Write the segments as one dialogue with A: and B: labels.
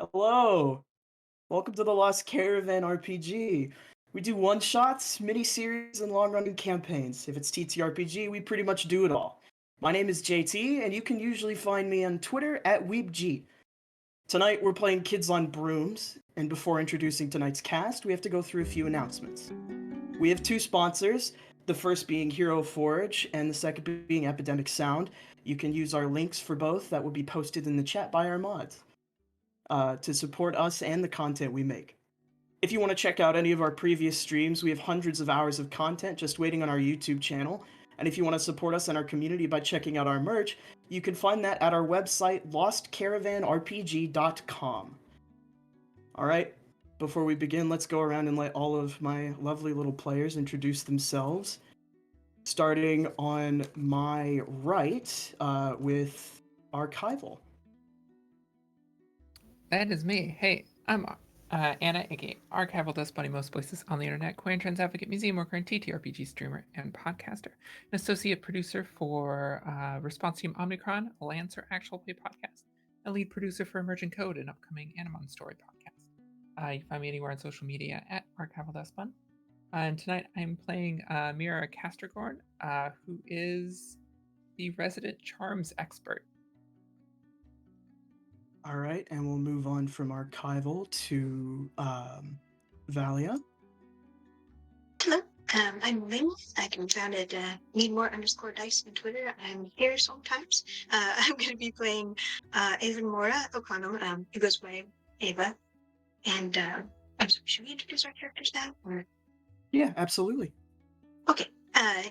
A: Hello. Welcome to the Lost Caravan RPG. We do one-shots, mini-series, and long-running campaigns. If it's TTRPG, we pretty much do it all. My name is JT, and you can usually find me on Twitter at WeebG. Tonight, we're playing Kids on Brooms, and before introducing tonight's cast, we have to go through a few announcements. We have two sponsors, the first being Hero Forge, and the second being Epidemic Sound. You can use our links for both that will be posted in the chat by our mods to support us and the content we make. If you want to check out any of our previous streams, we have hundreds of hours of content just waiting on our YouTube channel. And if you want to support us and our community by checking out our merch, you can find that at our website, lostcaravanrpg.com. Alright, before we begin, let's go around and let all of my lovely little players introduce themselves. Starting on my right with Archival.
B: That is me. Hey, I'm Anna, aka Archival Dust Bunny most places on the internet, queer and trans advocate, museum worker, and TTRPG streamer and podcaster. An associate producer for Response Team Omnicron, a Lancer Actual Play podcast. A lead producer for Emergent Code, an upcoming Animon Story podcast. You can find me anywhere on social media at Archival Dust Bun. And tonight I'm playing Mira Castergorn, who is the resident charms expert.
A: All right, and we'll move on from Archival to Valia.
C: Hello, I'm Lynn. I can be found at needmore_dice on Twitter. I'm here sometimes. I'm going to be playing Ava Mora O'Connell, who goes by Ava. And I'm sorry, should we introduce our characters now? Or?
A: Yeah, absolutely.
C: Okay,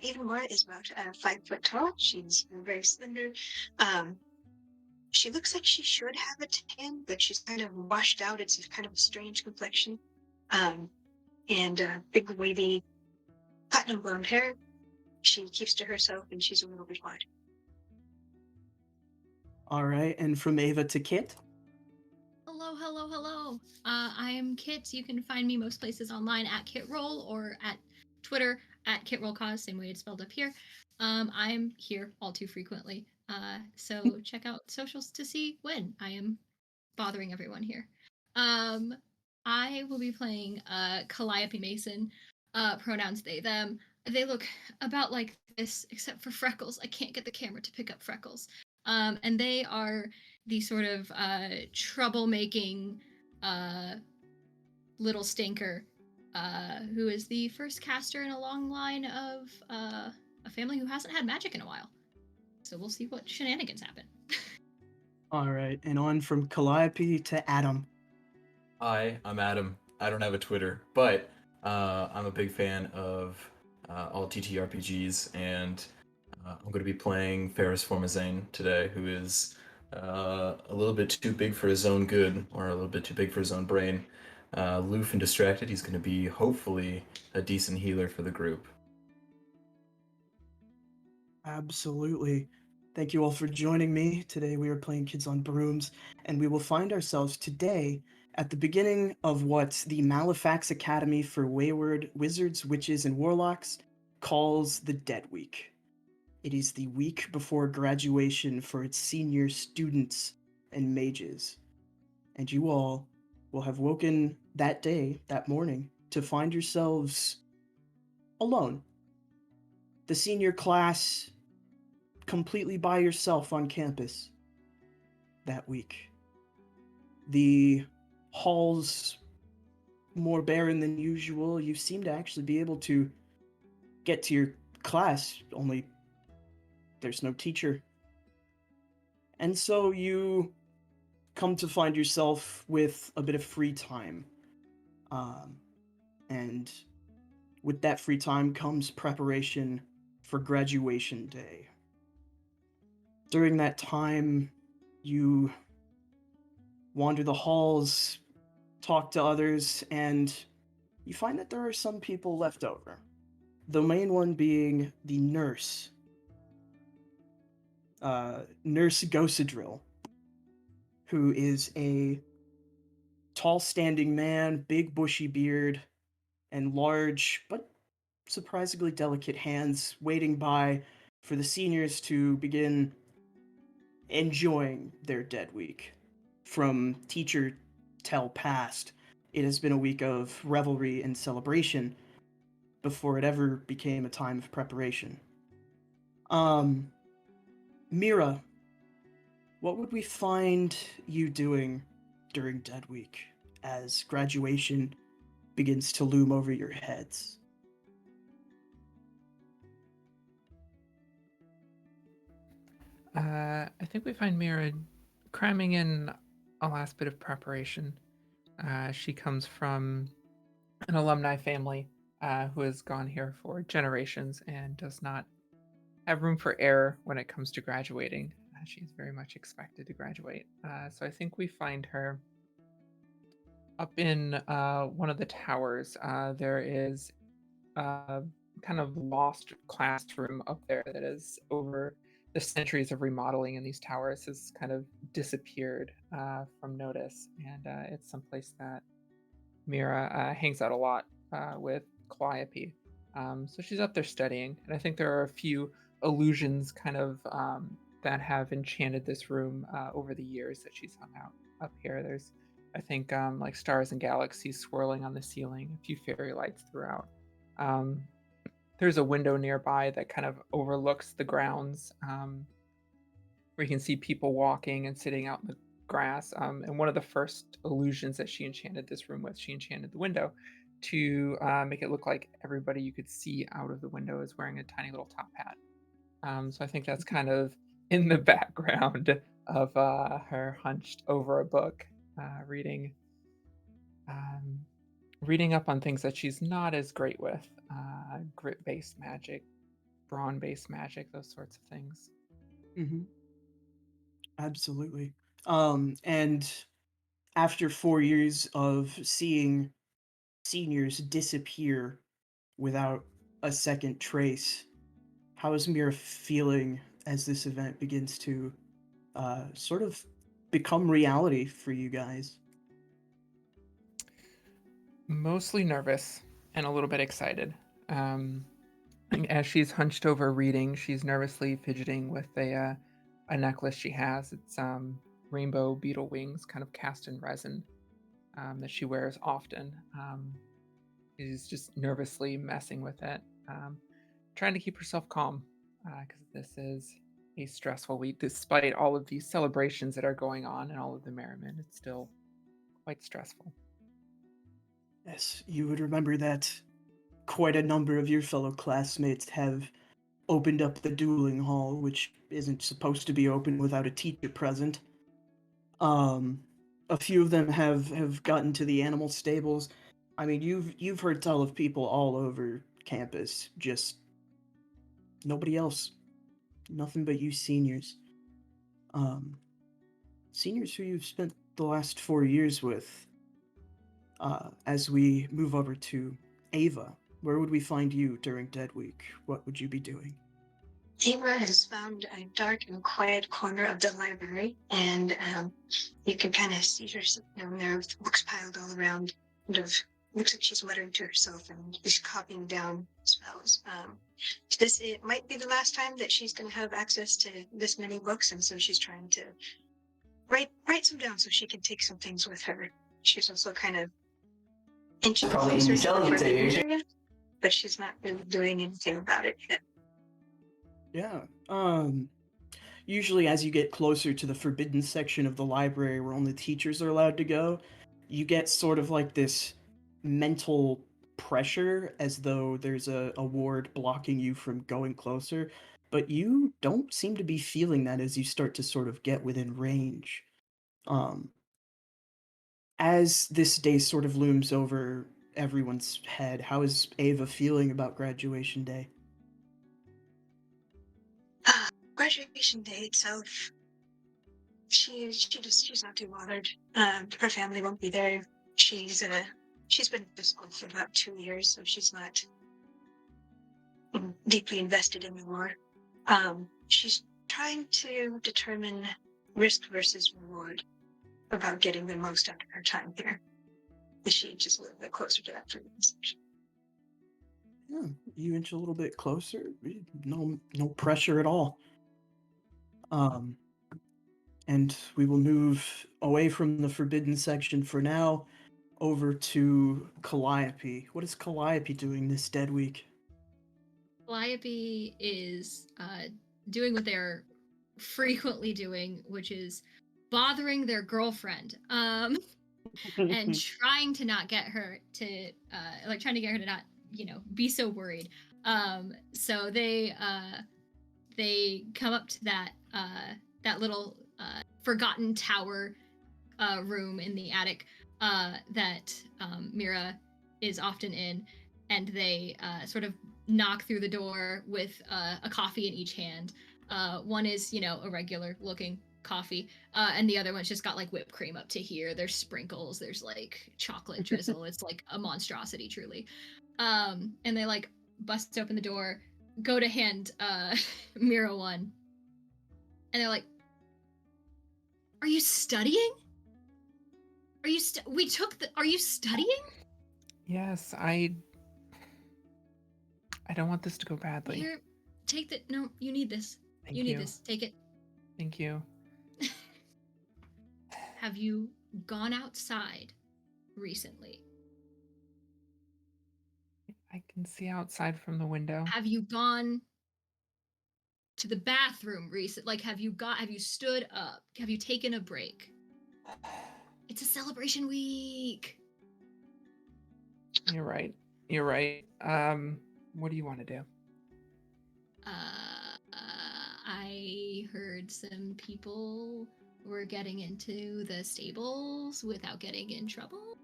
C: Ava Mora is about 5 foot tall. She's very slender. She looks like she should have a tan, but she's kind of washed out. It's kind of a strange complexion. And big wavy platinum blonde hair. She keeps to herself and she's a little bit wide.
A: All right, and from Ava to Kit.
D: Hello. I am Kit. You can find me most places online at KitRoll or at Twitter at KitRollCause, same way it's spelled up here. I'm here all too frequently. So check out socials to see when I am bothering everyone here. I will be playing Calliope Mason, pronouns they, them. They look about like this, except for freckles. I can't get the camera to pick up freckles. And they are the sort of troublemaking little stinker who is the first caster in a long line of a family who hasn't had magic in a while. So we'll see what shenanigans happen.
A: All right, and on from Calliope to Adam.
E: Hi, I'm Adam. I don't have a Twitter, but I'm a big fan of all TTRPGs, and I'm going to be playing Ferris Formazane today, who is a little bit too big for his own good, or a little bit too big for his own brain. Aloof and distracted, he's going to be, hopefully, a decent healer for the group.
A: Absolutely. Thank you all for joining me. Today we are playing Kids on Brooms, and we will find ourselves today at the beginning of what the Malefax Academy for Wayward Wizards, Witches, and Warlocks calls the Dead Week. It is the week before graduation for its senior students and mages. And you all will have woken that day, that morning, to find yourselves alone. The senior class completely by yourself on campus that week. The halls more barren than usual. You seem to actually be able to get to your class, only there's no teacher. And so you come to find yourself with a bit of free time. And with that free time comes preparation for graduation day. During that time, you wander the halls, talk to others, and you find that there are some people left over. The main one being the nurse. Nurse Gosadrill, who is a tall standing man, big bushy beard, and large but surprisingly delicate hands, waiting by for the seniors to begin enjoying their dead week. From teacher tell past. It has been a week of revelry and celebration before it ever became a time of preparation. Um, Mira, what would we find you doing during Dead Week as graduation begins to loom over your heads?
B: I think we find Mira cramming in a last bit of preparation. She comes from an alumni family who has gone here for generations and does not have room for error when it comes to graduating. She's very much expected to graduate. So I think we find her up in one of the towers. There is a kind of lost classroom up there that is over the centuries of remodeling in these towers has kind of disappeared from notice. And it's someplace that Mira hangs out a lot with Calliope. So she's up there studying, and I think there are a few illusions kind of that have enchanted this room over the years that she's hung out up here. There's, I think, like stars and galaxies swirling on the ceiling, a few fairy lights throughout. Um, there's a window nearby that kind of overlooks the grounds, where you can see people walking and sitting out in the grass. And one of the first illusions that she enchanted this room with, she enchanted the window to make it look like everybody you could see out of the window is wearing a tiny little top hat. So I think that's kind of in the background of her hunched over a book, reading, um, reading up on things that she's not as great with, grit-based magic, brawn-based magic, those sorts of things.
A: Mm-hmm. Absolutely. And after 4 years of seeing seniors disappear without a second trace, how is Mira feeling as this event begins to sort of become reality for you guys?
B: Mostly nervous and a little bit excited. Um, as she's hunched over reading, she's nervously fidgeting with a necklace she has. It's rainbow beetle wings, kind of cast in resin, that she wears often. She's just nervously messing with it, trying to keep herself calm because this is a stressful week. Despite all of these celebrations that are going on and all of the merriment, it's still quite stressful.
A: Yes, you would remember that quite a number of your fellow classmates have opened up the dueling hall, which isn't supposed to be open without a teacher present. Um, a few of them have gotten to the animal stables. I mean, you've heard tell of people all over campus, just nobody else, nothing but you seniors. Um, Seniors who you've spent the last 4 years with. As we move over to Ava, where would we find you during Dead Week? What would you be doing?
C: Ava has found a dark and quiet corner of the library, and you can kind of see her sitting down there with books piled all around. Kind of looks like she's muttering to herself and is copying down spells. It might be the last time that she's going to have access to this many books, and so she's trying to write some down so she can take some things with her. She's also kind of inching
A: Probably
C: closer to the
A: intelligence
C: forbidden
A: age.
C: area, but she's not really doing anything about it yet.
A: Yeah. Usually, as you get closer to the forbidden section of the library where only teachers are allowed to go, you get sort of like this mental pressure as though there's a ward blocking you from going closer. But you don't seem to be feeling that as you start to sort of get within range. Um, as this day sort of looms over everyone's head, how is Ava feeling about graduation day?
C: Graduation day itself, she's not too bothered. Her family won't be there. She's been to school for about 2 years, so she's not deeply invested anymore. She's trying to determine risk versus reward about getting the most out of her time here. She just a little bit closer to that section.
A: Yeah, you inch a little bit closer. No pressure at all. Um, and we will move away from the forbidden section for now over to Calliope. What is Calliope doing this dead week?
D: Calliope is doing what they're frequently doing, which is bothering their girlfriend, and trying to not get her to trying to get her to not be so worried. So they come up to that little forgotten tower room in the attic that Mira is often in, and they sort of knock through the door with a coffee in each hand. One is, a regular looking coffee, and the other one's just got like whipped cream up to here. There's sprinkles, there's like chocolate drizzle. It's like a monstrosity, truly. And they like bust open the door, go to hand Mira one, and they're like, "Are you studying? Are you are you studying?"
B: Yes, I don't want this to go badly.
D: Here, take the. No, you need this.
B: Thank
D: you
B: you.
D: need this. Take it.
B: Thank you.
D: Have you gone outside recently?
B: I can see outside from the window.
D: Have you gone to the bathroom recently? Like, have you stood up? Have you taken a break? It's a celebration week.
B: You're right. You're right. What do you want to do?
D: I heard some people were getting into the stables without getting in trouble.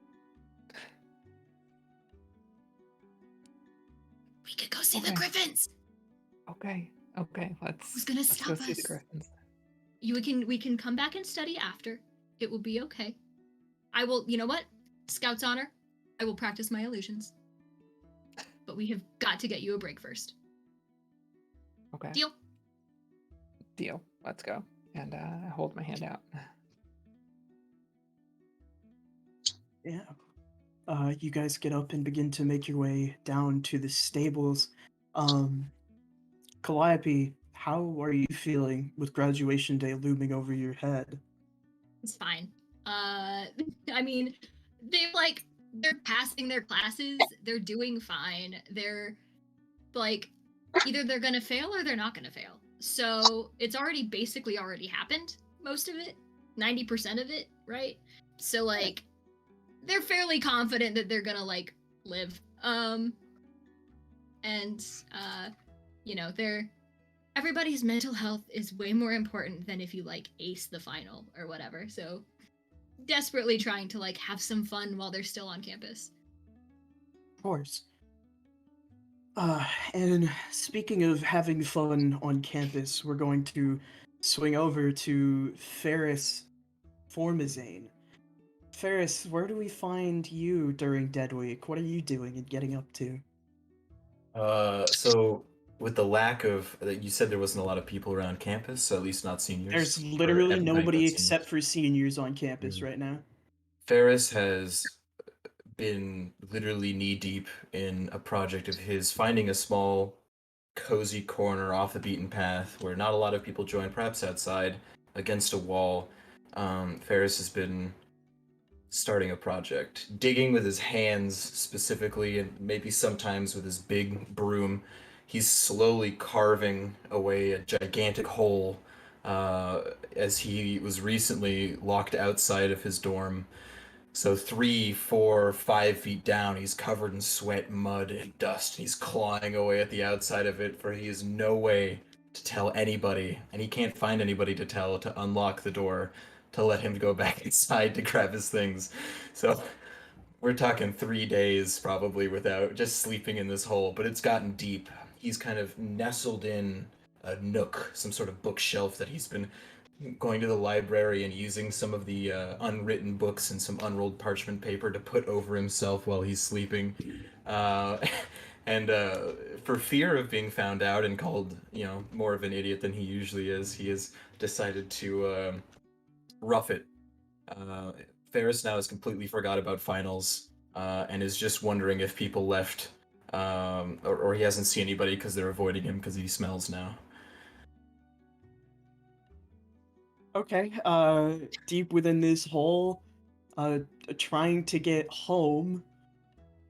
D: We could go see the Griffins.
B: Okay. Let's.
D: Who's gonna
B: let's
D: stop
B: go see
D: us?
B: the Griffins.
D: We can come back and study after. It will be okay. I will. You know what? Scout's honor. I will practice my illusions. But we have got to get you a break first.
B: Okay.
D: Deal.
B: Let's go. And I hold my hand out.
A: Yeah. You guys get up and begin to make your way down to the stables. Calliope, how are you feeling with graduation day looming over your head?
D: It's fine. I mean, they're passing their classes. They're doing fine. They're like, either they're gonna fail or they're not gonna fail. So it's basically already happened. Most of it, 90% of it, right? So like, they're fairly confident that they're gonna like live. Everybody's mental health is way more important than if you like ace the final or whatever. So desperately trying to like have some fun while they're still on campus.
A: Of course. And speaking of having fun on campus, we're going to swing over to Ferris Formazane. Ferris, where do we find you during Dead Week? What are you doing and getting up to?
E: So with the lack of that, you said there wasn't a lot of people around campus, so at least not seniors.
A: There's
E: or
A: literally
E: everybody
A: nobody
E: but
A: except
E: seniors.
A: for seniors on campus
E: Mhm.
A: right now.
E: Ferris has been literally knee deep in a project of his, finding a small, cozy corner off the beaten path where not a lot of people join, perhaps outside against a wall. Ferris has been starting a project, digging with his hands specifically, and maybe sometimes with his big broom. He's slowly carving away a gigantic hole as he was recently locked outside of his dorm. So 3, 4, 5 feet down, he's covered in sweat, mud, and dust. He's clawing away at the outside of it, for he has no way to tell anybody, and he can't find anybody to tell to unlock the door to let him go back inside to grab his things. So we're talking 3 days probably without just sleeping in this hole, but it's gotten deep. He's kind of nestled in a nook, some sort of bookshelf that he's been going to the library and using some of the unwritten books and some unrolled parchment paper to put over himself while he's sleeping. Uh, and for fear of being found out and called, more of an idiot than he usually is, he has decided to rough it. Uh, Ferris now has completely forgot about finals and is just wondering if people left, or he hasn't seen anybody because they're avoiding him because he smells now.
A: Okay, deep within this hole, uh, trying to get home.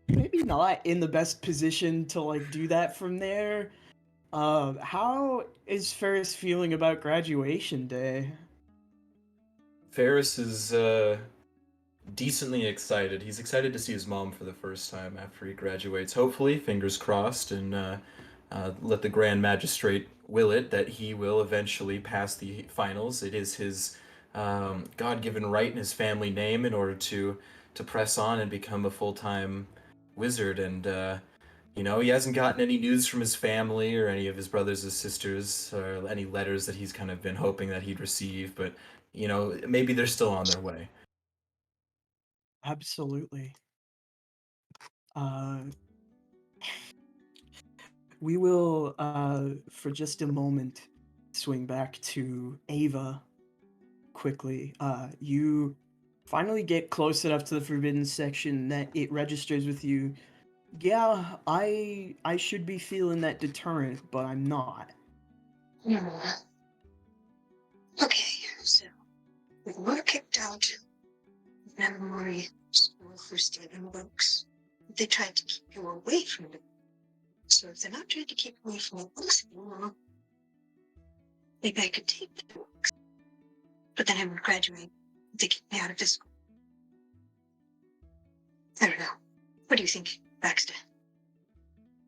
A: Maybe not in the best position to like do that from there. How is Ferris feeling about graduation day?
E: Ferris is decently excited. He's excited to see his mom for the first time after he graduates. Hopefully, fingers crossed, and let the Grand Magistrate will it that he will eventually pass the finals. It is his God-given right in his family name in order to press on and become a full-time wizard. And he hasn't gotten any news from his family or any of his brothers or sisters or any letters that he's kind of been hoping that he'd receive. But maybe they're still on their way.
A: Absolutely. Uh, we will, for just a moment, swing back to Ava quickly. You finally get close enough to the forbidden section that it registers with you. Yeah, I should be feeling that deterrent, but I'm not.
C: Hmm. Okay, so we were kicked out of memory school for stealing books. They tried to keep you away from it. So if they're not trying to keep you away from the books anymore, maybe I could take the books. But then I would graduate. They kick me out of this school. I don't know. What do you think, Baxter?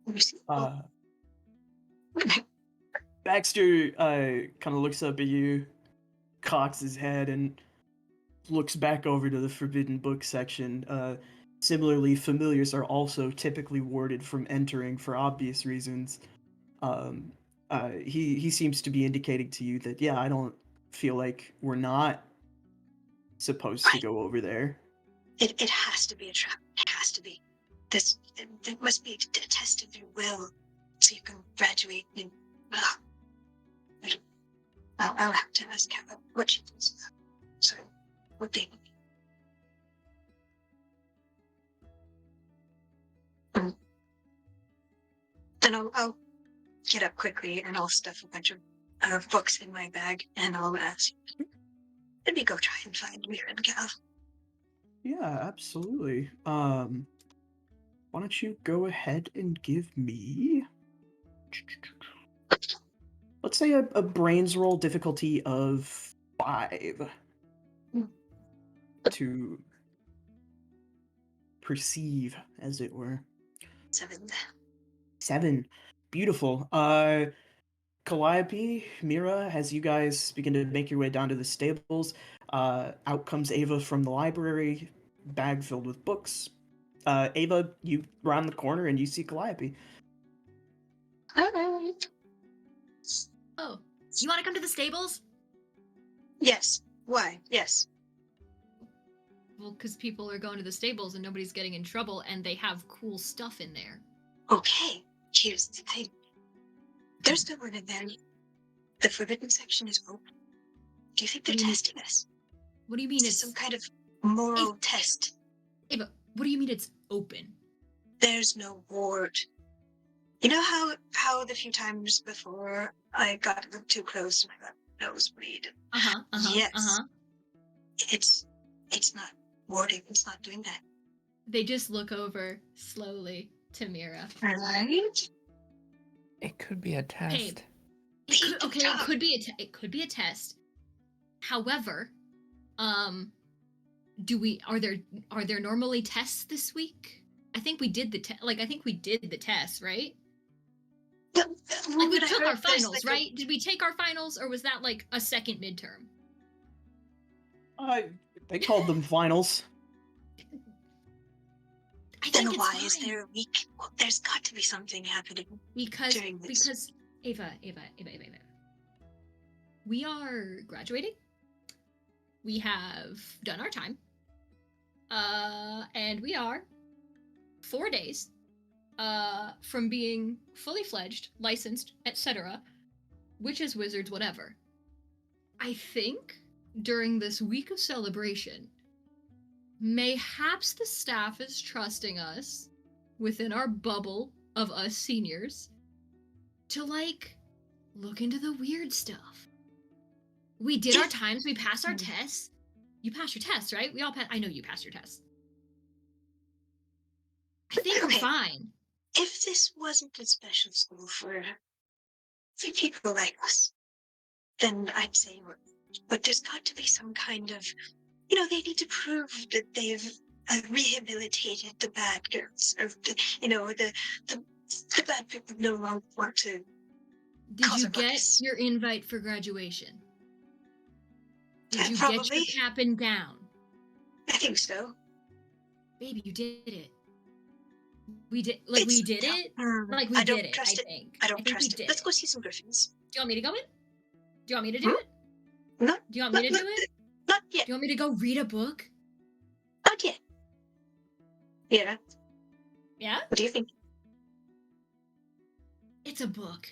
C: Let me see.
A: Uh, Baxter kind of looks up at you, cocks his head, and looks back over to the forbidden book section. Similarly, familiars are also typically warded from entering for obvious reasons. Um, he seems to be indicating to you that yeah, I don't feel like we're not supposed to
C: Right.
A: go over there.
C: It has to be a trap. It has to be. There must be a test of your will so you can graduate. And, I'll have to ask Kevin what she thinks of that. So, what they Then I'll get up quickly and I'll stuff a bunch of books in my bag and I'll ask. Let me go try and find Mira and Gal.
A: Yeah, absolutely. Why don't you go ahead and give me, let's say a brains roll difficulty of 5 to perceive, as it were.
C: 7.
A: 7. Beautiful. Calliope, Mira, as you guys begin to make your way down to the stables, out comes Ava from the library, bag filled with books. Ava, you round the corner and you see Calliope.
C: Alright.
D: Oh, you want to come to the stables?
C: Yes. Why? Yes.
D: Well, because people are going to the stables and nobody's getting in trouble, and they have cool stuff in there.
C: Okay. Here's the thing. There's no one in there. The forbidden section is open. Do you think they're
D: What do you mean-
C: testing us?
D: What do you mean
C: Is
D: it's
C: this some kind of moral test?
D: Ava? What do you mean it's open?
C: There's no ward. You know how the few times before I got a little too close and I got nosebleed? Yes. It's not warding. It's not doing that.
D: They just look over slowly to Mira.
C: Right?
B: It could be a test.
D: It could be a test. However, are there normally tests this week? I think we did the test, right? Like we took our finals, right? Did we take our finals, or was that like a second midterm?
A: They called them finals.
D: I
C: Then
D: think it's
C: why
D: fine.
C: is there a week? Well, there's got to be something happening.
D: Because Ava. We are graduating. We have done our time. And we are 4 days from being fully fledged, licensed, etc., witches, wizards, whatever. I think during this week of celebration, mayhaps the staff is trusting us within our bubble of us seniors to, like, look into the weird stuff. We did our times. We passed our tests. You passed your tests, right? We all passed. I know you passed your tests. I think we're
C: Okay.
D: fine.
C: If this wasn't a special school for people like us, then I'd say we're. But there's got to be some kind of, they need to prove that they've rehabilitated the bad girls, or the bad people no longer want to.
D: Did
C: cause
D: you
C: a
D: get
C: ruckus.
D: your invite for graduation? Did you get
C: Probably.
D: your cap and gown?
C: I think so.
D: Baby, you did it. We did, like, we did it? Like, we
C: I
D: did
C: don't
D: it,
C: trust
D: I
C: it.
D: think.
C: I don't
D: think
C: trust
D: we
C: it.
D: did
C: Let's
D: it.
C: go see some griffins.
D: Do you want me to go in? Do you want me to do it?
C: No.
D: Do you want me to do it?
C: Not yet.
D: Do you want me to go read a book?
C: Not yet. Yeah.
D: Yeah?
C: What do you think?
D: It's a book.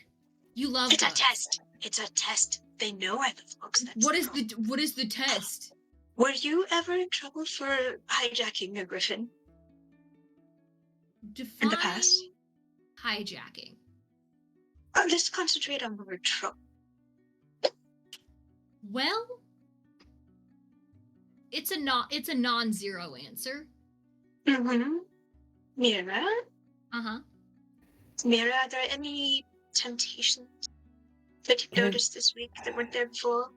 D: You love
C: It's
D: books.
C: a test. It's a test. They know I love books. That's
D: What
C: the
D: is
C: problem.
D: what is the test?
C: Were you ever in trouble for hijacking a griffin in
D: Define
C: the past?
D: hijacking.
C: Let's concentrate on the word trouble.
D: Well, it's a non-zero answer.
C: Mm-hmm. Mira?
D: Uh-huh.
C: Mira, are there any temptations that you've noticed this week that weren't there before?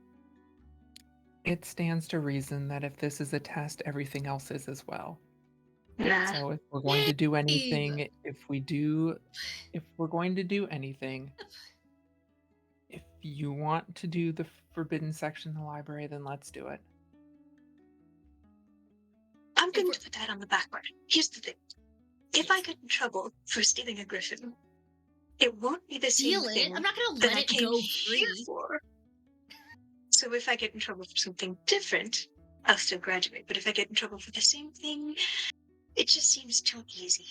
B: It stands to reason that if this is a test, everything else is as well.
C: Nah.
B: So if we're going to do
D: Babe.
B: anything, if we're going to do anything, if you want to do the forbidden section in the library, then let's do it.
C: I'm going to put that on the back burner. Here's the thing. If I get in trouble for stealing a griffin, it won't be the same
D: Steal it?
C: thing
D: I'm not gonna
C: that
D: let
C: I
D: it
C: came
D: go
C: here
D: free.
C: for. So if I get in trouble for something different, I'll still graduate. But if I get in trouble for the same thing, it just seems too easy.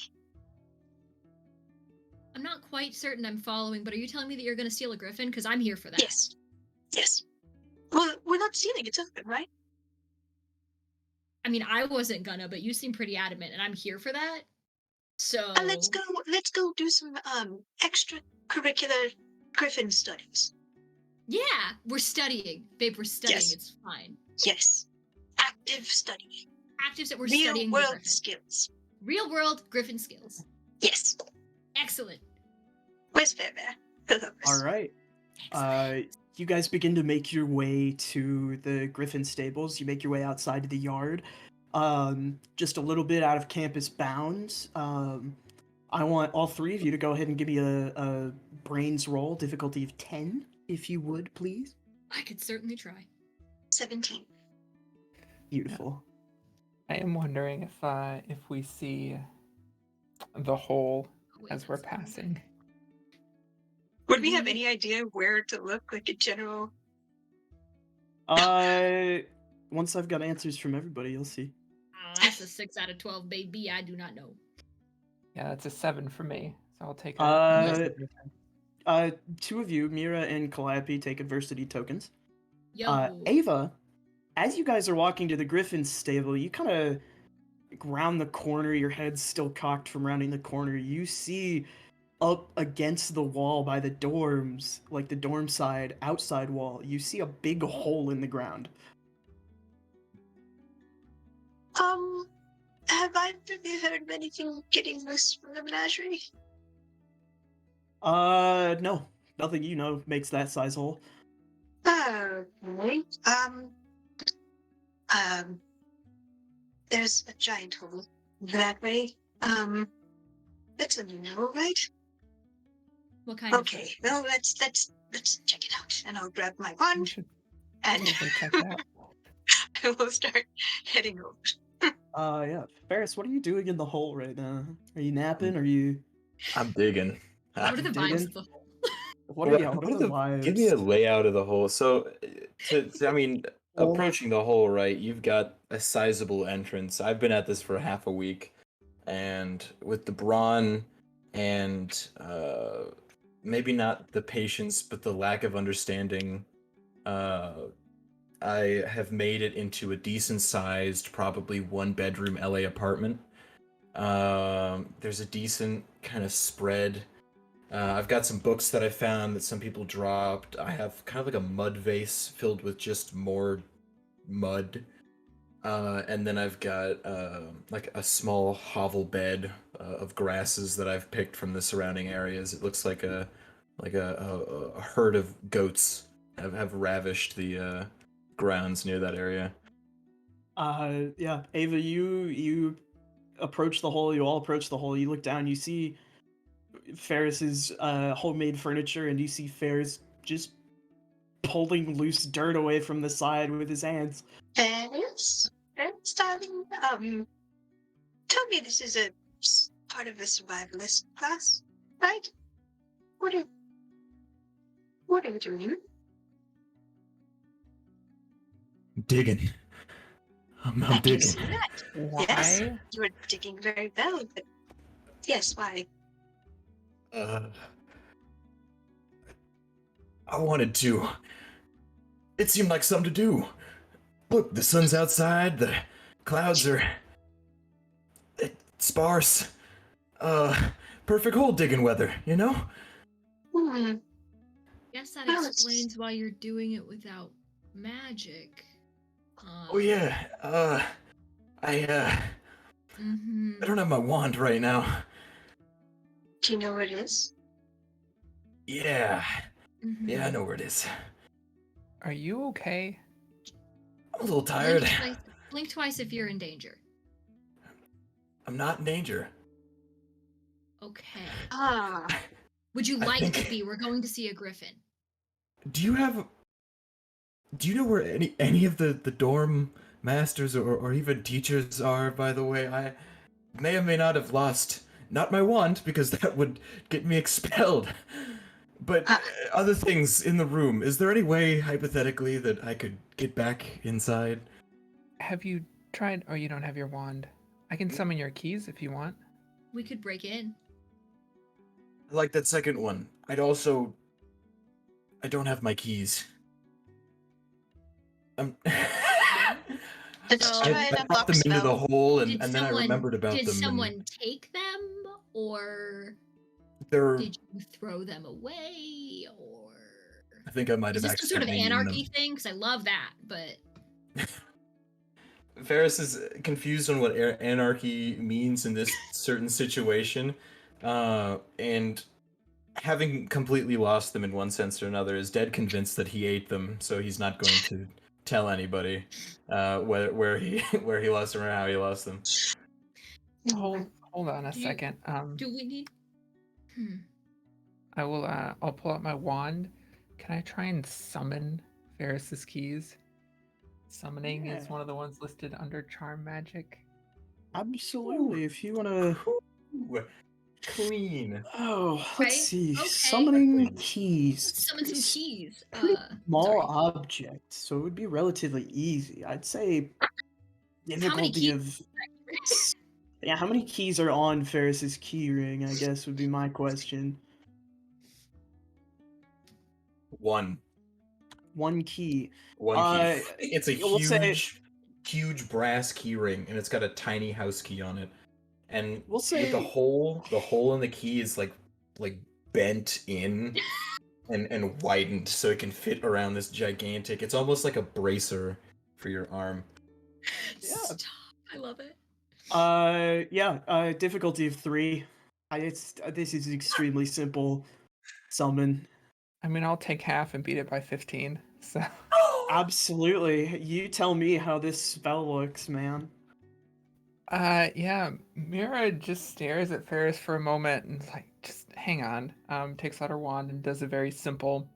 D: I'm not quite certain I'm following, but are you telling me that you're gonna steal a griffin? Because I'm here for that.
C: Yes. Yes. Well, we're not stealing. It's open, right?
D: I mean, I wasn't gonna, but you seem pretty adamant, and I'm here for that. So
C: And let's go do some extracurricular griffin studies.
D: Yeah, we're studying. Babe, we're studying.
C: Yes.
D: It's fine.
C: Yes. Active study.
D: Actives that we're
C: Real
D: studying the
C: world
D: griffin.
C: skills.
D: Real world griffin skills.
C: Yes.
D: Excellent.
C: Where's Fair Bear? Hello.
A: All right.
D: Excellent.
A: You guys begin to make your way to the Griffin stables. You make your way outside of the yard, just a little bit out of campus bounds. I want all three of you to go ahead and give me a brains roll, difficulty of 10, if you would, please.
D: I could certainly try.
C: 17.
A: Beautiful.
B: I am wondering if we see the hole
D: Wait,
B: as we're
D: that's-
B: passing.
C: Would we have any idea where to look, like a general?
A: Once I've got answers from everybody, you'll see.
D: Oh, that's a 6 out of 12, baby. I do not know.
B: Yeah, that's a 7 for me. So I'll take
A: Uh,
B: a
A: Two of you, Mira and Calliope, take adversity tokens.
D: Yo.
A: Ava, as you guys are walking to the Griffin stable, you kind of round the corner, your head's still cocked from rounding the corner. You see up against the wall by the dorms, like the dorm side, outside wall, you see a big hole in the ground.
C: Have I heard of anything getting loose from the menagerie?
A: No. Nothing you know makes that size hole.
C: Okay. There's a giant hole that way. That's a no, right?
D: What kind of
C: Okay. Well, let's check it out, and I'll grab my wand,
B: should
C: and
B: probably check it out.
C: I will start heading over.
A: Yeah. Ferris, what are you doing in the hole right now? Are you napping? Are you...
E: I'm digging.
D: What are the vibes
A: Digging?
D: of the hole?
A: What are the vibes?
E: Give me a layout of the hole. So, I mean, approaching the hole, right? You've got a sizable entrance. I've been at this for half a week, and with the brawn and maybe not the patience, but the lack of understanding, I have made it into a decent-sized, probably one-bedroom LA apartment. There's a decent kind of spread I've got some books that I found that some people dropped. I have kind of like a mud vase filled with just more mud. And then I've got like a small hovel bed of grasses that I've picked from the surrounding areas. It looks like a herd of goats have ravished the grounds near that area.
A: Yeah, Ava, you approach the hole. You all approach the hole. You look down. You see Ferris's homemade furniture, and you see Ferris just pulling loose dirt away from the side with his hands.
C: Yes. Yes, darling. Tell me this is a part of a survivalist class, right? What are what are you doing?
E: Digging. I'm
C: I can
E: digging.
C: see that.
B: Why?
C: Yes, you are digging very well, but yes, why?
E: Uh, I wanted to. It seemed like something to do. Look, the sun's outside, the clouds are sparse. Perfect hole digging weather, you know?
C: Hmm.
D: Guess that
C: Well, it's-
D: explains why you're doing it without magic.
E: Oh yeah, I
D: Mm-hmm.
E: don't have my wand right now.
C: Do you know where it is?
E: Yeah,
D: Mm-hmm.
E: yeah, I know where it is.
B: Are you okay?
E: I'm a little tired.
D: Blink twice if you're in danger.
E: I'm not in danger.
D: Okay.
C: Ah,
D: Would you
E: I
D: like
E: think-
D: to be? We're going to see a griffin.
E: Do you know where any of the dorm masters or even teachers are, by the way? I may or may not have lost, not my wand, because that would get me expelled, but
C: Ah.
E: other things in the room. Is there any way, hypothetically, that I could get back inside?
B: Have you tried? Oh, you don't have your wand. I can summon your keys if you want.
D: We could break in.
E: I like that second one. I don't have my keys.
C: let's
D: So-
C: try
E: I
C: an
E: popped
C: unlock
E: them into the
C: spell.
E: hole, and
D: Did
E: then I
D: someone-
E: remembered about
D: Did
E: them.
D: someone take them, or
E: They're.
D: did you throw them away, or
E: I think I might
D: is
E: have
D: this some sort of
E: accidentally eaten
D: anarchy
E: them.
D: thing? Because I love that, but
E: Ferris is confused on what anarchy means in this certain situation, and having completely lost them in one sense or another, is dead convinced that he ate them. So he's not going to tell anybody where he where he lost them or how he lost them.
B: Hold on a
D: Do you-
B: second.
D: do we need?
B: I will. I'll pull out my wand. Can I try and summon Ferris's keys? Summoning is
A: Yeah.
B: one of the ones listed under charm magic.
A: Absolutely. If you want to.
E: Ooh, clean.
A: Oh,
D: Okay,
A: let's see.
D: okay.
A: Summoning
E: Let's
A: keys.
D: Summon some
A: It's
D: keys.
A: pretty small
D: Sorry.
A: object, so it would be relatively easy. I'd say difficulty
D: keys?
A: of. Yeah, how many keys are on Ferris's key ring, I guess, would be my question.
E: One.
A: One key.
E: One key.
A: Uh,
E: It's a
A: we'll say-
E: huge brass key ring, and it's got a tiny house key on it. And
A: We'll
E: with
A: say-
E: the hole in the key is like bent in and widened so it can fit around this gigantic. It's almost like a bracer for your arm.
A: Yeah.
D: Stop. I love it.
A: Yeah, difficulty of 3. This is extremely simple summon.
B: I mean, I'll take half and beat it by 15. So
A: Absolutely. You tell me how this spell looks, man.
B: yeah, Mira just stares at Ferris for a moment and is like, just hang on. Takes out her wand and does a very simple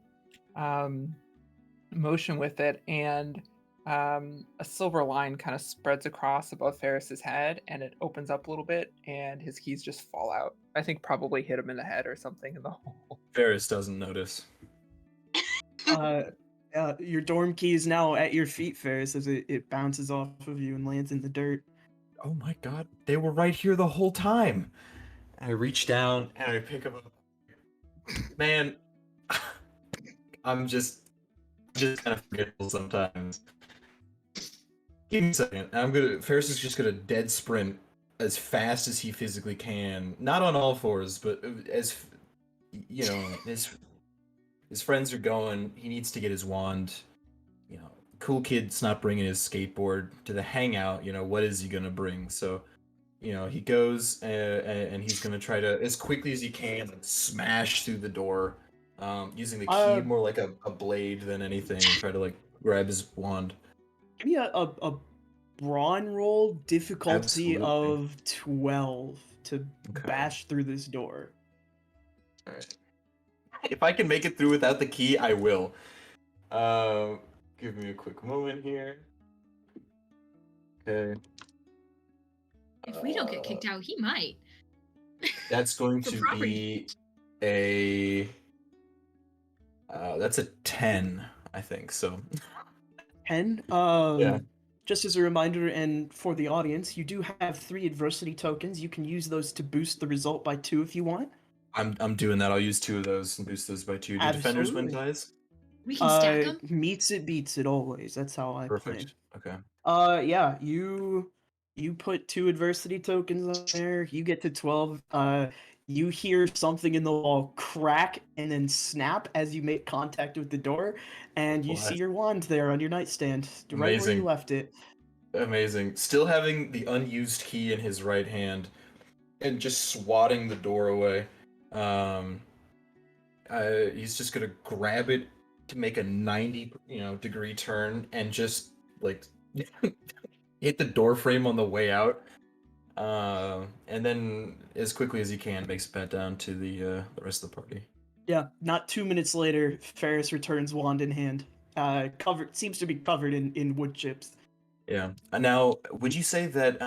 B: motion with it, and a silver line kind of spreads across above Ferris's head, and it opens up a little bit, and his keys just fall out. I think probably hit him in the head or something in the hole.
E: Ferris doesn't notice.
A: Your dorm key is now at your feet, Ferris, as it bounces off of you and lands in the dirt.
E: Oh my god, they were right here the whole time. I reach down and I pick them up. Man, I'm just kind of forgetful sometimes. Give me a second. Ferris is just gonna dead sprint as fast as he physically can. Not on all fours, but you know, his friends are going. He needs to get his wand. You know, cool kid's not bringing his skateboard to the hangout. You know, what is he gonna bring? So, you know, he goes and he's gonna try to, as quickly as he can, smash through the door, using the key
A: Uh,
E: more like a blade than anything, and try to like grab his wand.
A: Give me a brawn roll, difficulty
E: Absolutely.
A: of 12 to
E: Okay.
A: bash through this door.
E: All right. If I can make it through without the key, I will. Give me a quick moment here. Okay.
D: If we don't get kicked out, he might.
E: That's going
D: For
E: to
D: property.
E: be a. That's a 10, I think. So.
A: 10.
E: Yeah.
A: Just as a reminder, and for the audience, you do have 3 adversity tokens. You can use those to boost the result by 2 if you want.
E: I'm doing that. I'll use 2 of those and boost those by 2. Do defenders win
A: Absolutely.
E: ties?
D: We can stack them.
A: Meets it, beats it always. That's how I play.
E: Perfect. Okay.
A: Yeah, you put 2 adversity tokens on there. You get to 12. You hear something in the wall crack and then snap as you make contact with the door, and you see
E: Blast.
A: your wand there on your nightstand, right where you
E: Amazing.
A: left it.
E: Amazing. Still having the unused key in his right hand, and just swatting the door away. He's just gonna grab it to make a 90, degree turn and just like hit the door frame on the way out. And then as quickly as he can, makes it back down to the rest of the party.
A: Yeah, not 2 minutes later, Ferris returns wand in hand. Seems to be covered in wood chips.
E: Yeah. Now, would you say that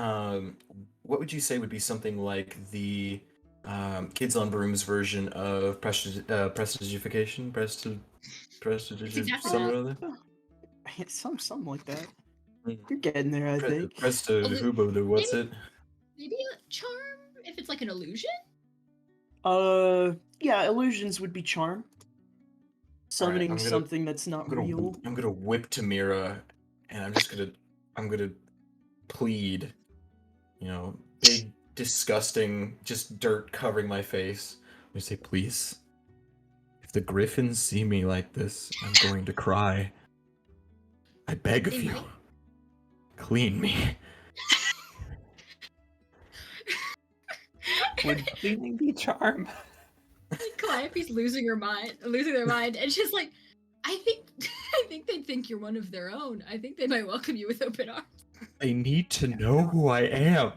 E: what would you say would be something like the Kids on Brooms version of prestigification?
D: exactly
E: Something or
D: that.
E: other?
A: Something like that.
E: Mm.
A: You're getting there, I think.
E: What's it?
D: Maybe a charm if it's like an illusion.
A: Yeah, illusions would be charm. Summoning
E: I'm gonna
A: something that's not real.
E: I'm gonna whip Tamira, and I'm gonna plead, big disgusting, just dirt covering my face. I say, please, if the Griffins see me like this, I'm going to cry. I beg of
D: They
E: you,
D: might.
E: clean me.
B: Would cleaning be charm?
D: Calliope's losing their mind, and she's like, I think they'd think you're one of their own. I think they might welcome you with open arms.
E: They need to know who I am.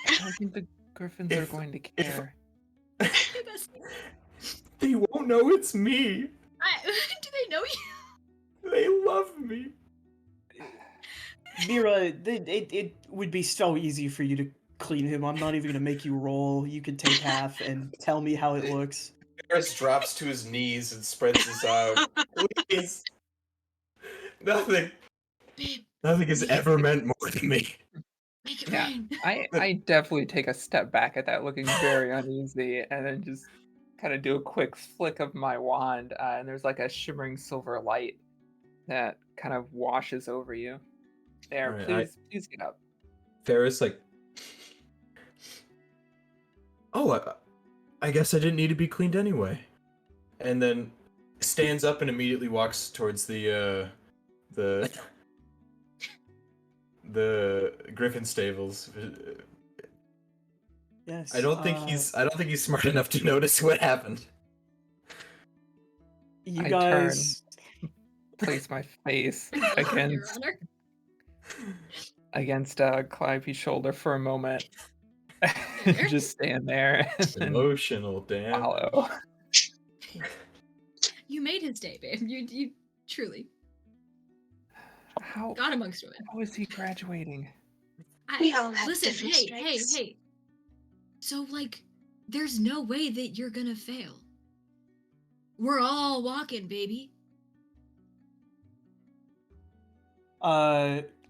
B: I don't think the Griffins are going to care.
E: They won't know it's me.
D: Do they know you?
E: They love me.
A: Mira, it would be so easy for you to clean him. I'm not even gonna make you roll. You can take half and tell me how it looks.
E: Ferris drops to his knees and spreads his out. Please. Nothing.
D: Babe,
E: Nothing has ever meant more to me.
D: make it
B: Yeah,
D: rain.
B: I definitely take a step back at that, looking very uneasy, and then just kind of do a quick flick of my wand, and there's like a shimmering silver light that kind of washes over you. There,
E: Alright,
B: please get up.
E: Ferris, I guess I didn't need to be cleaned anyway. And then stands up and immediately walks towards the Griffin stables.
A: Yes.
E: I don't think he's smart enough to notice what happened.
A: You
B: I
A: guys.
B: Place my face
D: Your
B: against
D: Honor.
B: Calliope's shoulder for a moment.
D: There?
B: Just stand there and then
E: Emotional, damn.
B: follow.
D: You made his day, babe. You truly
B: How
D: got amongst women.
B: how is he graduating?
C: We all have
D: Listen,
C: different strengths.
D: hey. So, there's no way that you're gonna fail. We're all walking, baby.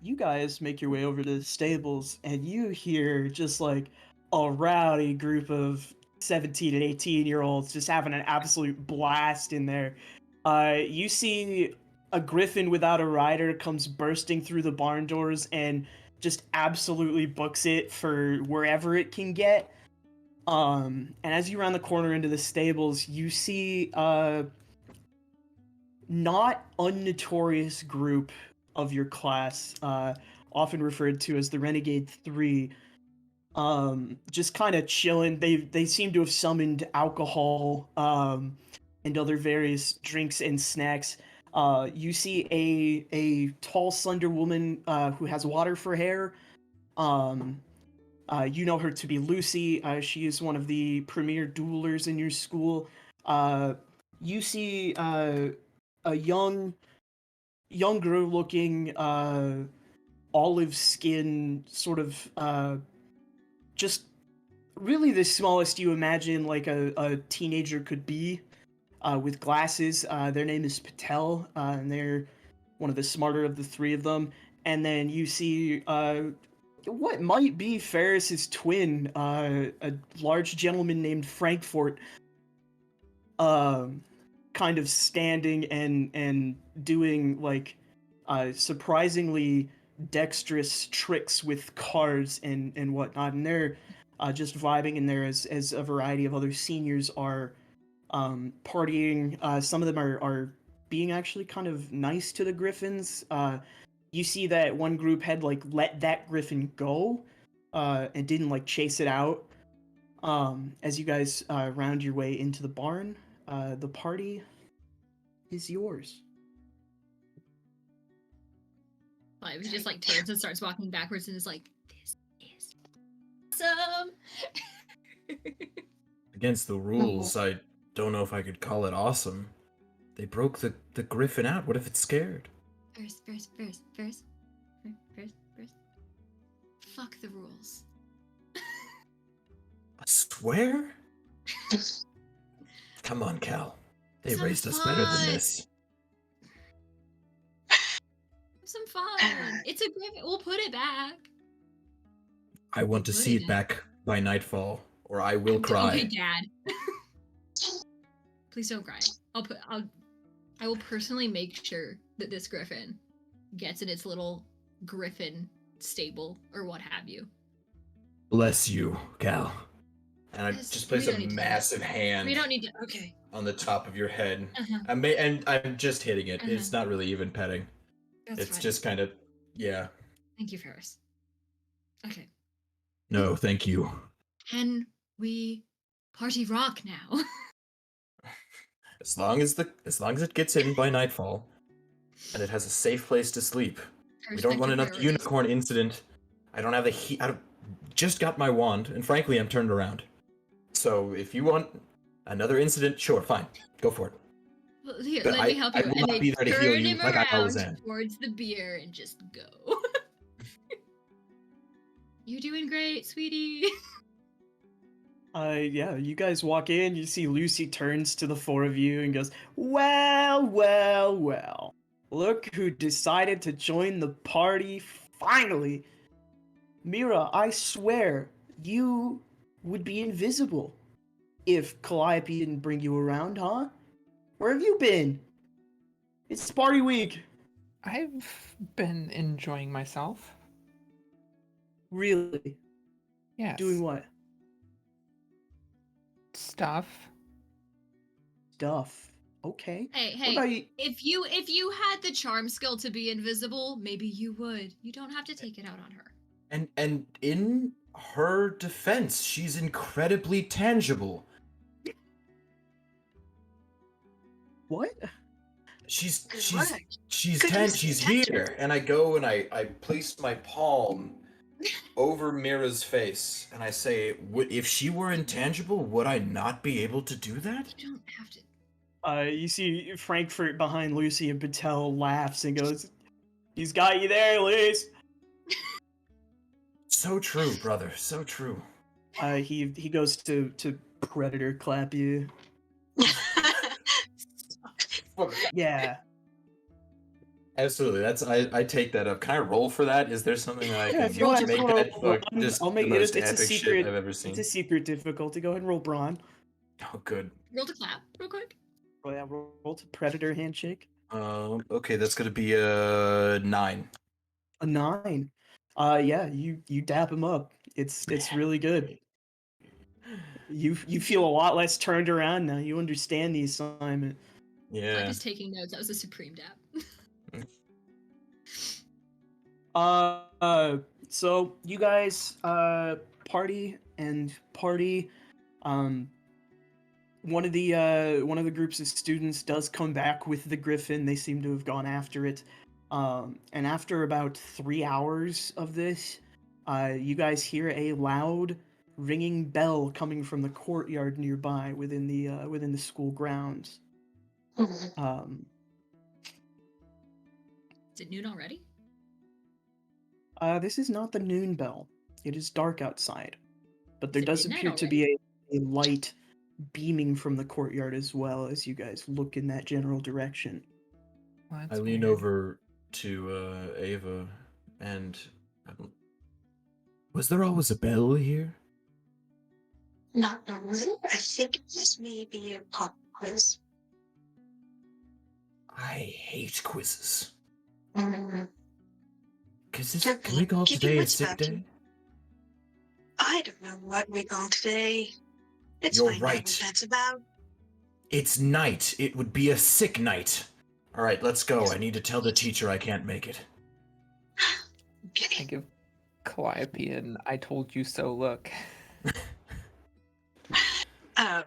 A: You guys make your way over to the stables, and you hear just like a rowdy group of 17 and 18-year-olds just having an absolute blast in there. You see a griffin without a rider comes bursting through the barn doors and just absolutely books it for wherever it can get. And as you round the corner into the stables, you see not unnotorious group of your class, often referred to as the Renegade Three, just kind of chilling. They seem to have summoned alcohol and other various drinks and snacks. You see a tall, slender woman who has water for hair. Um, you know her to be Lucy. She is one of the premier duelers in your school. You see a younger looking, olive skin, sort of just really the smallest you imagine like a teenager could be, with glasses. Their name is Patel, and they're one of the smarter of the three of them. And then you see what might be Ferris's twin, a large gentleman named Frankfort, um, kind of standing and doing like surprisingly dexterous tricks with cards and whatnot, and they're just vibing in there as a variety of other seniors are partying. Some of them are being actually kind of nice to the Griffins. You see that one group had like let that Griffin go, and didn't like chase it out. As you guys round your way into the barn, the party is yours.
D: Like, he just like turns and starts walking backwards and is like, "This is awesome."
E: Against the rules, I don't know if I could call it awesome. They broke the griffin out. What if it's scared?
D: First. Fuck the rules.
E: I swear? Come on, Cal. They
D: Some
E: raised us better than
D: fun.
E: this.
D: Have some fun. It's a griffin. We'll put it back.
E: I want to
D: Put
E: see
D: it
E: it back by nightfall, or I will cry.
D: Okay, Dad. Please don't cry. I will personally make sure that this griffin gets in its little griffin stable or what have you.
E: Bless you, Cal. And I
D: Yes,
E: just place
D: we
E: a
D: don't need to-
E: massive hand
D: We don't need to. Okay.
E: on the top of your head.
D: Uh-huh.
E: And I'm just hitting it.
D: Uh-huh.
E: It's not really even petting.
D: That's
E: It's
D: fine.
E: just kind of, yeah.
D: Thank you, Ferris. Okay.
E: No, thank you.
D: Can we party rock now?
E: As long as it gets in by nightfall, and it has a safe place to sleep. We don't want another unicorn incident. I don't have the heat. I just got my wand, and frankly, I'm turned around. So if you want another incident, sure, fine, go for it.
D: Well, here,
E: But
D: let me help
E: I
D: you.
E: will
D: And
E: not
D: they
E: be there to heal
D: turn
E: you
D: him
E: like I always
D: around
E: am.
D: towards the beer and just go. You're doing great, sweetie.
A: Yeah, you guys walk in, you see Lucy turns to the four of you and goes, well. Look who decided to join the party finally. Mira, I swear, you would be invisible if Calliope didn't bring you around, huh? Where have you been? It's party week.
B: I've been enjoying myself.
A: Really?
B: Yes.
A: Doing what?
B: Stuff.
A: Stuff. Okay.
D: Hey,
A: What about you?
D: if you had the charm skill to be invisible, maybe you would. You don't have to take it out on her.
E: And in her defense, she's incredibly tangible.
A: What?
E: She's
C: Correct.
E: she's here, and I go and I place my palm over Mira's face, and I say, if she were intangible, would I not be able to do that?
D: You don't have to.
A: You see Frankfurt behind Lucy, and Patel laughs and goes, "He's got you there, Luce."
E: So true, brother. So true.
A: He goes to predator clap you. Yeah.
E: Absolutely. I take that up. Can I roll for that? Is there something that I
A: Yeah,
E: can
A: if you want to
E: make
A: roll
E: that
A: brawn,
E: just
A: I'll make
E: the
A: it.
E: most
A: It's a
E: epic
A: secret.
E: shit I've ever seen?
A: It's a secret difficulty. Go ahead and roll brawn.
E: Oh, good.
D: Roll to clap, real quick.
A: Oh yeah, roll to predator handshake.
E: Okay, that's gonna be a 9.
A: A 9. Yeah, you dap him up. It's really good. You feel a lot less turned around now. You understand the assignment.
D: I'm
E: Yeah.
D: just taking notes. That was a supreme dab.
A: So you guys party and party. Um, one of the groups of students does come back with the griffin. They seem to have gone after it. And after about 3 hours of this, you guys hear a loud ringing bell coming from the courtyard nearby within the school grounds. Um,
D: Is it noon already?
A: this is not the noon bell. It is dark outside, but there
D: Is it
A: does
D: midnight
A: appear to
D: already?
A: be a light beaming from the courtyard as well as you guys look in that general direction.
B: Well,
E: I
B: that's
E: lean
B: weird.
E: over to Ava, and was there always a bell here?
C: Not normally. I think this may be a pop quiz.
E: I hate quizzes.
C: Mm,
E: Can we call
C: give you
E: today a
C: what's
E: sick
C: about you.
E: day?
C: I don't know what we call today. Let's
E: You're
C: find out what
E: right.
C: that's about.
E: It's night. It would be a sick night. All right, let's go. I need to tell the teacher I can't make it.
B: I
C: Okay.
B: give Calliope an "I told you so" look.
C: I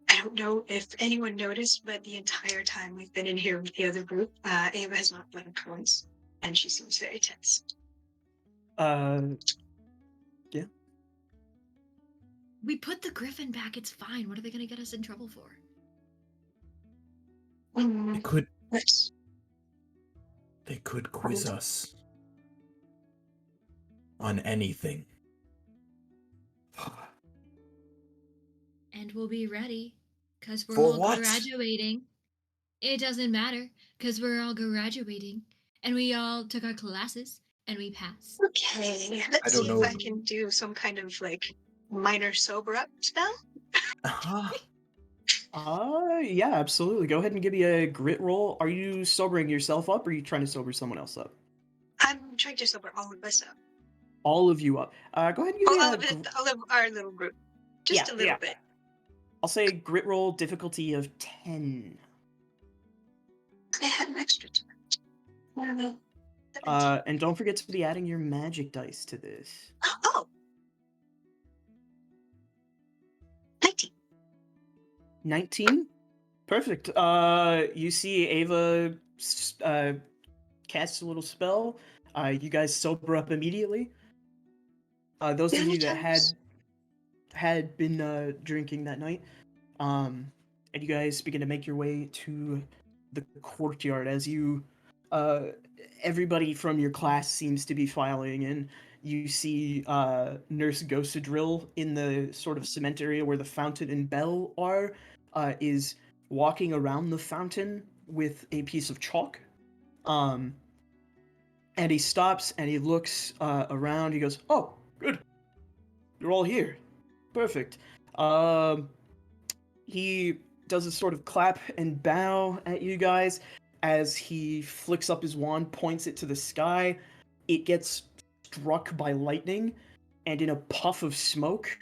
C: don't know if anyone noticed, but the entire time we've been in here with the other group, Ava has not blinked once, and she seems very tense.
A: Yeah.
D: We put the griffin back. It's fine. What are they going to get us in trouble for?
E: They could
C: Let's.
E: quiz us on anything.
D: And we'll be ready because we're
E: For
D: all
E: what?
D: graduating. It doesn't matter because we're all graduating and we all took our classes and we passed.
C: Okay,
E: I
C: let's
E: don't
C: see if
E: know.
C: I can do some kind of like minor sober up spell.
E: Uh-huh.
A: Yeah, absolutely. Go ahead and give me a grit roll. Are you sobering yourself up, or are you trying to sober someone else up?
C: I'm trying to sober all of us up.
A: All of you up. Go ahead and give me
C: All of our little group. Just a little bit.
A: I'll say grit roll difficulty of 10.
C: I had an extra tonight. I don't know. 17.
A: And don't forget to be adding your magic dice to this.
C: Oh! 19.
A: 19? Perfect. You see Ava casts a little spell. You guys sober up immediately. Those of
C: Billy
A: you that
C: Jones.
A: had been drinking that night, and you guys begin to make your way to the courtyard as you everybody from your class seems to be filing in. You see Nurse Ghostadrill in the sort of cement area where the fountain and bell are, is walking around the fountain with a piece of chalk. And he stops and he looks around. He goes, "Oh, good. You're all here. Perfect." He does a sort of clap and bow at you guys as he flicks up his wand, points it to the sky. It gets struck by lightning, and in a puff of smoke,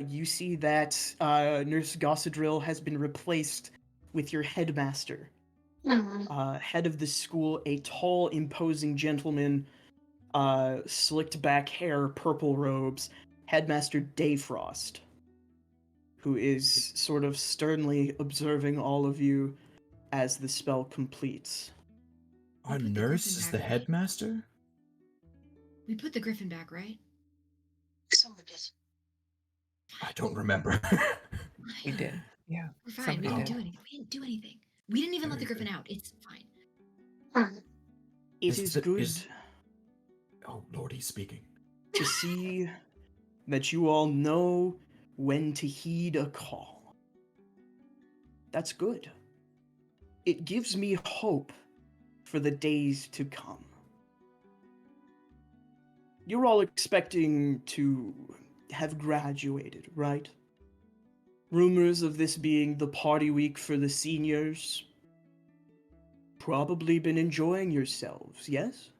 A: you see that Nurse Gossadrill has been replaced with your headmaster. Head of the school, a tall, imposing gentleman, slicked back hair, purple robes, Headmaster Dayfrost, who is sort of sternly observing all of you as the spell completes.
E: Our
D: put the
E: nurse
D: griffin
E: is
D: back,
E: the
D: right?
E: headmaster?
D: We put the griffin back, right?
C: Someone did.
E: I don't remember.
B: We did. Yeah.
D: We're fine.
B: Somebody
D: We didn't
B: did.
D: do anything. We didn't do anything. We didn't even let the
E: Very
D: griffin
E: good.
D: out. It's fine.
A: It is good
E: Oh, Lord, he's speaking.
A: to see that you all know when to heed a call. That's good. It gives me hope for the days to come. You're all expecting to have graduated, right? Rumors of this being the party week for the seniors. Probably been enjoying yourselves, yes?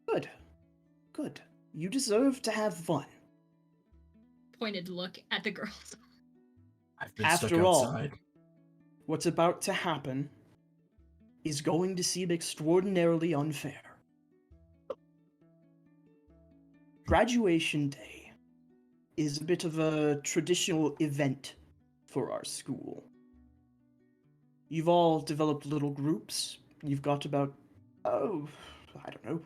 A: Good. Good. You deserve to have fun.
D: disappointed look at the girls.
E: I've been stuck
A: After all,
E: outside.
A: what's about to happen is going to seem extraordinarily unfair. Graduation day is a bit of a traditional event for our school. You've all developed little groups. You've got about, oh, I don't know,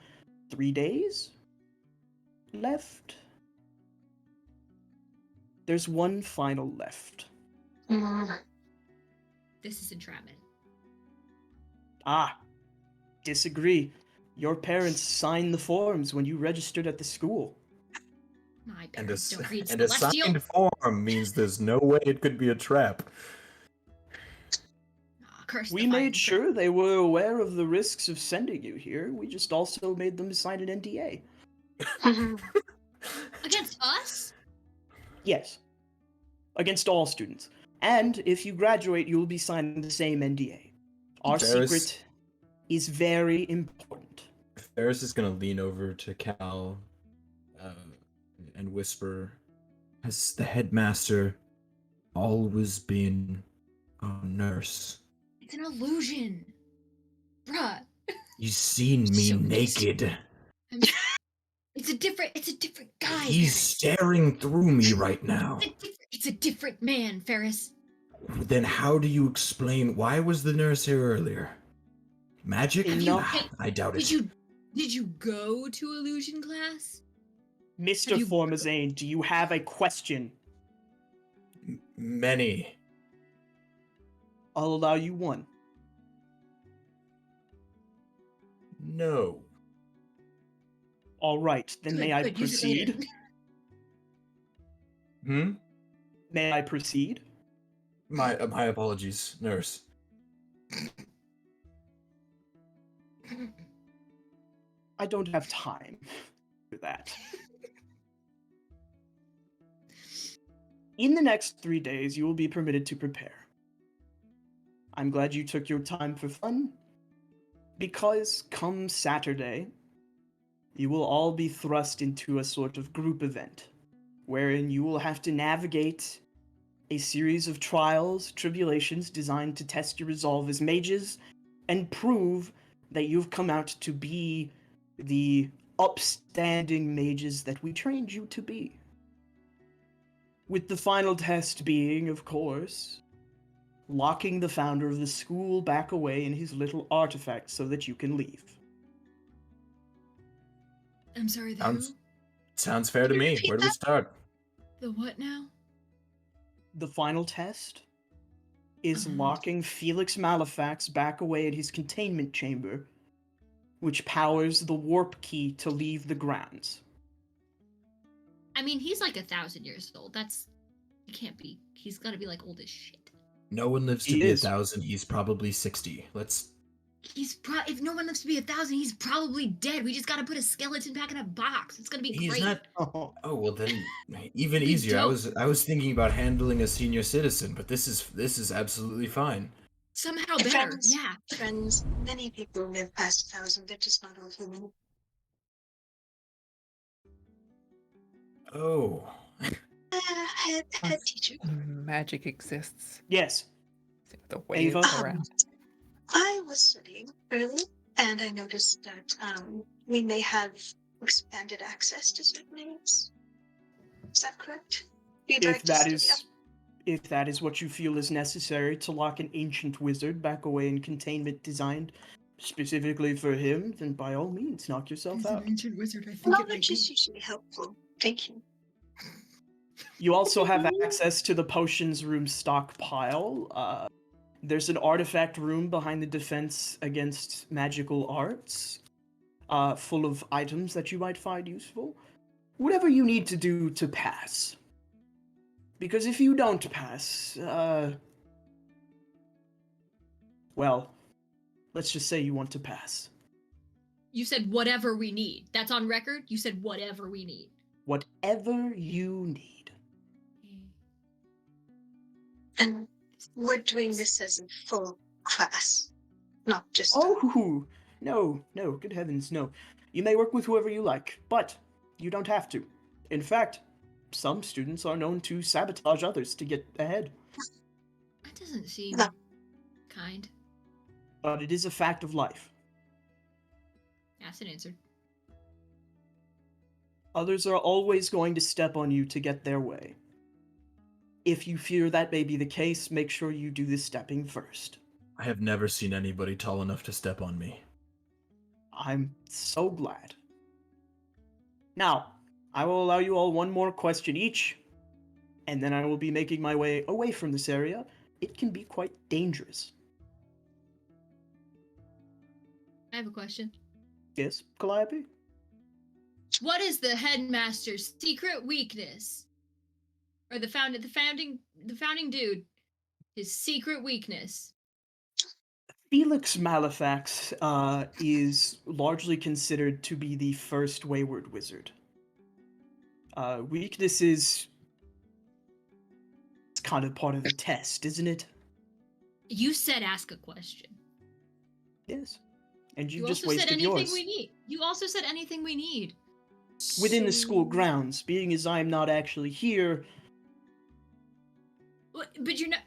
A: 3 days left. There's one final left.
C: Mm.
D: This is entrapment.
A: Ah, disagree. Your parents signed the forms when you registered at the school.
D: My
E: And
D: parents don't read
E: and a
D: Celestial.
E: signed form means there's no way it could be a trap.
D: Curse
A: We
D: the
A: made
D: fine print.
A: sure they were aware of the risks of sending you here. We just also made them sign an NDA.
D: Against us?
A: Yes. Against all students. And if you graduate, you will be signing the same NDA. Our
E: Ferris-
A: secret is very important.
E: Ferris is gonna lean over to Cal and whisper, "Has the headmaster always been a nurse?
D: It's an illusion. Bruh.
E: He's seen me
C: So
E: naked.
D: It's a different guy.
E: He's
D: Ferris.
E: staring through me right now.
D: It's a different man, Ferris.
E: Then how do you explain why was the nurse here earlier? Magic?
A: Enough.
E: Ah, I doubt it.
D: Did you go to illusion class?
A: Mr.
D: Have you-
A: Formazane, do you have a question?
E: Many.
A: I'll allow you one.
E: No.
A: All right, then may I
D: Good, use it later.
A: proceed?
E: Hmm?
A: May I proceed?
E: My apologies, nurse.
A: I don't have time for that. In the next 3 days, you will be permitted to prepare. I'm glad you took your time for fun, because come Saturday, you will all be thrust into a sort of group event, wherein you will have to navigate a series of trials, tribulations designed to test your resolve as mages, and prove that you've come out to be the upstanding mages that we trained you to be. With the final test being, of course, locking the founder of the school back away in his little artifact so that you can leave.
D: I'm sorry, the
E: Sounds-
D: who?
E: Sounds fair to me. Where do we start?
D: The what now?
A: The final test is
D: Uh-huh.
A: locking Felix Malefax back away in his containment chamber, which powers the warp key to leave the grounds.
D: I mean, he's like 1,000 years old. He can't be. He's got to be like old as shit.
E: No one lives to
A: He
E: be
A: is.
E: 1,000. He's probably 60.
D: If no one lives to be 1,000, he's probably dead. We just got to put a skeleton back in a box. It's gonna be
E: He's
D: great.
E: not.
A: Oh,
E: Oh well, then even
D: Be
E: easier.
D: dope.
E: I was thinking about handling a senior citizen, but this is absolutely fine.
D: Somehow better.
C: Friends.
D: Yeah.
C: Friends, many people live past 1,000. They're just not all human.
E: Oh,
C: Head teacher.
B: Magic exists.
A: yes.
B: The waves
A: Ava?
B: around.
C: I was studying early, and I noticed that we may have expanded access to certain areas. Is that correct? You'd like
A: If
C: to
A: that
C: study
A: is if that is what you feel is necessary to lock an ancient wizard back away in containment designed specifically for him, then by all means knock yourself out.
D: ancient wizard. I
C: up, knowledge is usually helpful. Thank you.
A: You also have access to the potions room stockpile. There's an artifact room behind the defense against magical arts, full of items that you might find useful. Whatever you need to do to pass. Because if you don't pass, well, let's just say you want to pass.
D: You said whatever we need. That's on record. You said whatever we need.
A: Whatever you need.
C: And we're doing this as a full class, not just.
A: Oh, no, good heavens, no. You may work with whoever you like, but you don't have to. In fact, some students are known to sabotage others to get ahead.
D: That doesn't seem
C: No.
D: kind.
A: But it is a fact of life.
D: Asked and answered.
A: Others are always going to step on you to get their way. If you fear that may be the case, make sure you do the stepping first.
E: I have never seen anybody tall enough to step on me.
A: I'm so glad. Now, I will allow you all one more question each, and then I will be making my way away from this area. It can be quite dangerous.
D: I have a question.
A: Yes, Calliope?
D: What is the headmaster's secret weakness? Or the founding dude, his secret weakness?
A: Felix Malefax is largely considered to be the first wayward wizard. Weakness is... It's kind of part of the test, isn't it?
D: You said ask a question.
A: Yes. And you
D: You
A: just
D: also said
A: wasted
D: anything
A: yours.
D: we need. You also said anything we need.
A: Within the school
D: So-
A: grounds, being as I'm not actually here,
D: But you're not.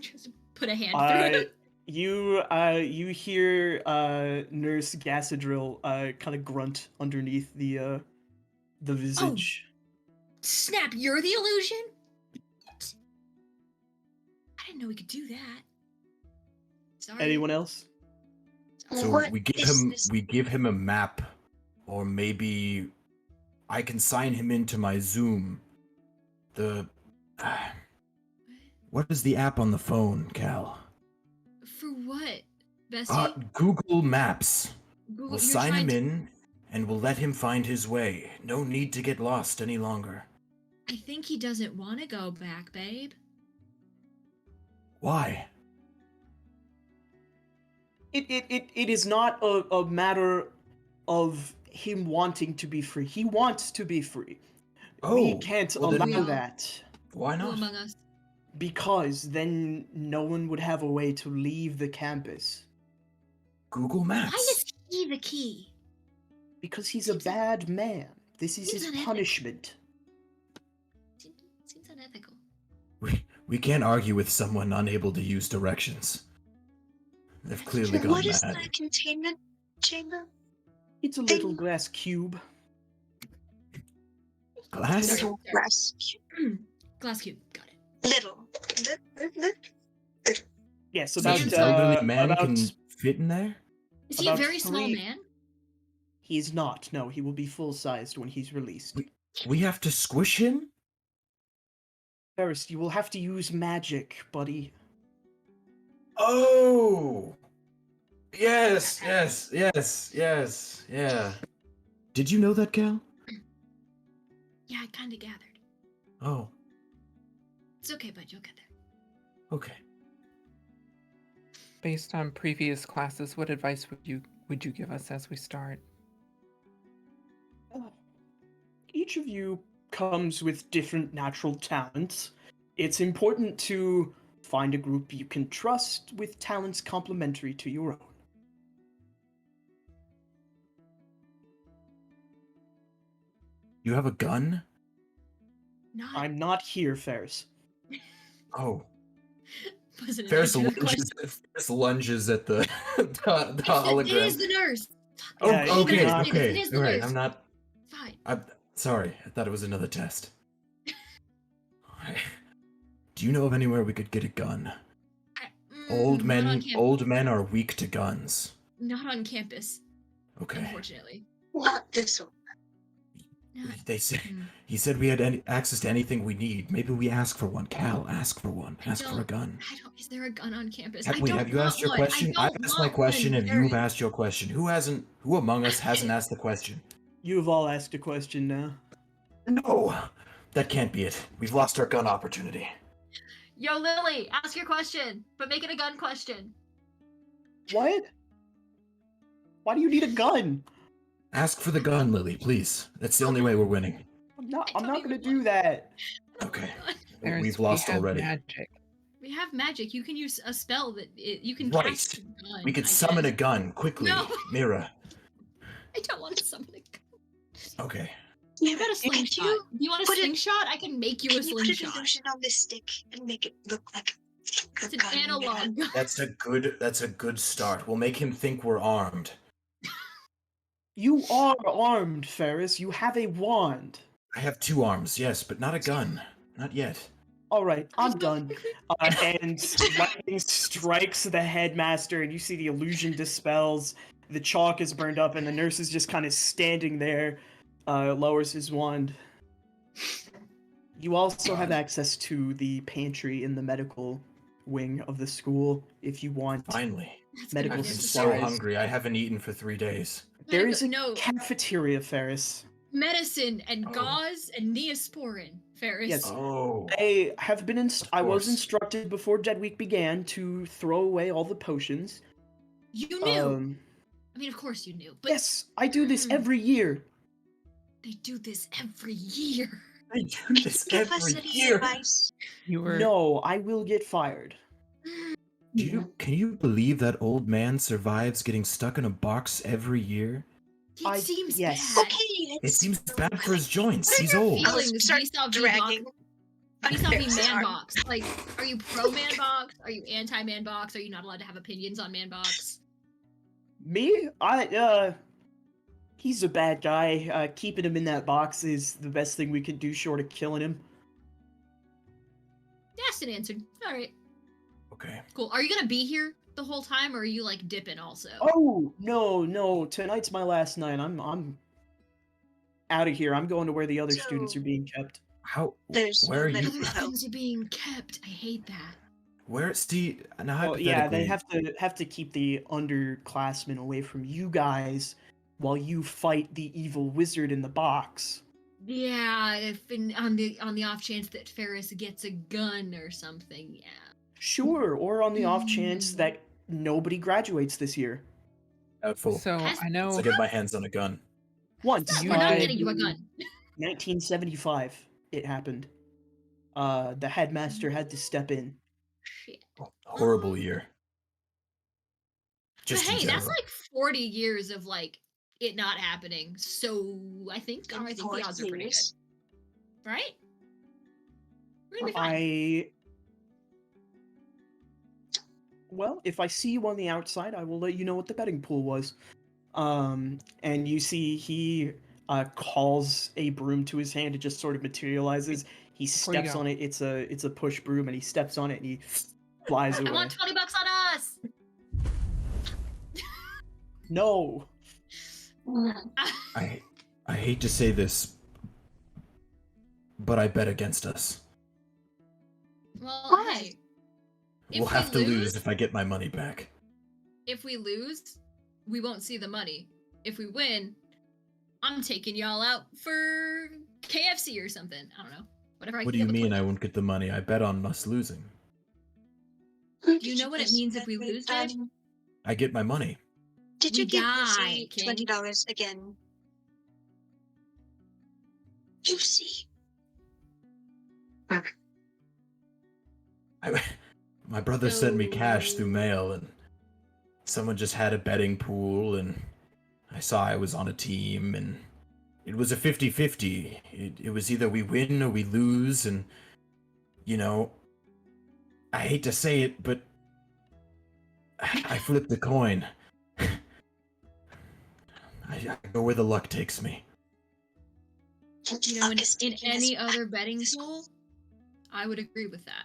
D: Just put a hand through it.
A: you hear Nurse Gassadrill kind of grunt underneath the visage.
D: Snap, you're the illusion? I didn't know we could do that. Sorry.
A: Anyone else?
E: So
C: What
E: we give
C: is
E: him
C: this?
E: we give him a map, or maybe I can sign him into my Zoom. The what is the app on the phone, Cal?
D: For what? Bessie?
E: Google Maps.
D: Google,
E: We'll
D: you're
E: sign
D: trying
E: him
D: to-
E: in, and we'll let him find his way. No need to get lost any longer.
D: I think he doesn't want to go back, babe.
E: Why?
A: It is not a matter of him wanting to be free. He wants to be free. We can't
E: well then
A: allow
D: we-
A: that
E: why
D: Who
E: not?
D: among us?
A: because then no one would have a way to leave the campus.
E: Google Maps.
D: Why is he the key?
A: Because he's a bad man. This is
D: He's
A: his
D: unethical.
A: punishment.
D: Seems unethical.
E: We can't argue with someone unable to use directions. They've clearly gone
C: What is
E: mad.
C: the containment chamber?
A: It's a little glass cube.
E: Glass?
D: Sorry.
C: Little glass.
D: Glass cube. Got it.
C: Little.
A: Yes,
E: So
A: about
E: an elderly man
A: about
E: can fit in there?
D: Is he a
A: About
D: very small
A: 3
D: man?
A: He's not. No, he will be full-sized when he's released.
E: We have to squish him?
A: First, you will have to use magic, buddy.
E: Oh! Yes. Yeah. Did you know that, Cal?
D: Yeah, I kind of gathered.
E: Oh,
D: It's okay, bud. You'll get there.
E: okay.
B: Based on previous classes, what advice would you give us as we start?
A: Each of you comes with different natural talents. It's important to find a group you can trust with talents complementary to your own.
E: You have a gun?
D: Not.
A: I'm not here, Ferris.
E: Oh.
D: Wasn't an
E: Ferris
D: answer to the question.
E: lunges at the, the
D: It is
E: hologram.
D: the nurse.
E: Oh,
A: Yeah,
D: you
E: okay,
D: can say this,
E: okay.
D: it is the
E: All right,
D: nurse.
E: I'm not...
D: Fine.
E: I'm sorry, I thought it was another test. Alright. Do you know of anywhere we could get a gun? Old
D: Not
E: men are weak to guns.
D: Not on campus,
E: Okay.
D: unfortunately.
C: Not this one.
D: Not-
E: They said
D: Hmm.
E: he said we had access to anything we need. Maybe we ask for one. Cal, ask for one.
D: I
E: Ask for a
D: don't-
E: gun.
D: I don't. Is there a gun on campus?
E: Have you asked your question? I've asked my question and you've asked your question. Who among us hasn't asked the question?
A: You've all asked a question now.
E: No, that can't be it. We've lost our gun opportunity.
D: Yo, Lily, ask your question, but make it a gun question.
A: What? Why do you need a gun?
E: Ask for the gun, Lily, please. That's the only way we're winning.
A: I'm not
D: I don't
A: gonna
D: even
A: do that.
E: Okay.
B: Ferris,
E: We've lost
B: we have
E: already.
B: Magic.
D: We have magic. You can use a spell that you can
E: Right.
D: cast a gun.
E: We could
D: I
E: summon a
D: guess.
E: gun quickly.
D: No.
E: Mira.
D: I don't want to summon a gun.
E: Okay.
D: I've got a
C: Can
D: slingshot.
C: you
D: Do you want a
C: put it-
D: slingshot? I can make you a
C: Can you put an
D: slingshot.
C: illusion on this stick and make it look like a
D: It's an
C: gun?
D: analog gun.
E: That's a good start. We'll make him think we're armed.
A: You are armed, Ferris. You have a wand.
E: I have 2 arms, yes, but not a gun. Not yet.
A: All right,
D: I
A: I'm
D: don't
A: done.
D: think we-
A: And lightning strikes the headmaster, and you see the illusion dispels. The chalk is burned up, and the nurse is just kind of standing there, lowers his wand. You also have access to the pantry in the medical wing of the school if you want.
E: Finally.
D: That's gonna be
A: Medical
E: I've been so
A: supplies.
E: hungry. I haven't eaten for 3 days.
A: There is a
D: No
A: cafeteria, Ferris.
D: medicine and
E: Oh.
D: gauze and neosporin, Ferris.
A: Yes.
E: Oh.
A: I have been I was
E: course.
A: instructed before Dead Week began to throw away all the potions.
D: You knew. I mean, of course you knew, but
A: Yes, I do this
D: Hmm.
A: every year.
D: they do this every year.
E: I do
C: Can you
E: this
C: give us
E: every
C: any
E: year.
C: advice?
B: You were
A: No, I will get fired.
E: Can you believe that old man survives getting stuck in a box every year?
D: It seems
A: yes.
D: bad.
C: Okay,
E: It
C: let's
E: seems bad for his joints. He's old.
D: Feelings
C: start
D: vis-a-vis
C: dragging.
D: vis-a-vis
C: Sorry.
D: man box. Like, are you pro man box? Are you anti man box? Are you not allowed to have opinions on man box?
A: Me? He's a bad guy. Keeping him in that box is the best thing we could do short of killing him.
D: Asked and answered. All right,
E: Okay.
D: cool. Are you gonna be here the whole time, or are you like dipping also?
A: Oh, no, tonight's my last night. I'm out of here. I'm going to where the other students
C: So-
A: are being kept.
E: How?
C: There's
E: Where are
C: no
E: you?
D: Other
C: medical help.
D: things are being kept. I hate that.
E: Where? See, now
A: Well, yeah, they
E: hypothetically,
A: have to keep the underclassmen away from you guys while you fight the evil wizard in the box.
D: Yeah, on the off chance that Ferris gets a gun or something. Yeah.
A: Sure, or on the off chance
D: Mm.
A: that nobody graduates this year.
E: doubtful.
B: so
D: Has-
B: I know
E: To get my hands on a gun.
A: Once,
B: You
D: We're not
B: did-
D: getting you a gun.
A: 1975, it happened. The headmaster had to step in.
D: Shit.
E: Horrible year.
D: But
E: Just in
D: hey, that's
E: general.
D: like 40 years of like it not happening. So I think
C: In
D: the
C: 4
D: odds are pretty good,
C: years.
D: right? We're gonna be fine.
A: Well, if I see you on the outside, I will let you know what the betting pool was. And you see he calls a broom to his hand. It just sort of materializes. He
B: Before you
A: steps
B: go.
A: on it. It's a push broom, and he steps on it, and he flies
D: I
A: away.
D: want $20 on us.
A: No.
E: I hate to say this, but I bet against us.
D: Well,
C: Why?
D: hey, if
E: We'll
D: we
E: have to lose
D: lose,
E: if I get my money back.
D: if we lose, we won't see the money. If we win, I'm taking y'all out for KFC or something. I don't know. Whatever I
E: What
D: can
E: do you
D: get with
E: mean I
D: 20.
E: won't get the money? I bet on us losing.
D: Do you know what it means if we lose, Dave?
E: I get my money.
C: Did
D: We
C: you give
D: die,
C: Lucy
D: King.
C: $20 again? Lucy.
E: My brother sent me cash through mail, and someone just had a betting pool, and I saw I was on a team, and it was a 50-50. It was either we win or we lose, and, you know, I hate to say it, but I flipped the coin. I go where the luck takes me.
D: You know, in any other betting pool, I would agree with that.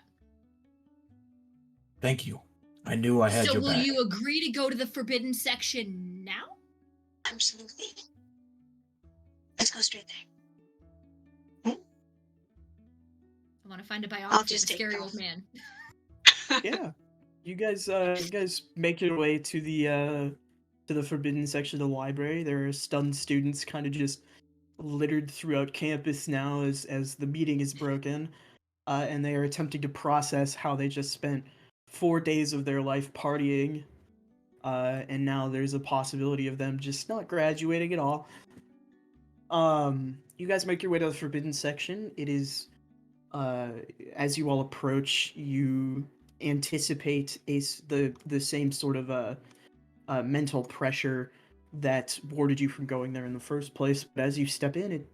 E: Thank you. I knew I had
D: So
E: your
D: will
E: back.
D: you agree to go to the forbidden section now?
C: Absolutely. Let's go straight there.
D: I want to find a biography of
C: just
D: a
C: take
D: scary
C: it
D: old
C: off.
D: man.
A: Yeah. You guys make your way to the forbidden section of the library. There are stunned students kind of just littered throughout campus now as the meeting is broken. And they are attempting to process how they just spent 4 days of their life partying, and now there's a possibility of them just not graduating at all. You guys make your way to the forbidden section. It is, as you all approach, you anticipate the same sort of mental pressure that warded you from going there in the first place. But as you step in,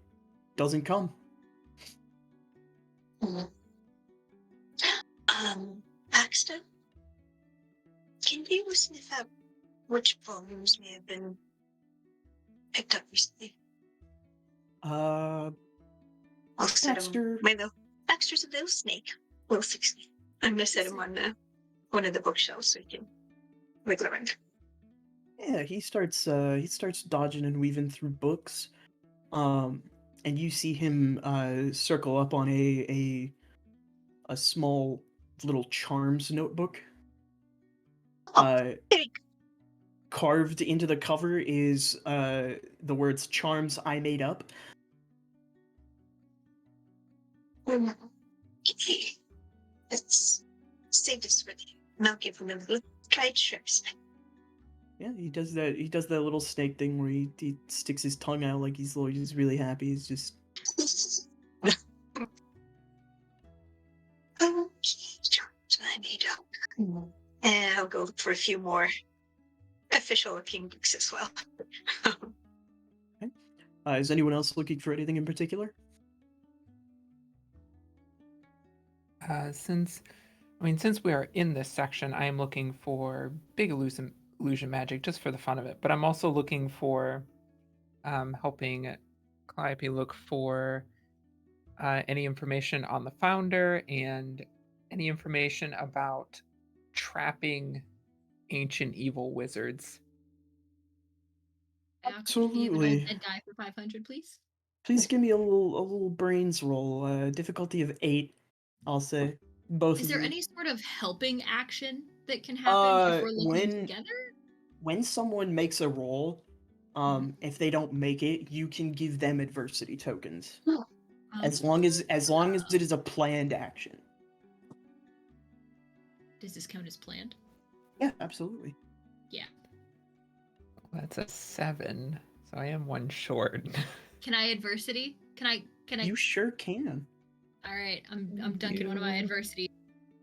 A: doesn't come.
C: Mhm. Baxter, can you sniff out which volumes may have been picked up recently?
A: Uh,
C: I'll set him.
A: Baxter.
C: Baxter's a little snake. Little thick snake. I'm gonna set him on one of the bookshelves so he can wiggle around.
A: Yeah, he starts dodging and weaving through books. And you see him circle up on a small little charms notebook.
C: Oh, there you
A: Carved into the cover is the words "Charms I Made Up."
C: go. Let's save this for later. And I'll give him a little dried shrimps.
A: Yeah, he does that. He does that little snake thing where he sticks his tongue out like he's really happy. He's just
C: Okay, charms I made up. And I'll go look for a few more official looking books as well.
A: Is anyone else looking for anything in particular?
B: Since we are in this section, I am looking for big illusion magic just for the fun of it. But I'm also looking for helping Calliope look for any information on the founder and any information about trapping ancient evil wizards.
A: Absolutely.
D: And die for 500, please.
A: Please give me a little brains roll. Difficulty of 8, I'll say. Both
D: Is
A: of
D: there
A: you.
D: any sort of helping action that can happen if we're looking together?
A: When someone makes a roll, if they don't make it, you can give them adversity tokens. As long as it is a planned action.
D: Does this count as planned?
A: Yeah, absolutely.
D: Yeah.
B: That's a 7, so I am 1 short.
D: Can I adversity? Can I?
A: You sure can.
D: All right, I'm dunking one of my adversity.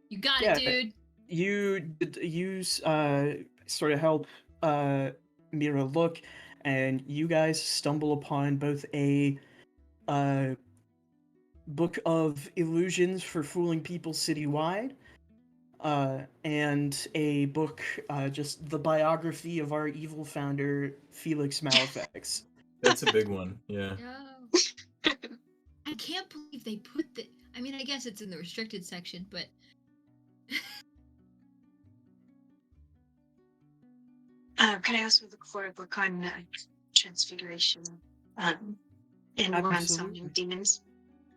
D: You got
A: Yeah,
D: it, dude.
A: You sort of help Mira look, and you guys stumble upon both a book of illusions for fooling people citywide, and a book, just the biography of our evil founder, Felix Malefax.
E: That's a big one. Yeah.
D: No. I can't believe they put the. I mean, I guess it's in the restricted section, but.
C: Can I also look for a book on transfiguration and one on summoning demons?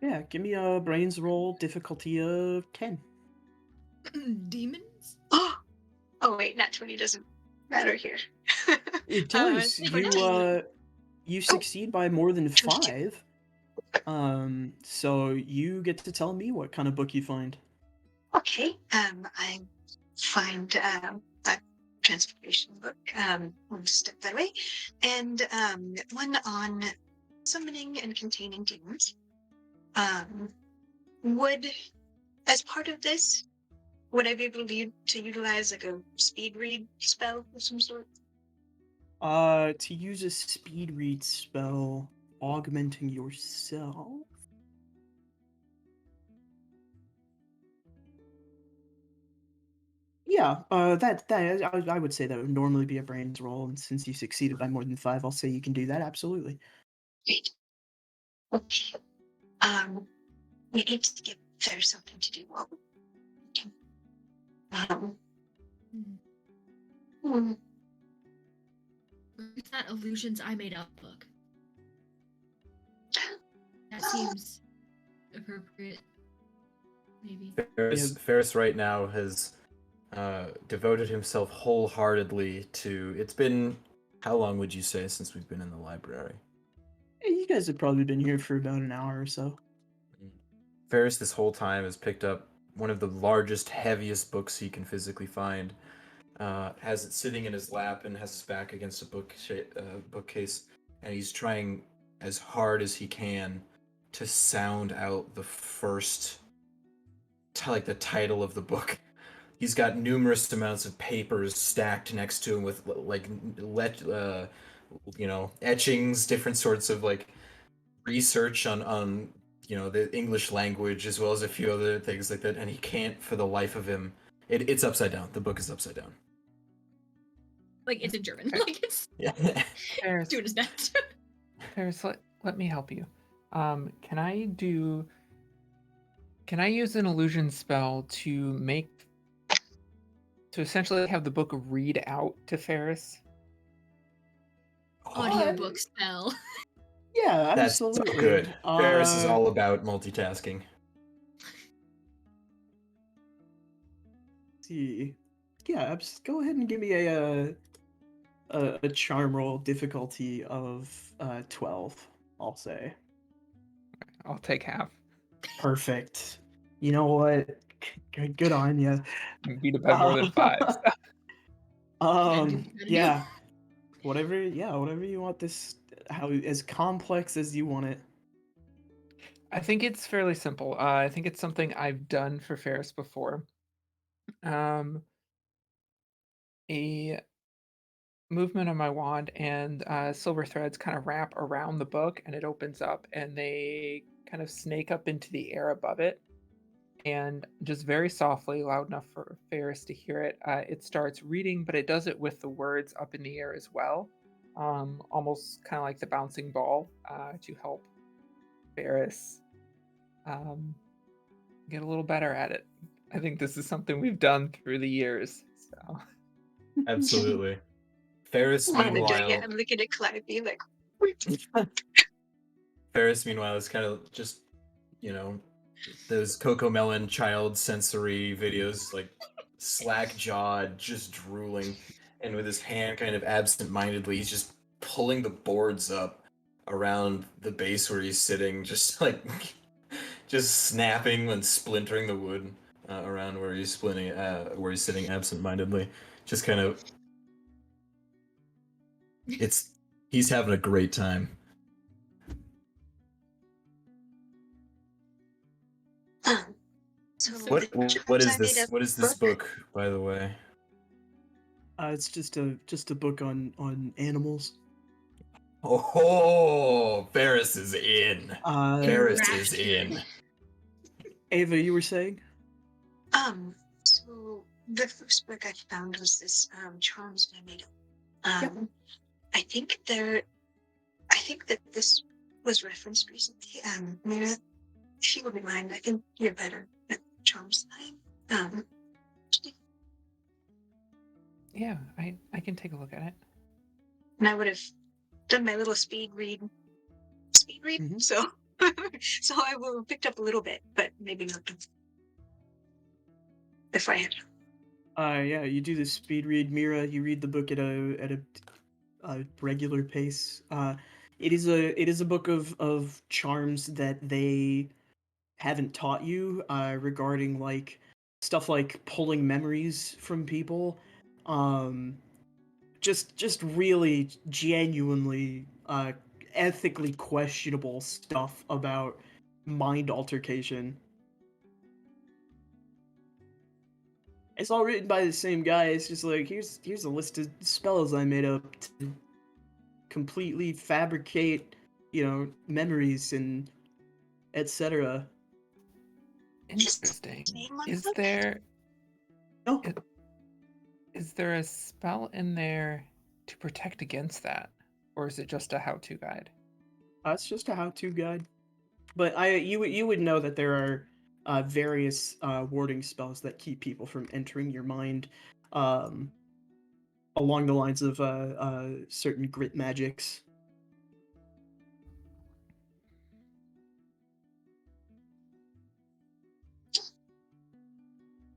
A: Yeah, give me a brains roll, difficulty of 10.
D: Demons?
C: Oh wait, nat 20 doesn't matter here.
A: It does. You succeed by more than
C: 22.
A: 5. So you get to tell me what kind of book you find.
C: Okay. I find a transformation book. We'll step that way, and one on summoning and containing demons. Would, as part of this, would I be able to utilize like a speed read spell of some sort?
A: To use a speed read spell, augmenting yourself. Yeah, I would say that would normally be a brains roll, and since you succeeded by more than 5, I'll say you can do that. Absolutely.
C: Great. Okay. We need to give Fair something to do while
D: Where's that illusions I made up book? That seems appropriate. Maybe.
E: Ferris right now has devoted himself wholeheartedly to. It's been how long would you say since we've been in the library?
A: You guys have probably been here for about an hour or so.
E: Ferris this whole time has picked up one of the largest, heaviest books he can physically find. Has it sitting in his lap and has his back against a bookcase, and he's trying as hard as he can to sound out the first, like the title of the book. He's got numerous amounts of papers stacked next to him with etchings, different sorts of like research on the English language as well as a few other things like that, and he can't for the life of him. It's upside down. The book is upside down.
D: Like it's in German.
B: Okay.
D: Like it's
E: Yeah.
B: Ferris,
D: doing his best.
B: Ferris, let me help you. Can I use an illusion spell to essentially have the book read out to Ferris?
D: Audiobook spell.
A: Yeah,
E: That's so
A: absolutely.
E: good. Ferris is all about multitasking.
A: See. Yeah, go ahead and give me a charm roll difficulty of 12, I'll say.
B: I'll take half.
A: Perfect. You know what? Good on you.
B: Beat it by more than 5.
A: Yeah. Whatever you want this, how as complex as you want it.
B: I think it's fairly simple. I think it's something I've done for Ferris before. A movement of my wand and silver threads kind of wrap around the book, and it opens up, and they kind of snake up into the air above it. And just very softly, loud enough for Ferris to hear it, it starts reading, but it does it with the words up in the air as well, almost kind of like the bouncing ball, to help Ferris get a little better at it. I think this is something we've done through the years. So
E: Absolutely. Ferris,
C: I'm gonna do it.
E: meanwhile,
C: Yeah, I'm looking at Calliope like,
E: Ferris, meanwhile, is kind of just, those Coco Melon child sensory videos, like slack jawed, just drooling, and with his hand kind of absent-mindedly, he's just pulling the boards up around the base where he's sitting, just like, just snapping and splintering the wood around where he's sitting absent-mindedly. Just kind of, he's having a great time.
C: so
E: What
C: the
E: what
C: charms
E: is
C: I made
E: this?
C: up
E: What is this book, by the way?
A: It's just a book on animals.
E: Oh, Ferris is in. Ferris is
D: Enraptured.
E: in.
A: Ava, you were saying?
C: So the first book I found was this charms I made up. I think that this was referenced recently. Mira, if you wouldn't mind, I think you're better at charms than I am.
B: yeah, I can take a look at it.
C: And I would have done my little speed read.
A: Mhm.
C: So so I will have picked up a little bit, but maybe not if I had.
A: Yeah, you do the speed read, Mira. You read the book at a regular pace. It is a book of charms that they haven't taught you regarding like stuff like pulling memories from people. Um, just really genuinely ethically questionable stuff about mind altercation. It's all written by the same guy. It's just like here's a list of spells I made up to completely fabricate, memories and etc.
B: Interesting.
C: Name on
B: Is
C: the book?
B: there
A: No,
B: is there a spell in there to protect against that, or is it just a how-to guide?
A: it's just a how-to guide. But you would know that there are various warding spells that keep people from entering your mind, um, along the lines of certain grit magics.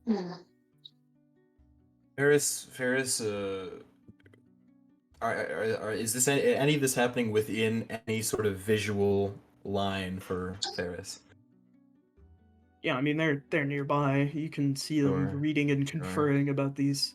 C: Hmm.
E: Ferris. Is this any of this happening within any sort of visual line for Ferris?
A: Yeah, I mean they're nearby. You can see them
E: Sure,
A: reading and
E: sure.
A: conferring about these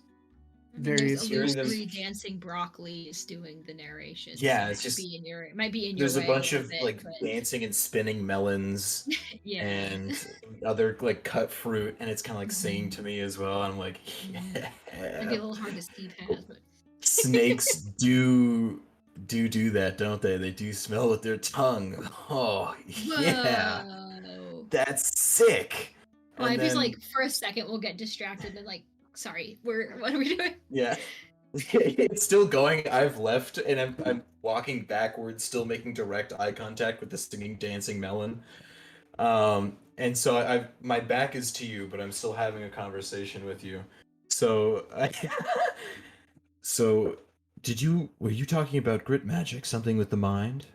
D: I mean, there's
A: various
E: Hearing them-
D: illusory dancing broccolis doing the narration.
E: Yeah,
D: so
E: it's just-
D: it might be in your
E: There's a
D: way
E: bunch
D: a
E: of
D: bit,
E: like
D: but
E: dancing and spinning melons
D: yeah.
E: and other like cut fruit, and it's kind of like singing
D: Mhm.
E: to me as well. I'm like,
D: Might be a little hard to see past, but
E: snakes do do that, don't they? They do smell with their tongue. Oh, yeah.
D: Whoa.
E: That's sick.
D: Well,
E: And
D: if he's
E: then,
D: like, for a second, we'll get distracted and like, sorry, what are we doing?
E: yeah. It's still going. I've left and I'm walking backwards, still making direct eye contact with the singing, dancing melon. And so my back is to you, but I'm still having a conversation with you. So, so were you talking about grit magic, something with the mind?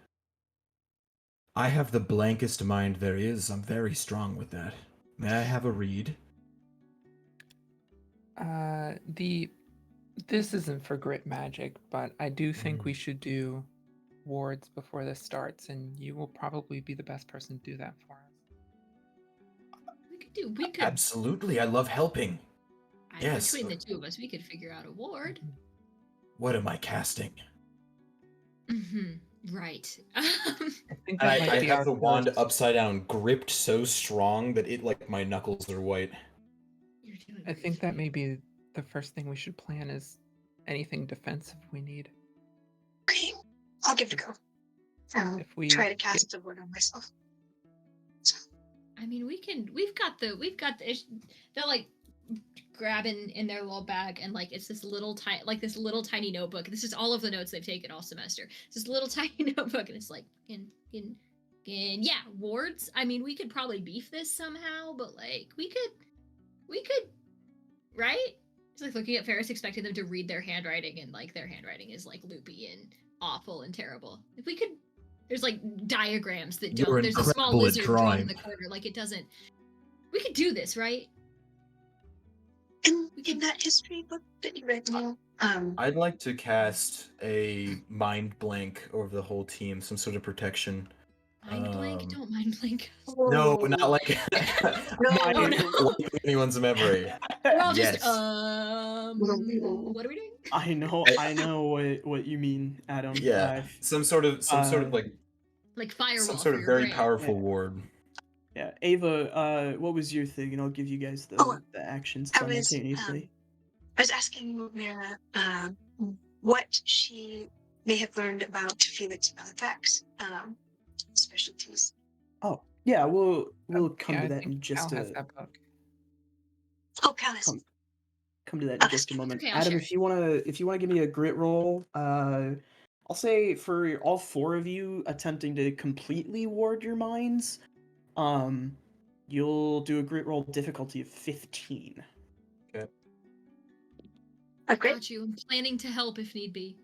E: I have the blankest mind there is. I'm very strong with that. May I have a read?
B: This isn't for grit magic, but I do think we
E: Mm.
B: should do wards before this starts, and you will probably be the best person to do that for us.
D: We could,
E: Absolutely, I love helping. Yes.
D: between the two of us, we could figure out a ward.
E: What am I casting?
D: Right.
B: I think
E: I,
B: that might
E: I
B: be
E: have
B: our
E: the wand
B: first-
E: upside down, gripped so strong that it like my knuckles are white.
D: You're doing
B: I
D: great,
B: think that
D: sweetie.
B: may be the first thing we should plan is anything defensive we need.
C: Okay, I'll give it a go.
B: If we
C: Try to
B: get-
C: cast a word on myself.
D: I mean, we've got the, they're like grabbing in their little bag and like it's this little tiny notebook. This is all of the notes they've taken all semester. It's this little tiny notebook and it's like, yeah, wards. I mean, we could probably beef this somehow, but like we could, right? It's like looking at Ferris, expecting them to read their handwriting, and like their handwriting is like loopy and awful and terrible. If we could, there's like diagrams that don't.
E: You're
D: There's a small
E: incredible at
D: lizard drawn in
E: drawing.
D: the corner. Like it doesn't. We could do this, right?
C: In that history book that you read now,
E: I'd like to cast a mind blank over the whole team, some sort of protection.
D: Mind blank? Don't mind blank.
E: No, not like
C: No,
E: not
D: no.
E: wiping anyone's memory.
D: We're all just
E: Yes.
D: what are we doing?
A: I know what you mean, Adam.
E: Yeah, some sort of like
D: Like firewall
E: some sort
D: for
E: of
D: your
E: very
D: brain.
E: powerful
A: Yeah.
E: ward.
A: Yeah, Ava, what was your thing? And I'll give you guys
C: Oh,
A: the actions
C: I was,
A: simultaneously.
C: I was asking Mira what she may have learned about Felix Halifax specialties.
A: Oh, yeah, we'll come
B: yeah,
A: to
B: I
A: that
B: think
A: in just
B: Cal has
A: a
B: that book.
C: Oh, Callis.
A: come to that in just a moment.
D: Okay, I'll
A: Adam,
D: share.
A: if you wanna give me a grit roll, I'll say for all four of you attempting to completely ward your minds, you'll do a grit roll difficulty of 15.
C: Oh, great.
D: Got you. I'm planning to help if need be.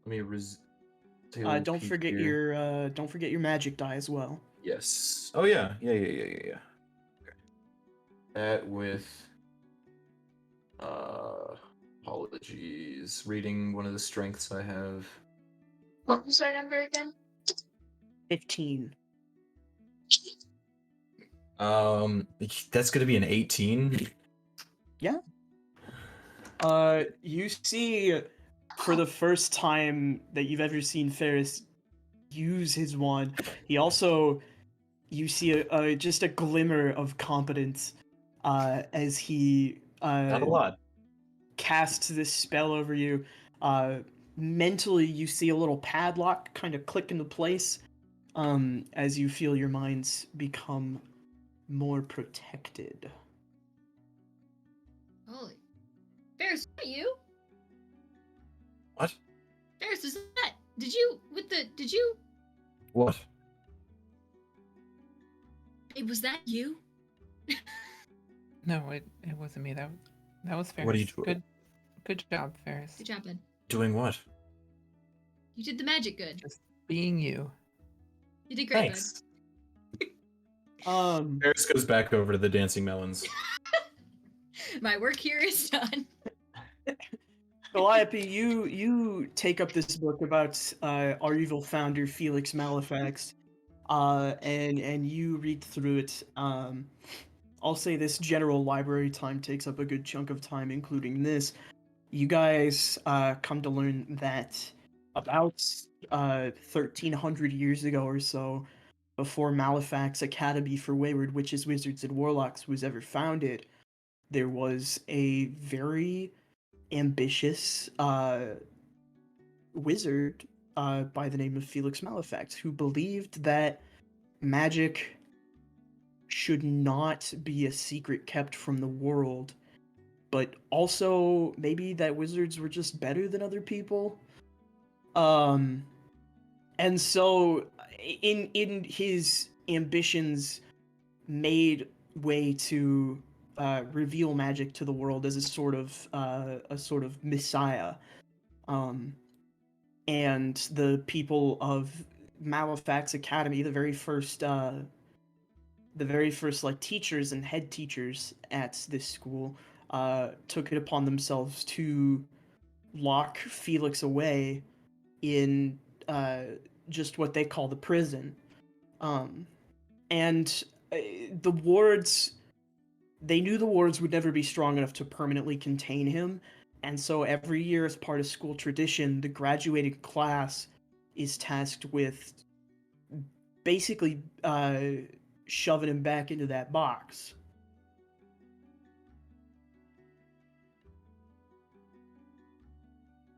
E: Let me take a little
A: Don't
E: peek
A: forget
E: here.
A: your magic die as well.
E: Yes. Oh yeah. Yeah. Okay. That with apologies. Reading one of the strengths I have.
C: What was our number again?
A: 15.
E: That's gonna be an 18.
A: You see for the first time that you've ever seen Ferris use his wand, you see just a glimmer of competence as he
E: Not a lot.
A: casts this spell over you. Mentally, you see a little padlock kind of click into place as you feel your minds become more protected.
D: Holy. Ferris, is that you?
E: What?
D: Ferris, is that? Did you
E: What?
D: was that you?
B: No, it wasn't me. That was Ferris.
E: What are you
B: Good job, Ferris.
D: Good job, bud.
E: doing? What?
D: You did the magic good.
B: Just being you.
D: You did great,
E: Thanks.
A: Um,
E: Ferris goes back over to the dancing melons.
D: bud. My work here is done.
A: Calliope, you take up this book about our evil founder Felix Malefax, and you read through it. I'll say this general library time takes up a good chunk of time, including this. You guys come to learn that about 1,300 years ago or so, before Malefax Academy for Wayward Witches, Wizards, and Warlocks was ever founded, there was a very ambitious wizard by the name of Felix Malefax, who believed that magic should not be a secret kept from the world, but also maybe that wizards were just better than other people. Um, and so in his ambitions made way to reveal magic to the world as a sort of messiah. Um, and the people of Malefax Academy, the very first like teachers and head teachers at this school, took it upon themselves to lock Felix away in uh, just what they call the prison. Um, and the wards, they knew the wards would never be strong enough to permanently contain him. And so every year, as part of school tradition, the graduating class is tasked with basically shoving him back into that box.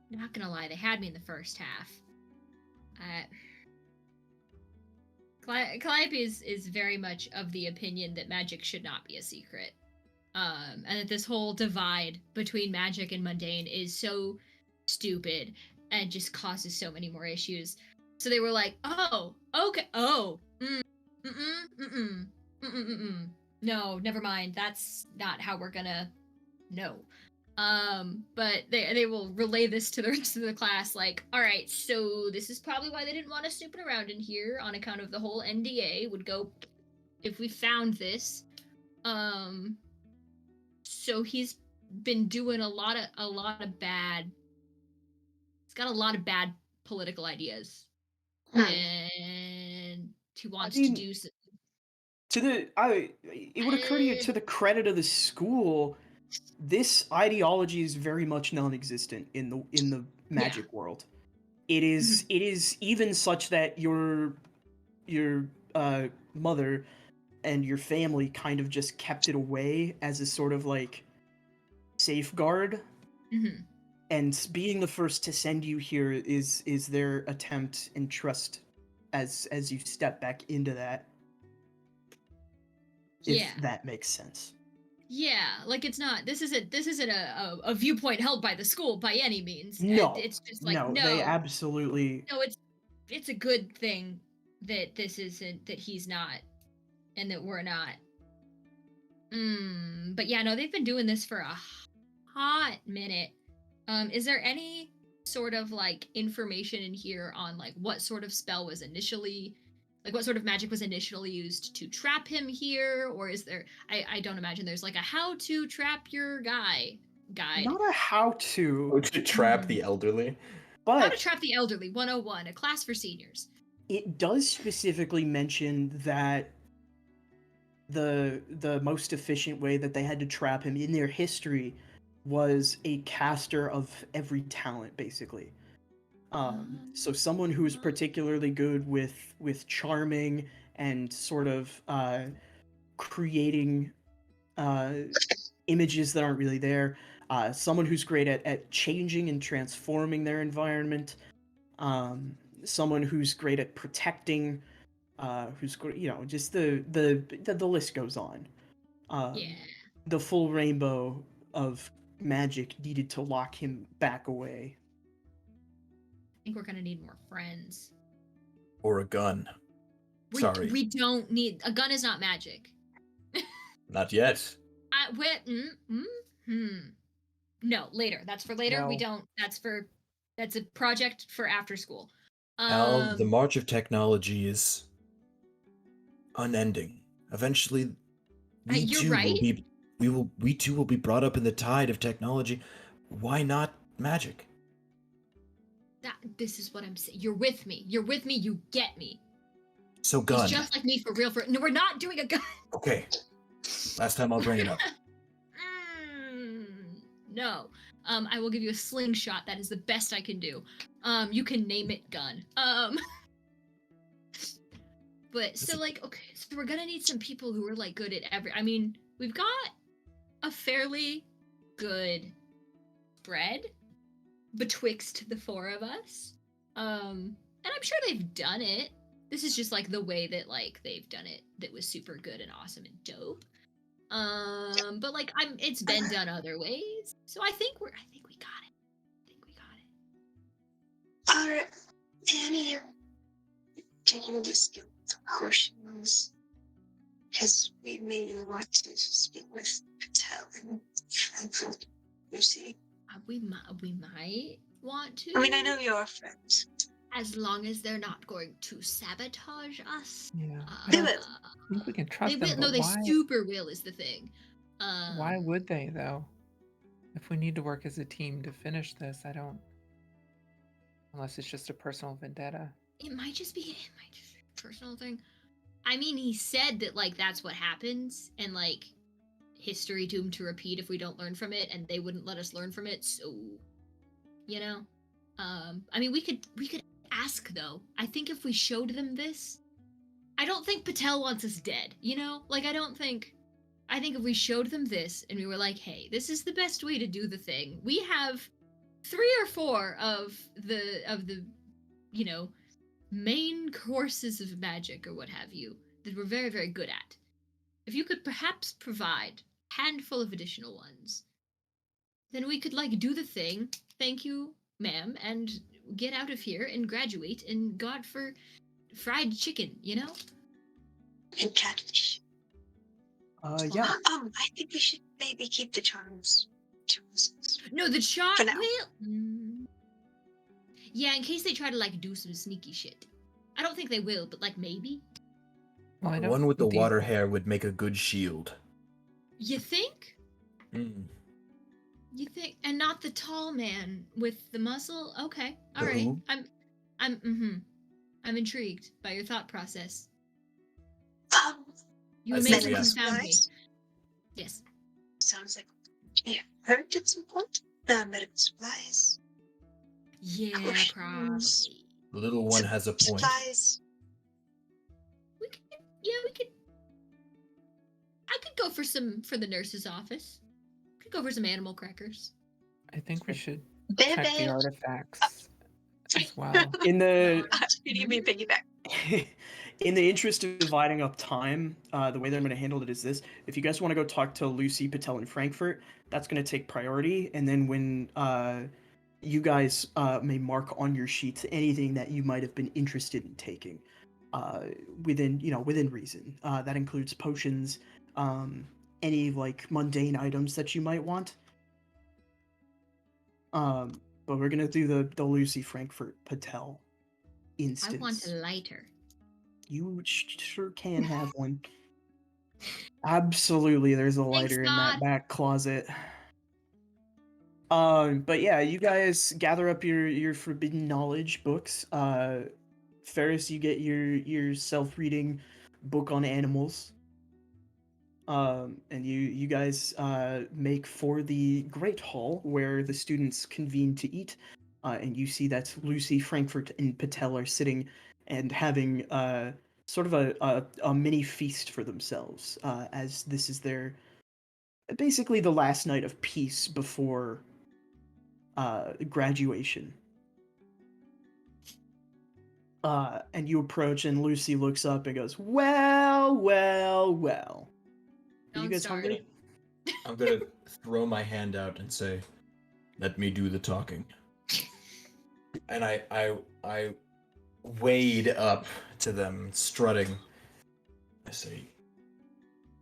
D: Not gonna lie, they had me in the first half. Calliope is very much of the opinion that magic should not be a secret. And that this whole divide between magic and mundane is so stupid and just causes so many more issues. So they were like, oh, okay, no, never mind. That's not how we're gonna, no. But they will relay this to the rest of the class, like, all right, so this is probably why they didn't want us snooping around in here on account of the whole NDA would go if we found this. So he's been doing a lot of bad. He's got a lot of bad political ideas, and he wants to do.
A: It would occur to you, to the credit of the school, this ideology is very much non-existent in the magic world. It is even such that your mother and your family kind of just kept it away as a sort of like safeguard. And being the first to send you here is their attempt and trust as you step back into that. If that makes sense.
D: Yeah, like this isn't a viewpoint held by the school by any means.
A: No,
D: it's just like no,
A: they absolutely.
D: No, it's a good thing that this isn't, that he's not, and that we're not. But yeah, no, they've been doing this for a hot minute. Is there any sort of like information in here on like what sort of spell was initially, like what sort of magic was initially used to trap him here? Or is there, I don't imagine there's like a how to trap your guy guide.
A: Not a how to.
E: How to trap the elderly.
A: But
D: how to trap the elderly 101, a class for seniors.
A: It does specifically mention that the most efficient way that they had to trap him in their history was a caster of every talent, basically. So someone who's particularly good with charming and sort of creating images that aren't really there. Someone who's great at changing and transforming their environment. Someone who's great at protecting. Who's, you know, just the list goes on. The full rainbow of magic needed to lock him back away.
D: I think we're gonna need more friends.
E: Or a gun. Sorry.
D: We don't need a gun. Is not magic.
E: Not yet.
D: No, later. That's for later.
A: No.
D: We don't. That's a project for after school.
E: Al, the march of technology is unending. Eventually, we too will be brought up in the tide of technology. Why not magic?
D: This is what I'm saying. You're with me. You get me.
E: So gun.
D: He's just like me for real. No, we're not doing a gun.
E: Okay. Last time I'll bring it up.
D: No. I will give you a slingshot. That is the best I can do. You can name it gun. But so like, okay, so we're gonna need some people who are like good at I mean, we've got a fairly good spread betwixt the four of us. And I'm sure they've done it. This is just like the way that like they've done it that was super good and awesome and dope. But like it's been done other ways. So I think we got it. I think we got it.
C: Are any particularly skilled potions? Because we may want to speak with Patel and Frankfurt, Lucy.
D: We might want to.
C: I mean, I know you're friends.
D: As long as they're not going to sabotage us.
B: Yeah. I
C: They
B: don't
C: will.
B: think we can
D: They
B: trust
D: will.
B: them.
D: No,
B: But
D: they
B: why?
D: super will is the thing.
B: Why would they though? If we need to work as a team to finish this, I don't. Unless it's just a personal vendetta.
D: It might just be a personal thing. I mean, he said that like that's what happens, and like history doomed to repeat if we don't learn from it, and they wouldn't let us learn from it. So, you know, I mean, we could ask though. I think if we showed them this, I don't think Patel wants us dead. You know, like I think if we showed them this and we were like, hey, this is the best way to do the thing. We have 3 or 4 of the you know, main courses of magic or what have you that we're very, very good at. If you could perhaps provide a handful of additional ones, then we could like do the thing, thank you, ma'am, and get out of here and graduate and God for fried chicken, you know?
C: And catfish.
A: Yeah.
C: I think we should maybe keep the charms to ourselves.
D: No, the charm.
C: For now.
D: Yeah, in case they try to like do some sneaky shit. I don't think they will, but like maybe.
B: Well, I
E: The
B: don't
E: one with the
B: think these-
E: water hair would make a good shield.
D: You think?
E: Mm.
D: You think? And not the tall man with the muscle? Okay, all
E: The
D: right.
E: who?
D: I'm intrigued by your thought process.
C: Um,
D: You
E: I see
D: amazingly
E: what you
D: confound me.
C: supplies?
D: Yes.
C: Sounds like heard at some point. Medical supplies.
D: Yeah,
C: Potions.
D: probably.
E: The little one has a point.
C: Supplies.
D: We could. I could go for the nurse's office. Could go for some animal crackers.
B: I think we should
C: Bear
B: check the
C: bear.
B: artifacts as well.
A: In the
C: Who do you mean piggyback?
A: in the interest of dividing up time, the way that I'm going to handle it is this: if you guys want to go talk to Lucy, Patel, and Frankfurt, that's going to take priority. And then when you guys may mark on your sheets anything that you might have been interested in taking, within reason. That includes potions, any like mundane items that you might want. But we're gonna do the Lucy, Frankfurt, Patel instance.
D: I want a lighter.
A: You sure can have one. Absolutely, there's a lighter in that
D: God.
A: back closet. But yeah, you guys gather up your forbidden knowledge books. Ferris, you get your self-reading book on animals. And you guys make for the Great Hall where the students convene to eat. And you see that Lucy, Frankfurt, and Patel are sitting and having sort of a mini feast for themselves, as this is their basically the last night of peace before graduation. And you approach, and Lucy looks up and goes, "Well, well, well. Are you
D: Don't
A: guys
D: start.
A: hungry?"
E: I'm gonna throw my hand out and say, "Let me do the talking." And I wade up to them, strutting. I say,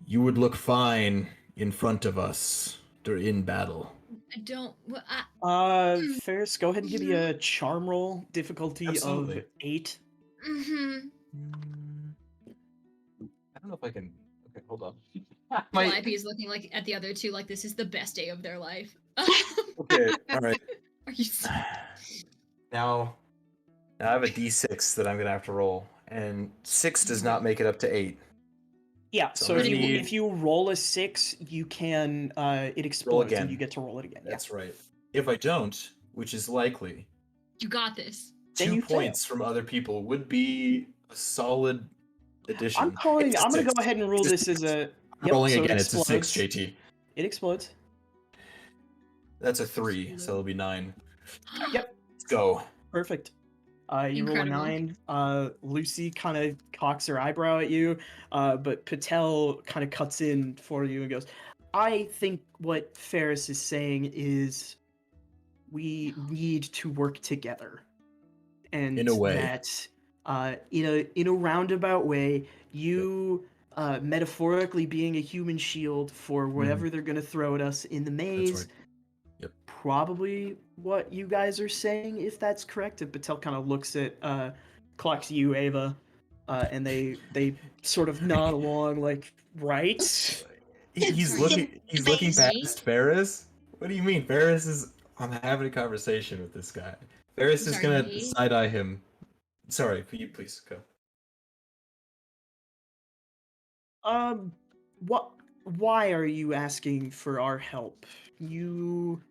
E: "You would look fine in front of us in battle."
D: I don't. Well,
A: Ferris, go ahead and give me a charm roll, difficulty
E: Absolutely.
A: of 8.
D: Mm-hmm.
E: I don't know if I can. Okay, hold on.
D: Calliope is looking like at the other two like this is the best day of their life.
E: Okay, all right.
D: Are you?
E: Now I have a D6 that I'm gonna have to roll, and 6 does not make it up to 8.
A: Yeah,
E: So
A: so
E: I'm
A: if
E: gonna
A: you,
E: need-
A: if you roll a 6, you can, it explodes
E: again.
A: and you get to roll it again.
E: That's right. If I don't, which is likely,
D: You got this.
A: Then
E: 2
A: you fail.
E: points from other people would be a solid addition.
A: I'm calling,
E: It's a
A: I'm gonna
E: 6.
A: go ahead and rule
E: It's a
A: this as
E: 6.
A: a... Yep,
E: Rolling
A: so
E: again,
A: it
E: it's a 6,
A: explodes.
E: JT.
A: It explodes.
E: That's a 3, so it'll be 9.
A: Yep,
E: Let's go.
A: perfect. You roll a
D: Incredible.
A: 9. Lucy kind of cocks her eyebrow at you, but Patel kind of cuts in for you and goes, I think what Ferris is saying is we need to work together. And
E: In a way.
A: that in a roundabout way, you metaphorically being a human shield for whatever they're going to throw at us in the maze.
E: That's right. Yep.
A: Probably what you guys are saying, if that's correct. And Patel kind of looks at clocks you, Ava, and they sort of nod along, like, right?
E: He's
D: Sorry,
E: looking. He's looking
C: amazing.
E: past Ferris. What do you mean? Ferris is. I'm having a conversation with this guy. Ferris is
D: Sorry,
E: gonna
D: me?
E: side eye him. Sorry, you please go.
A: What? Why are you asking for our help? You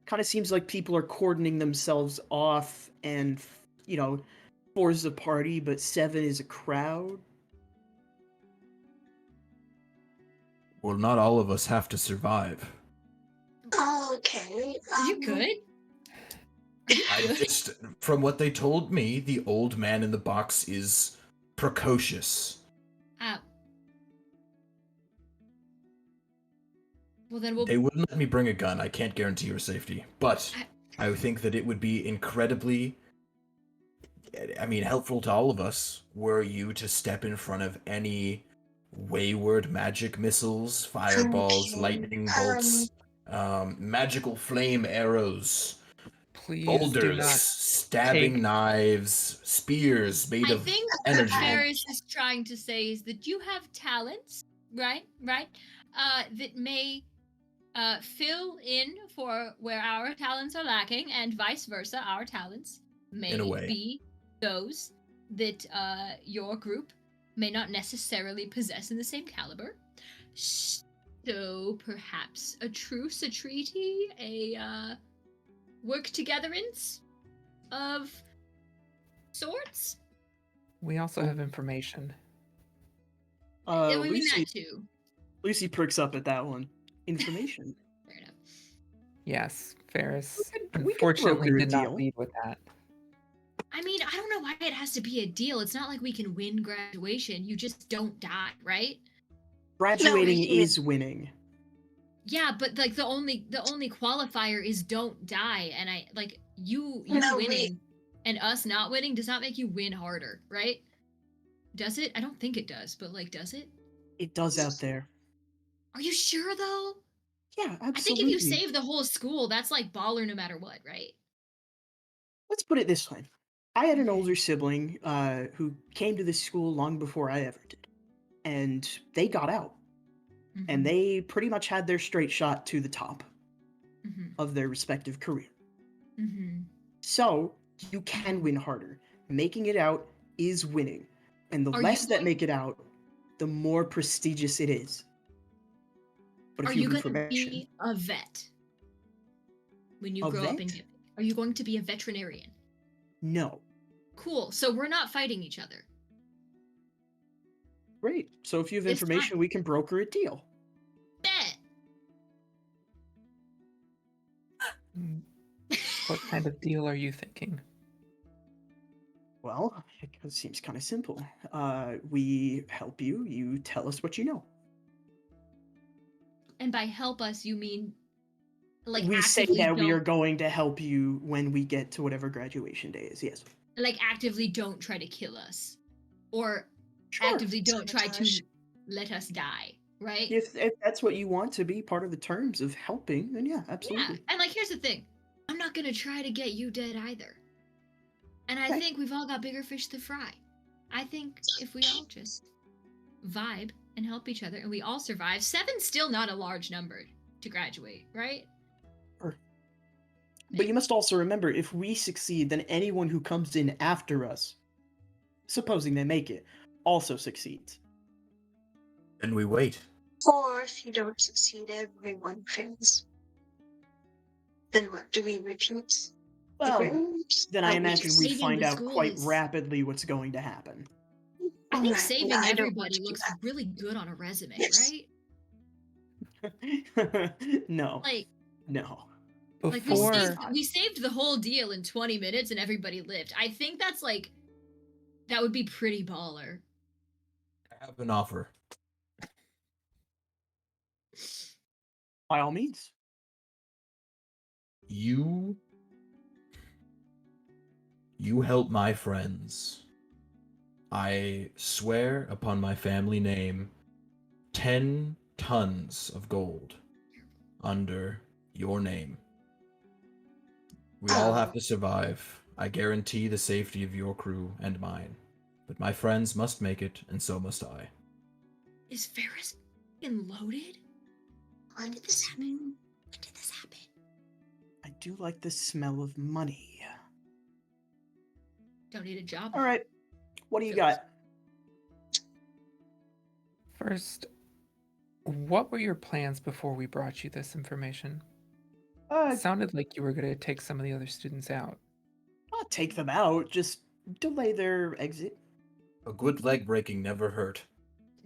A: kind of seems like people are cordoning themselves off, and 4's a party, but 7 is a crowd.
E: Well, not all of us have to survive.
C: Okay.
D: Are you good?
E: I just, from what they told me, the old man in the box is precocious.
D: Well, then we'll.
E: They wouldn't let me bring a gun. I can't guarantee your safety, but I think that it would be incredibly, helpful to all of us were you to step in front of any wayward magic missiles, fireballs,
C: Okay.
E: lightning bolts, magical flame arrows,
B: Please do
E: boulders,
B: not
E: stabbing
B: take-
E: knives, spears made
D: I
E: of
D: think
E: energy.
D: what Ferris is trying to say is that you have talents, right? That may fill in for where our talents are lacking, and vice versa. Our talents may
E: In a way.
D: be those that your group may not necessarily possess in the same caliber. So perhaps a truce, a treaty, a work togetherance of sorts.
B: We also have information.
D: We mean
A: Lucy
D: that too.
A: Lucy perks up at that one. Information.
D: Fair enough.
B: Yes, Ferris
A: We can
B: unfortunately
A: broker a
B: did not
A: deal.
B: lead with that.
D: I mean, I don't know why it has to be a deal. It's not like we can win graduation. You just don't die, right?
A: Graduating
C: No, we-
A: is winning.
D: Yeah, but like the only qualifier is don't die, and I like you
C: No, we-
D: winning and us not winning does not make you win harder, right? Does it? I don't think it does, but like, does it?
A: It does out there.
D: Are you sure though?
A: Yeah, absolutely.
D: I think if you save the whole school, that's like baller no matter what, right?
A: Let's put it this way. I had an
D: Okay.
A: older sibling who came to this school long before I ever did. And they got out. And
D: Mhm,
A: they pretty much had their straight shot to the top
D: mhm,
A: of their respective career.
D: mhm.
A: So, you can win harder. Making it out is winning. And the
D: Are
A: less
D: you
A: that
D: going-
A: make it out, the more prestigious it is. But if
D: Are
A: you
D: you
A: have
D: going to
A: information,
D: be a vet when you
A: A
D: grow up in
A: vet?
D: Giphy? Are you going to be a veterinarian?
A: no.
D: Cool. So we're not fighting each other.
A: Great. So if you have
D: It's
A: information,
D: fine.
A: we can broker a deal.
D: Bet.
B: Mm, What kind of deal are you thinking?
A: Well, it seems kind of simple. We help you. You tell us what you know.
D: And by help us, you mean like
A: We say
D: actively
A: that we are
D: don't
A: going to help you when we get to whatever graduation day is. Yes.
D: like actively don't try to kill us, or
A: Sure.
D: actively don't try to
C: Sabotage.
D: let us die, right?
A: If that's what you want to be part of the terms of helping, then yeah,
D: Yeah.
A: absolutely.
D: And like, here's the thing: I'm not gonna try to get you dead either. And I
A: Okay.
D: think we've all got bigger fish to fry. I think if we all just vibe and help each other, and we all survive, 7's still not a large number to graduate, right?
A: But you must also remember, if we succeed, then anyone who comes in after us, supposing they make it, also succeeds.
E: And we wait.
C: Or if you don't succeed, everyone fails. Then what? Do we repeat the
A: Well,
C: grades?
A: then
C: Or
A: I
C: we
A: imagine
C: just-
A: we
D: Saving
A: find
D: the
A: out
D: school
A: quite
D: is-
A: rapidly what's going to happen.
D: I think
C: Right,
D: saving
C: yeah, I don't want
D: everybody
C: to do
D: looks
C: that.
D: really good on a resume,
C: Yes.
D: right?
A: No.
D: Like,
A: No.
D: Like
B: Before
D: we saved the whole deal in 20 minutes and everybody lived. I think that's like that would be pretty baller.
E: I have an offer.
A: By all means.
E: You help my friends. I swear upon my family name, 10 tons of gold under your name. We all have to survive. I guarantee the safety of your crew and mine. But my friends must make it, and so must I.
D: Is Ferris fucking loaded? When did this happen? When did this happen?
A: I do like the smell of money.
D: Don't need a job.
A: All right. What do you got?
B: first, what were your plans before we brought you this information? It sounded like you were going to take some of the other students out.
A: Not take them out, just delay their exit.
E: A good leg breaking never hurt.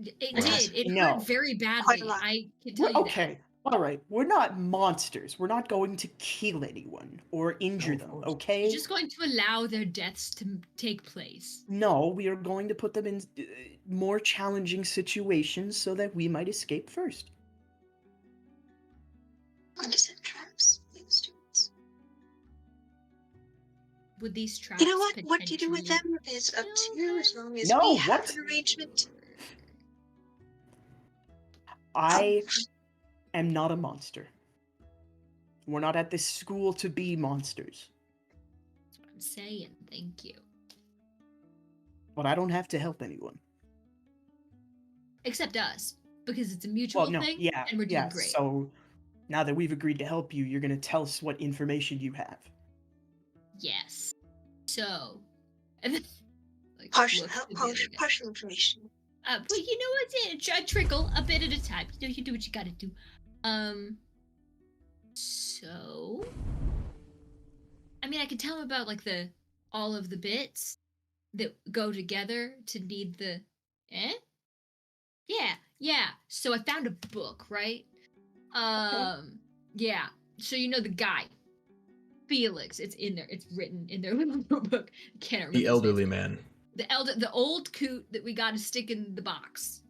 D: It
E: Well,
D: did. It
A: no.
D: hurt very
C: Quite
D: badly.
C: a lot.
D: I can tell you
A: Okay, all right. We're not monsters. We're not going to kill anyone or injure
E: of
A: them,
E: course.
D: that.
A: okay?
D: You're just going to allow their deaths to take place.
A: No, we are going to put them in more challenging situations so that we might escape first.
C: Innocent traps, leave students.
D: Would these traps
C: You know what? What you do with
D: potentially
C: them is up to you, as long as
A: No,
C: we have
A: what?
C: an arrangement.
A: I am not a monster. We're not at this school to be monsters.
D: That's what I'm saying. Thank you.
A: But I don't have to help anyone.
D: Except us, because it's a mutual
A: Well, no,
D: thing,
A: yeah,
D: and we're doing great.
A: So now that we've agreed to help you, you're going to tell us what information you have.
D: Yes. So, and then, like,
C: Partial
D: look
C: help,
D: to the other guy.
C: partial information.
D: Well, you know what? A trickle, a bit at a time. You know, you do what you gotta do. So, I mean, I could tell him about like all of the bits that go together to need the, yeah. So I found a book, right? Yeah. So you know the guy, Felix. It's in there. It's written in their little notebook. Can't remember.
E: The
D: his
E: elderly
D: name.
E: man.
D: The old coot that we got to stick in the box,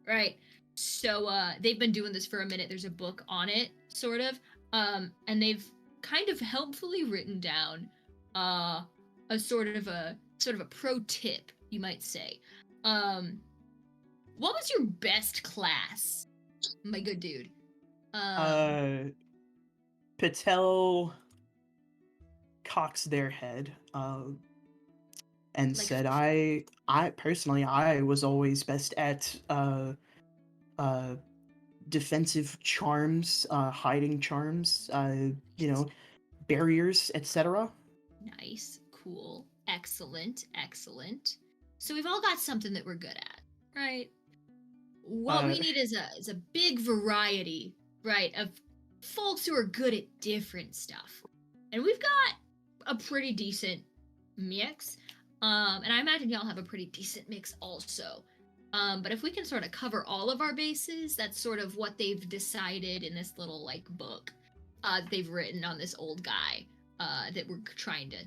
D: right? So they've been doing this for a minute. There's a book on it, sort of, and they've kind of helpfully written down a sort of a pro tip, you might say. What was your best class, my good dude?
A: Patel cocks their head and
D: Like-
A: said, I personally, I was always best at defensive charms, hiding charms, barriers, etc.
D: Nice, cool, excellent. So we've all got something that we're good at, right? What we need is a big variety, right, of folks who are good at different stuff. And we've got a pretty decent mix. And I imagine y'all have a pretty decent mix also. But if we can sort of cover all of our bases, that's sort of what they've decided in this little like book they've written on this old guy that we're trying to.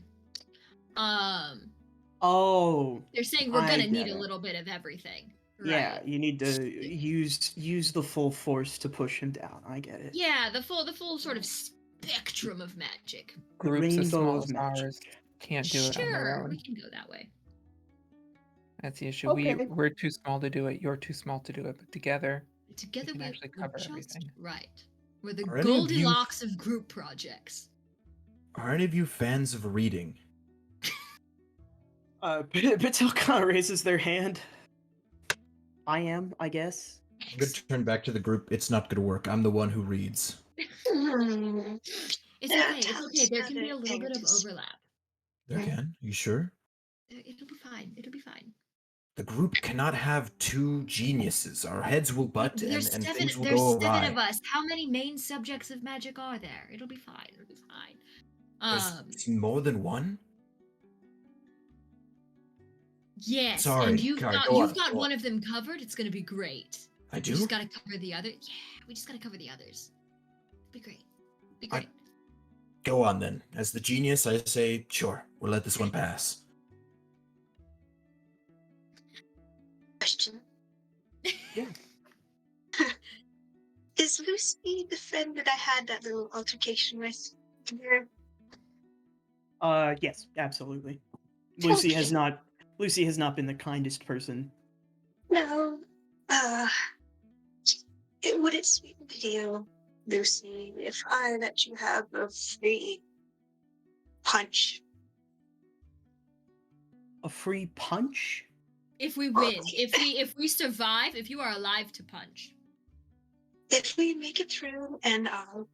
D: They're saying we're gonna need a little bit of everything. Right?
A: Yeah, you need to use the full force to push him down. I get it.
D: Yeah, the full sort of spectrum of magic.
B: Groups as
A: Rainbow
B: small
A: of
B: as
A: magic.
B: ours can't do it on their
D: Sure,
B: own.
D: we can go that way.
B: That's the issue.
A: Okay.
B: We're too small to do it. You're too small to do it. But together,
D: Together
B: can
D: we're
B: actually cover
D: just
B: everything.
D: right. We're the
E: Are any of you-
D: Goldilocks of group projects.
E: Are any of you fans of reading?
A: Patel kind of raises their hand. I am, I guess.
E: I'm going to turn back to the group. It's not going to work. I'm the one who reads.
D: It's
C: Yeah,
D: okay. It's
C: tell
D: okay.
C: us
D: There
C: about
D: can be
C: it
D: a little bit of
C: and just-
D: overlap.
E: There can? You sure?
D: It'll be fine. It'll be fine.
E: The group cannot have two geniuses. Our heads will butt and
D: There's
E: things will
D: there's
E: go
D: 7
E: awry.
D: of us. How many main subjects of magic are there? It'll be fine. It'll be fine.
E: There's more than one?
D: Yes,
E: Sorry,
D: and you've
E: sorry,
D: got
E: go
D: you've
E: on,
D: got
E: go
D: one
E: on.
D: of them covered. It's gonna be great.
E: I
D: We
E: do?
D: just gotta cover the other. Yeah, we just gotta cover the others. Be great. Be
E: I-
D: great.
E: Go on then. As the genius, I say, sure, we'll let this one pass.
C: Question.
A: Yeah.
C: Is Lucy the friend that I had that little altercation with?
A: Yes, absolutely. Lucy has
C: Okay.
A: not. Lucy has not been the kindest person.
C: No. Would it sweeten you, Lucy, if I let you have a free punch?
A: A free punch?
D: If we win, if we survive, if you are alive to punch.
C: If we make it through and I'll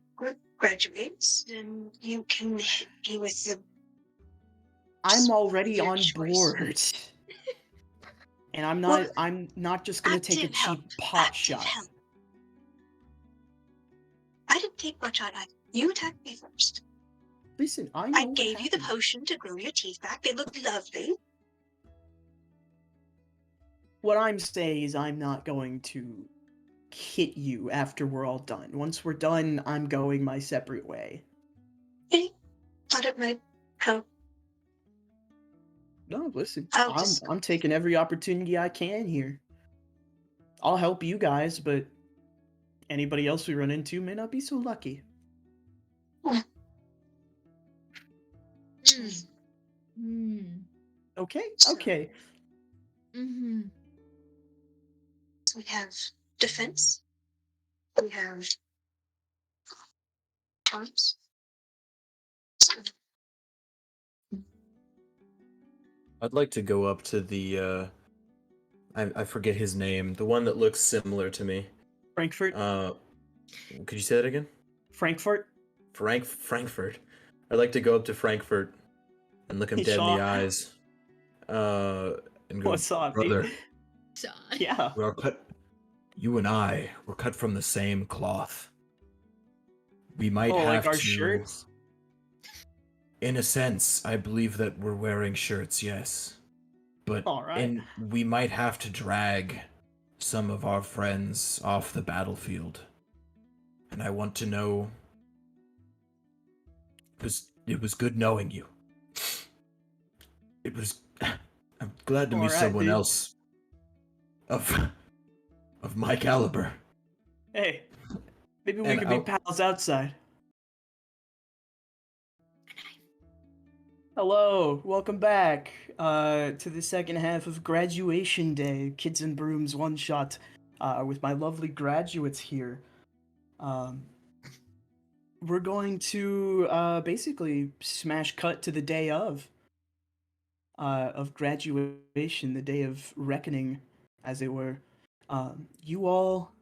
C: graduate, then you can hit me with the.
A: I'm already
C: your
A: on
C: choice.
A: board. And I'm
C: Well,
A: not just gonna take a
C: active help.
A: cheap pot
C: Active
A: shot.
C: help. I didn't take much on it. You attacked me first.
A: Listen, I
C: I
A: know what
C: gave you the
A: happened.
C: potion to grow your teeth back. They look lovely.
A: What I'm saying is I'm not going to hit you after we're all done. Once we're done, I'm going my separate way.
C: I thought it might help.
A: No, listen,
C: I'll
A: I'm
C: just.
A: taking every opportunity I can here. I'll help you guys, but anybody else we run into may not be so lucky. Okay, okay.
D: Mm-hmm.
C: We have defense. We have arms.
E: I'd like to go up to the, I forget his name, the one that looks similar to me.
A: Frankfurt?
E: Could you say that again?
A: Frankfurt?
E: Frankfurt. I'd like to go up to Frankfurt and look him
A: Hey,
E: dead in the
A: Shaw.
E: eyes. And go,
A: What's up,
E: brother,
A: dude?
D: So,
A: Yeah.
E: we are cut. You and I were cut from the same cloth. We might
A: Oh, like
E: have
A: our
E: to.
A: shirts?
E: In a sense, I believe that we're wearing shirts, yes. But
A: Alright.
E: we might have to drag some of our friends off the battlefield. And I want to know. It was good knowing you. It was. I'm glad to meet
A: Alright,
E: someone
A: dude.
E: else of my caliber.
A: Hey, maybe we
E: And
A: could be pals outside. Hello, welcome back to the second half of Graduation Day, Kids and Brooms one shot, with my lovely graduates here. We're going to basically smash cut to the day of graduation, the day of reckoning, as it were. You all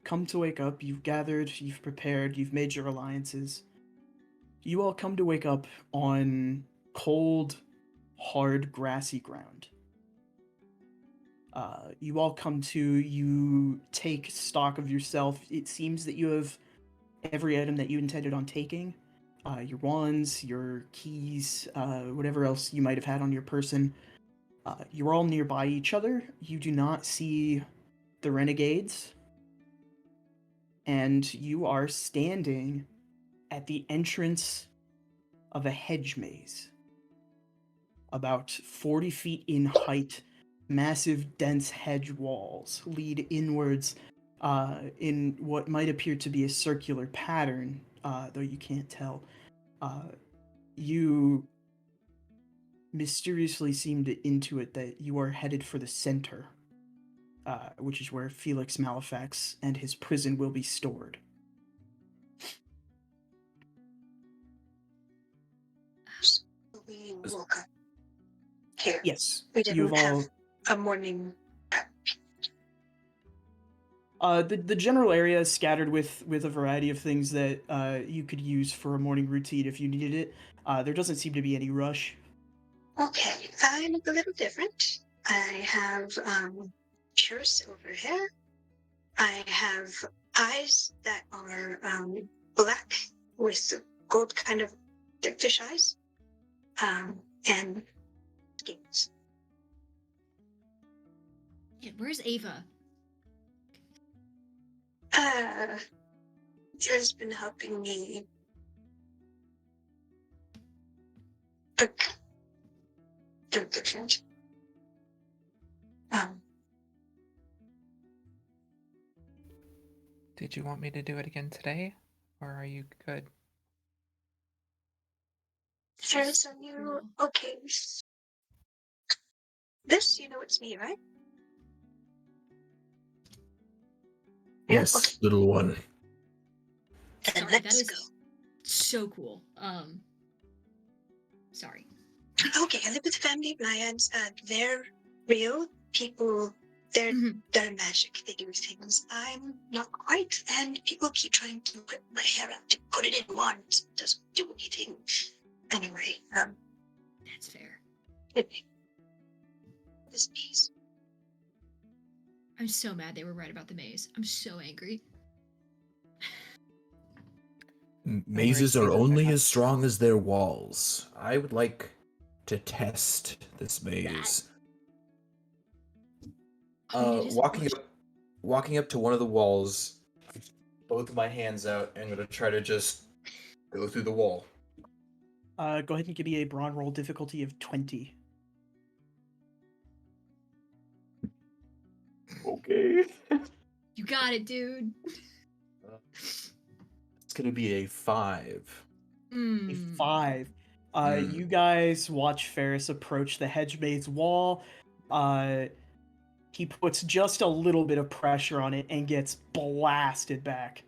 A: come to wake up. You've gathered, you've prepared, you've made your alliances. You all come to wake up on cold, hard, grassy ground. You all come to, you take stock of yourself. It seems that you have every item that you intended on taking. Your wands, your keys, whatever else you might have had on your person. You're all nearby each other. You do not see the renegades. And you are standing at the entrance of a hedge maze. About 40 feet in height, massive, dense hedge walls lead inwards in what might appear to be a circular pattern, though you can't tell. You mysteriously seem to intuit that you are headed for the center, which is where Felix Malefax and his prison will be stored.
C: We woke up here.
A: Yes,
C: We
A: you
C: didn't
A: have
C: have a morning prep.
A: The general area is scattered with a variety of things that you could use for a morning routine if you needed it. There doesn't seem to be any rush.
C: Okay, I look a little different. I have pure silver hair. I have eyes that are black with gold kind of fish eyes. And skins.
D: yeah, where's Ava?
C: Has been helping me Okay. Different.
B: Did you want me to do it again today, or are you good?
C: Ferris, are you okay? This, you know, it's me, right? Yeah.
E: Yes,
C: Okay.
E: little one.
C: Then
D: Sorry, that
C: let's
D: is
C: go.
D: so cool. Sorry.
C: Okay, I live with family Bryans. They're real people. They're
D: Mhm.
C: they're magic. They do things. I'm not quite, and people keep trying to put my hair out to put it in wands. It doesn't do anything. Anyway,
D: That's fair.
C: this piece.
D: I'm so mad they were right about the maze. I'm so angry.
E: Mazes are only as strong as their walls. I would like to test this maze.
D: I mean, it is
E: Walking up to one of the walls, both of my hands out, and I'm gonna try to just go through the wall.
A: Go ahead and give me a brawn roll difficulty of 20.
E: Okay.
D: You got it, dude.
E: It's gonna be a 5.
A: A
D: Mm.
A: 5.
E: Mm.
A: You guys watch Ferris approach the hedge maze wall. He puts just a little bit of pressure on it and gets blasted back.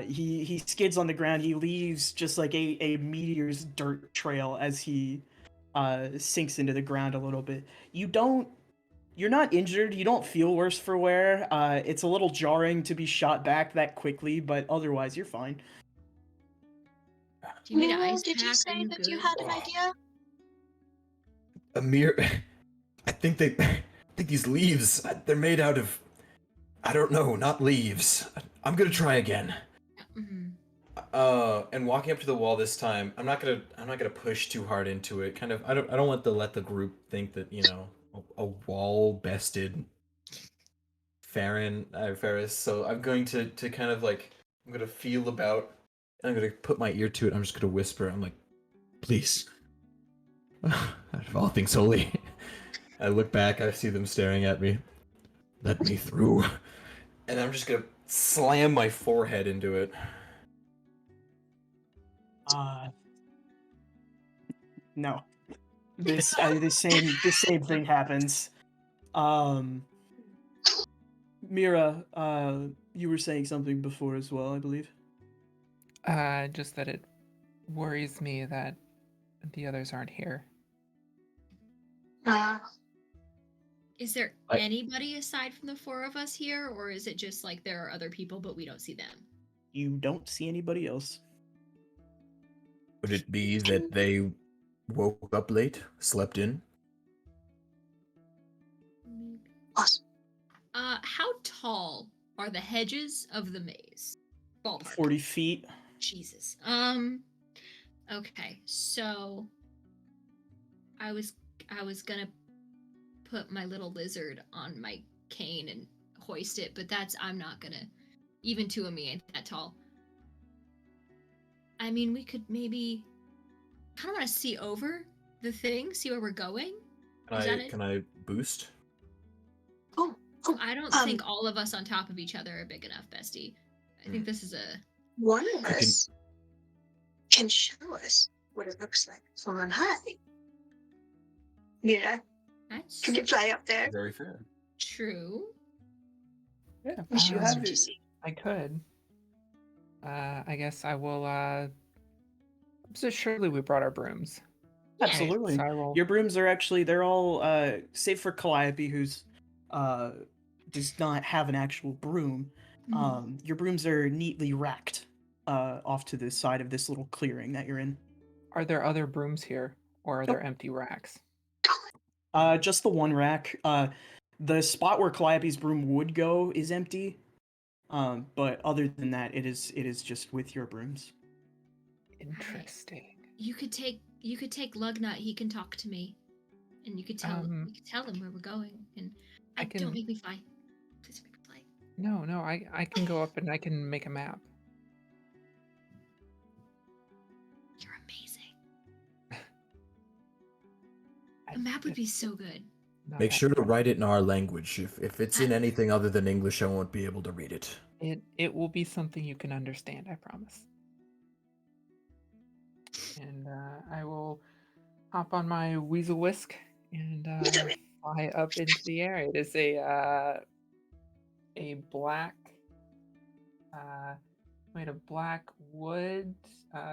A: He skids on the ground. He leaves just like a meteor's dirt trail as he sinks into the ground a little bit. You're not injured. You don't feel worse for wear. It's a little jarring to be shot back that quickly, but otherwise you're fine.
D: Do you need an
C: Mira,
D: ice
C: did you
D: pack? Are
C: say
D: you
C: that
D: good?
C: you had an idea?
E: Amir, I think these leaves, they're made out of, I don't know, not leaves. I'm gonna try again.
D: Mhm.
E: And walking up to the wall this time, I'm not gonna push too hard into it. Kind of, I don't want to let the group think that, you know, a wall bested Ferris. So I'm going to kind of like, I'm gonna feel about, and I'm gonna put my ear to it. I'm just gonna whisper. I'm like, please, out of all things holy. I look back. I see them staring at me. Let me through. And I'm just gonna slam my forehead into it.
A: No. The same thing happens. Mira, you were saying something before as well, I believe.
B: Just that it worries me that the others aren't here.
D: Is there
E: I-
D: anybody aside from the four of us here, or is it just like there are other people but we don't see them?
A: You don't see anybody else.
E: Would it be that they woke up late, slept in?
C: Awesome.
D: How tall are the hedges of the maze? Ballpark.
A: 40 feet.
D: Jesus. Okay, so I was gonna put my little lizard on my cane and hoist it, but I'm not gonna. Even two of me ain't that tall. I mean, we could maybe kind of want to see over the thing, see where we're going. Is that it?
E: Can I boost?
C: Oh,
D: I don't think all of us on top of each other are big enough, bestie. I think this is a.
C: one of us can show us what it looks like from on high. Mira,
D: That's
C: can you fly up there?
E: Very fair.
D: true.
A: Yeah,
C: And show
A: you
C: us
A: have
C: what you
A: it.
C: see.
B: I could. I guess I will. So surely we brought our brooms.
D: Yeah.
A: Absolutely.
B: So I will.
A: Your brooms are actually, they're all, save for Calliope, who's, does not have an actual broom. Your brooms are neatly racked, off to the side of this little clearing that you're in.
B: Are there other brooms here, or are
A: Nope.
B: there empty racks?
A: Just the one rack. The spot where Calliope's broom would go is empty. But other than that, it is just with your brooms.
B: Interesting.
D: You could take Lugnut. He can talk to me, and you could tell him where we're going. And
B: I can-
D: don't make me fly. Please don't make me fly.
B: No, I can go up and I can make a map.
D: You're amazing. A map would be so good.
B: Not
E: Make
B: that
E: sure to
B: far.
E: write it in our language. If it's in anything other than English, I won't be able to read it.
B: It will be something you can understand, I promise. And I will hop on my weasel whisk and fly up into the air. It is a black made of black wood,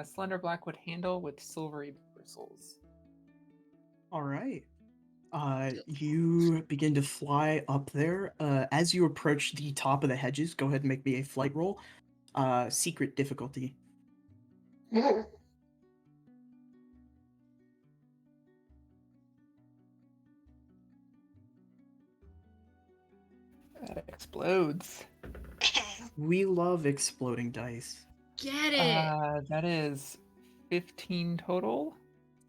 B: slender black wood handle with silvery bristles.
A: All right. You begin to fly up there. As you approach the top of the hedges, go ahead and make me a flight roll. Secret difficulty.
B: That explodes.
A: We love exploding dice.
D: Get it.
B: That is 15 total.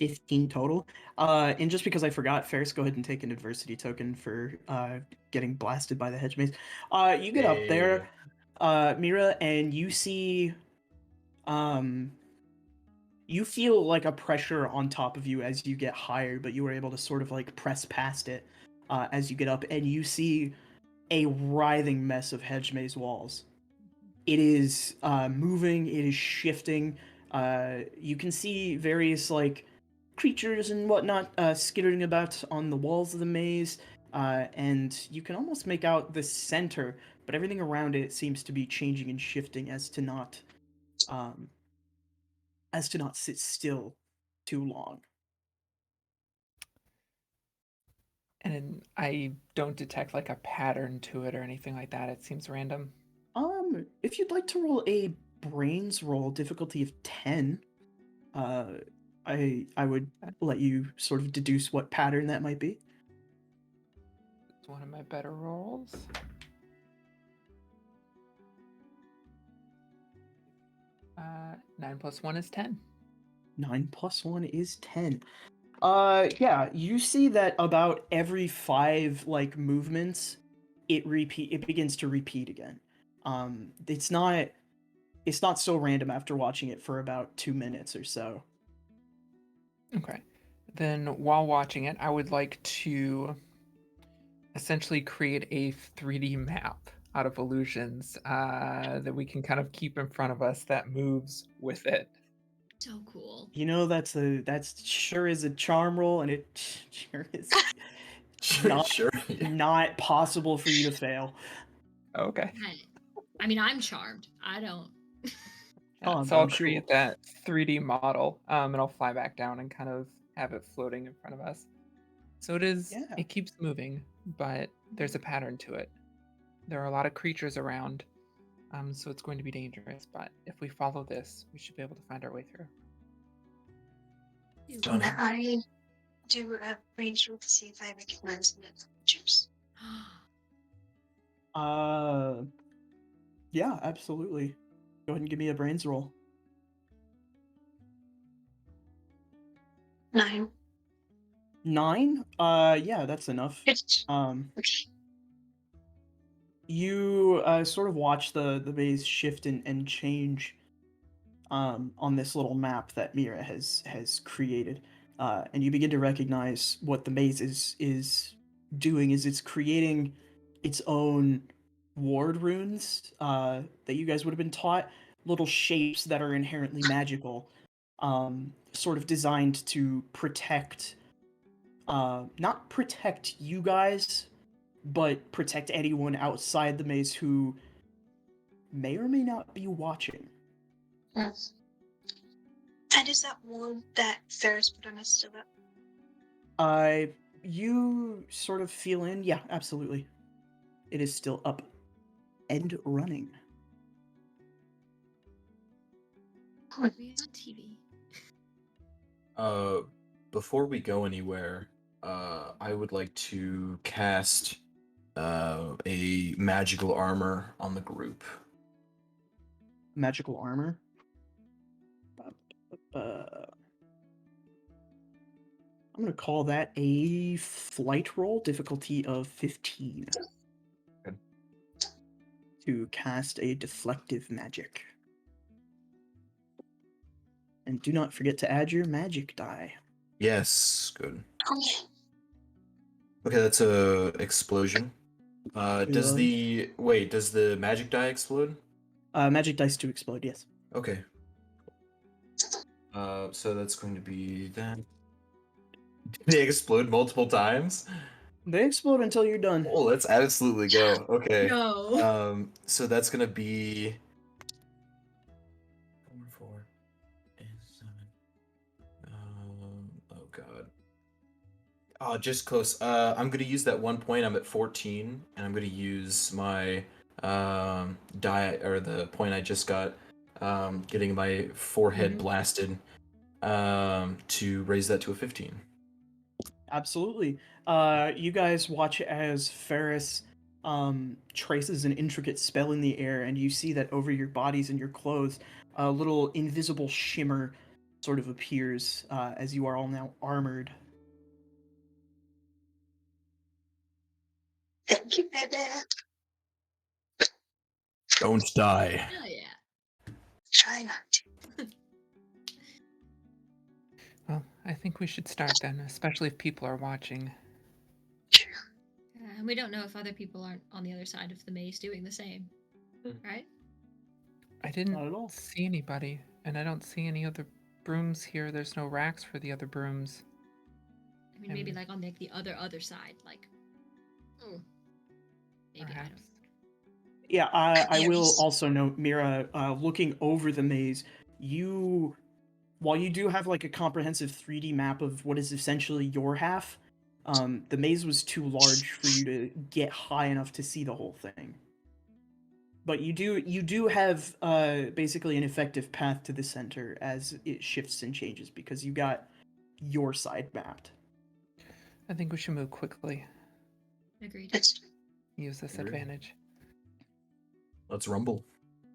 A: 15 total. And just because I forgot, Ferris, go ahead and take an adversity token for getting blasted by the hedge maze. You get up there, Mira, and you see, you feel like a pressure on top of you as you get higher, but you were able to sort of like press past it as you get up, and you see a writhing mess of hedge maze walls. It is moving, it is shifting. You can see various like creatures and whatnot skittering about on the walls of the maze, and you can almost make out the center, but everything around it seems to be changing and shifting um, as to not sit still too long.
B: And I don't detect like a pattern to it or anything like that. It seems random.
A: If you'd like to roll a brains roll, difficulty of 10, I would let you sort of deduce what pattern that might be.
B: It's one of my better rolls. Uh, 9 plus 1 is 10.
A: 9 plus 1 is 10. Yeah, you see that about every 5 like movements, it begins to repeat again. It's not so random after watching it for about 2 minutes or so.
B: Okay. Then while watching it, I would like to essentially create a 3D map out of illusions that we can kind of keep in front of us that moves with it.
D: So cool.
A: You know, that's sure is a charm roll, and it sure is not possible for you to fail.
B: Okay.
D: I mean, I'm charmed. I don't.
A: Oh,
B: So I'll
A: I'm sure.
B: create that 3D model, and I'll fly back down and kind of have it floating in front of us. So it is.
A: Yeah.
B: It keeps moving, but there's a pattern to it. There are a lot of creatures around, so it's going to be dangerous. But if we follow this, we should be able to find our way through.
C: I do a range roll to see if I recognize the features.
A: Yeah, absolutely. Go ahead and give me a brains roll.
C: 9.
A: 9? Yeah, that's enough. You sort of watch the maze shift and change on this little map that Mira has created, and you begin to recognize what the maze is doing is it's creating its own ward runes that you guys would have been taught, little shapes that are inherently magical, sort of designed to protect, not protect you guys, but protect anyone outside the maze who may or may not be watching.
C: Yes. And is that one that Ferris put on us still up?
A: You sort of feel in, yeah, absolutely. It is still up and running.
D: Are we on TV?
E: Before we go anywhere, I would like to cast a magical armor on the group.
A: Magical armor. I'm going to call that a flight roll, difficulty of 15.
E: Good.
A: To cast a deflective magic. And do not forget to add your magic die.
E: Yes, good. Okay, that's a explosion. Does
A: Reload.
E: the magic die explode?
A: Magic dice to explode, yes.
E: Okay. So that's going to be that. They explode multiple times?
A: They explode until you're done.
E: Oh, let's absolutely go. Okay.
D: No.
E: So that's gonna be 4, 8, 7. Oh god. Oh, just close. I'm gonna use that 1 point. I'm at 14, and I'm gonna use my die or the point I just got, getting my forehead
A: Mhm.
E: blasted, to raise that to a 15.
A: Absolutely. You guys watch as Ferris traces an intricate spell in the air, and you see that over your bodies and your clothes, a little invisible shimmer sort of appears as you are all now armored.
C: Thank you, baby.
E: Don't die.
D: Hell yeah.
C: Try not to.
B: Well, I think we should start then, especially if people are watching.
D: And we don't know if other people aren't on the other side of the maze doing the same, right?
B: I didn't
A: Not at all.
B: see anybody, and I don't see any other brooms here. There's no racks for the other brooms.
D: I mean, maybe
B: Um,
D: like on the other side, like. Maybe I
B: Perhaps.
D: don't.
A: Yeah, I will
C: Aries.
A: also note, Mira, looking over the maze, while you do have like a comprehensive 3D map of what is essentially your half, the maze was too large for you to get high enough to see the whole thing. But you do have basically an effective path to the center as it shifts and changes because you got your side mapped.
B: I think we should move quickly.
D: Agreed.
C: That's
B: Use this
E: Agreed.
B: advantage.
E: Let's rumble.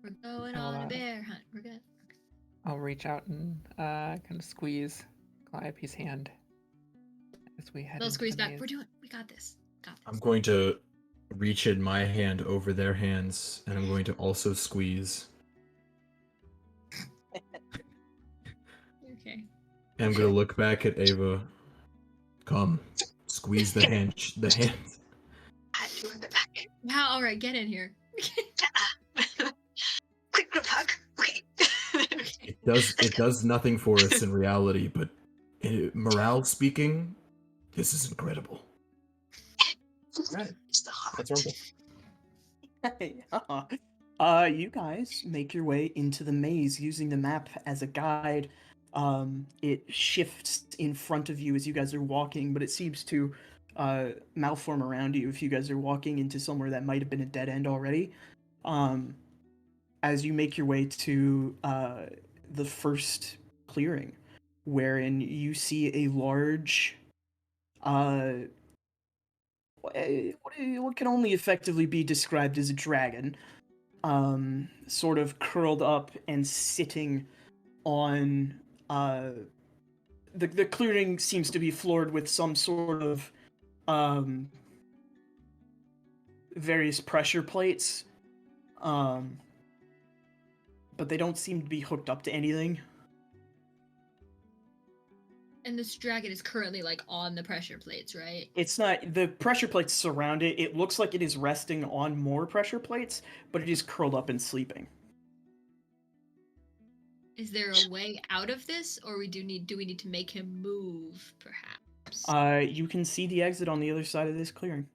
D: We're going
B: I'll,
D: on a
B: uh,
D: bear hunt. We're good.
B: I'll reach out and kind of squeeze Calliope's hand as we head
D: They'll
B: into
D: squeeze
B: the
D: back.
B: maze.
D: We got this. Got this.
E: I'm going to reach in my hand over their hands, and I'm going to also squeeze.
D: Okay.
E: And I'm going to look back at Ava. Come, squeeze the hand. The hand.
C: pat you on the back.
D: Wow. All right. Get in here.
C: Quick group hug. Okay.
E: It does nothing for us in reality, but morale speaking, this is incredible. Right.
C: It's the heart.
E: Let's rumble.
A: You guys make your way into the maze using the map as a guide. It shifts in front of you as you guys are walking, but it seems to malform around you if you guys are walking into somewhere that might have been a dead end already. As you make your way to the first clearing, wherein you see a large what can only effectively be described as a dragon, sort of curled up and sitting on the clearing seems to be floored with some sort of um, various pressure plates, um, but they don't seem to be hooked up to anything.
D: And this dragon is currently like on the pressure plates, right?
A: It's not, the pressure plates surround it. It looks like it is resting on more pressure plates, but it is curled up and sleeping.
D: Is there a way out of this, or do we need to make him move, perhaps?
A: You can see the exit on the other side of this clearing.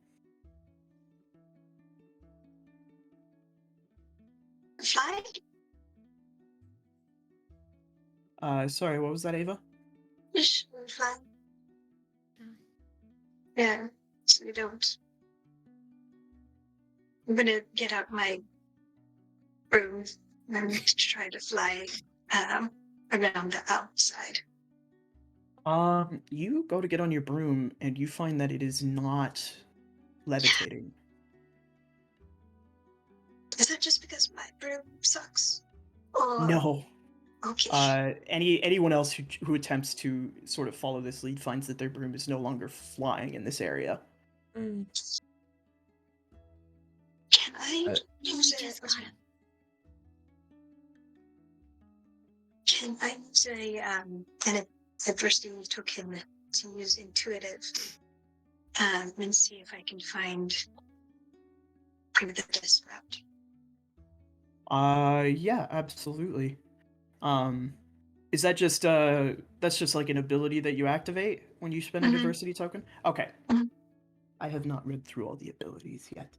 C: Fly?
A: Sorry, what was that, Ava?
C: Fly. Yeah, so we don't. I'm gonna get out my broom and try to fly around the outside.
A: You go to get on your broom and you find that it is not levitating.
C: Is it just because my broom sucks? Or
A: No.
C: okay.
A: Anyone else who attempts to sort of follow this lead finds that their broom is no longer flying in this area.
C: Can I
E: Uh,
C: use
D: We just
C: a
D: gotta.
C: Can I use an adversity token to use intuitive and see if I can find maybe the best route.
A: Yeah, absolutely. Is that just that's just like an ability that you activate when you spend a
C: Mhm.
A: diversity token? Okay.
C: Mhm.
A: I have not read through all the abilities yet.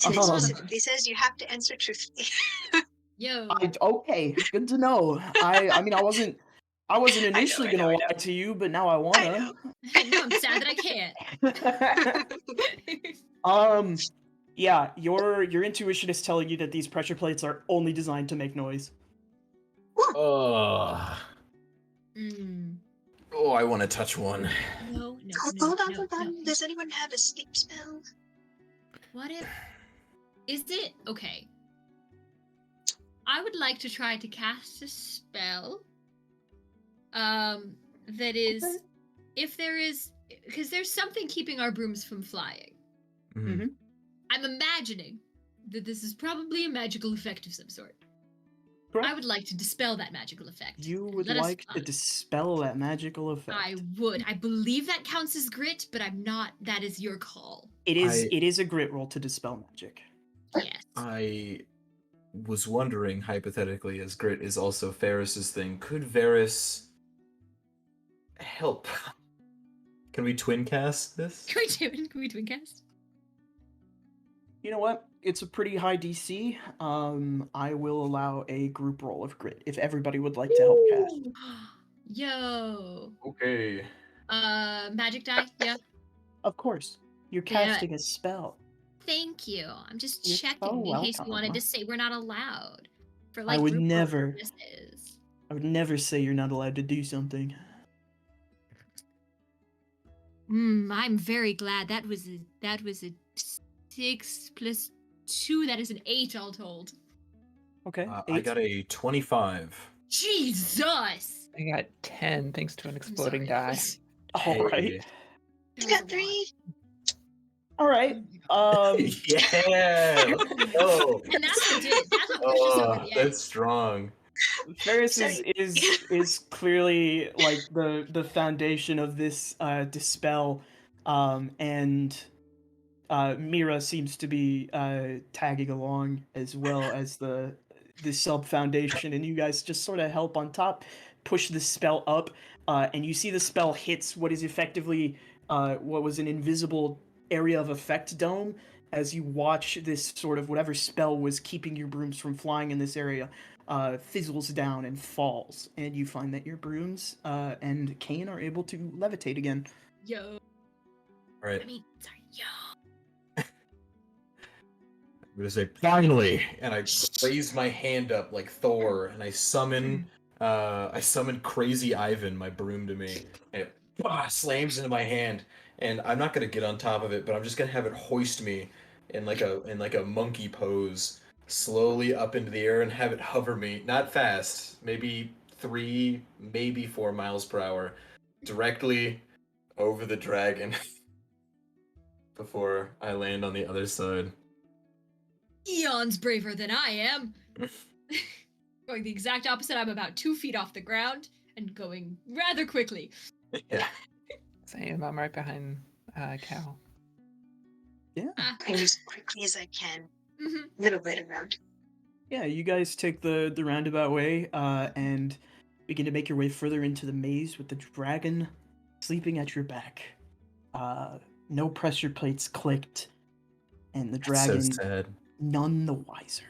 C: It
A: Um,
C: specifically says you have to answer truthfully.
D: Yo.
A: okay, good to know. I mean I wasn't initially
C: I know.
A: gonna lie to you, but now I
C: I
A: wanna.
C: know.
D: No, I'm sad that I can't.
A: Yeah, your intuition is telling you that these pressure plates are only designed to make noise.
E: Oh,
D: Mm.
E: oh, I want to touch one.
D: No, no,
C: Hold
D: no,
C: on,
D: no,
C: hold
D: no.
C: on. Does anyone have a sleep spell?
D: What if... Is it... Okay. I would like to try to cast a spell. That is...
A: Okay.
D: If there is... Because there's something keeping our brooms from flying.
E: Mhm.
D: I'm imagining that this is probably a magical effect of some sort.
A: Correct.
D: I would like to dispel that magical effect.
A: You
D: and
A: would
D: let us
A: like to
D: fly.
A: dispel that magical effect.
D: I would. I believe that counts as grit, but I'm not. That is your call.
A: It is a grit roll to dispel magic.
D: Yes.
E: I was wondering, hypothetically, as grit is also Ferris's thing, could Varys help? Can we twin cast this?
D: Can we twin cast?
A: You know what? It's a pretty high DC. I will allow a group roll of grit if everybody would like to help cast.
D: Yo.
E: Okay.
D: Magic die. Yeah.
A: Of course, you're
D: Yeah.
A: casting a spell.
D: Thank you. I'm just
A: You're so
D: checking in case you wanted
A: welcome.
D: to say we're not allowed for
A: I
D: like
A: would
D: group roll
A: never.
D: purposes.
A: I would never say you're not allowed to do something.
D: I'm very glad. That was a 6 plus 2. That is an 8 all told.
A: Okay.
E: I
A: 8.
E: got a 25.
D: Jesus.
B: I got 10 thanks to an
D: I'm
B: exploding
D: sorry,
B: die.
A: All right.
C: You got 3.
A: All right.
E: Yeah. Oh.
D: And that's what did it. That's what pushed us over the edge.
E: That's strong.
A: Ferris
C: Sorry.
A: is clearly like the foundation of this dispel, and Mira seems to be tagging along as well as the sub foundation, and you guys just sort of help on top, push the spell up, and you see the spell hits what is effectively what was an invisible area of effect dome. As you watch this sort of whatever spell was keeping your brooms from flying in this area fizzles down and falls, and you find that your brooms and Kane are able to levitate again.
D: Yo.
E: All right.
D: I mean, sorry. Yo.
E: I'm gonna say finally, and I raise my hand up like Thor, and I summon Crazy Ivan, my broom, to me, and it slams into my hand. And I'm not gonna get on top of it, but I'm just gonna have it hoist me in like a monkey pose, slowly up into the air, and have it hover me, not fast, maybe 3, maybe 4 miles per hour, directly over the dragon before I land on the other side.
D: Eon's braver than I am. Going the exact opposite. I'm about 2 feet off the ground and going rather quickly.
E: Yeah.
B: Same. I'm right behind Cal.
A: Yeah.
C: Going as quickly as I can.
D: Mhm.
C: Little bit around.
A: Yeah, you guys take the roundabout way and begin to make your way further into the maze with the dragon sleeping at your back. No pressure plates clicked, and the
E: That's so
A: dragon
E: sad.
A: none the wiser.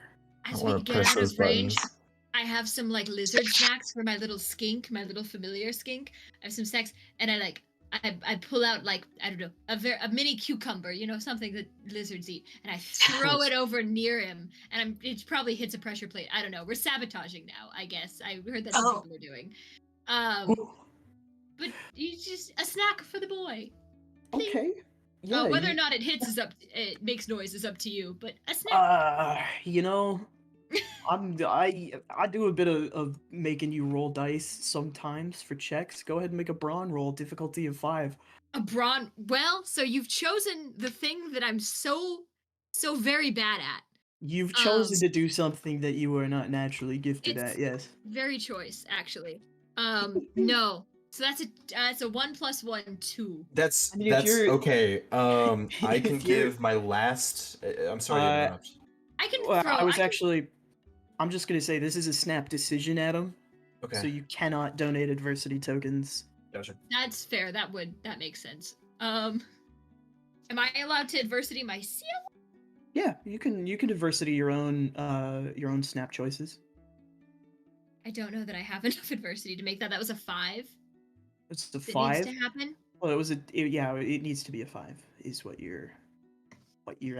D: As
E: I
D: we
E: wanna
D: get
E: press
D: out
E: those
D: of range,
E: buttons.
D: I have some like lizard snacks for my little skink, my little familiar skink. I have some snacks, and I pull out like, I don't know, a mini cucumber, something that lizards eat, and I throw it over near him, and it probably hits a pressure plate. I don't know. We're sabotaging now, I guess. I heard that's what people are doing. But it's just a snack for the boy.
A: Okay. Yeah.
D: Whether or not it hits it makes noise is up to you, but a snack.
A: I do a bit of making you roll dice sometimes for checks. Go ahead and make a brawn roll, difficulty of 5.
D: A brawn. Well, so you've chosen the thing that I'm so very bad at.
A: You've chosen to do something that you are not naturally gifted
D: It's
A: at, yes.
D: very choice, actually. No. So that's a 1 + 1, 2.
E: That's
A: I mean, if you're
E: okay. I can
A: if you're
E: give my last. I'm sorry to interrupt.
D: I can
A: well,
D: throw.
A: I'm just gonna say this is a snap decision, Adam.
E: Okay,
A: So you cannot donate adversity tokens.
E: gotcha.
D: That's fair. That makes sense. Am I allowed to adversity myself?
A: Yeah, you can adversity your own snap choices.
D: I don't know that I have enough adversity to make that. That was a 5.
A: It's the
D: That needs
A: 5.
D: to happen.
A: Well, it needs to be a 5. Is what you're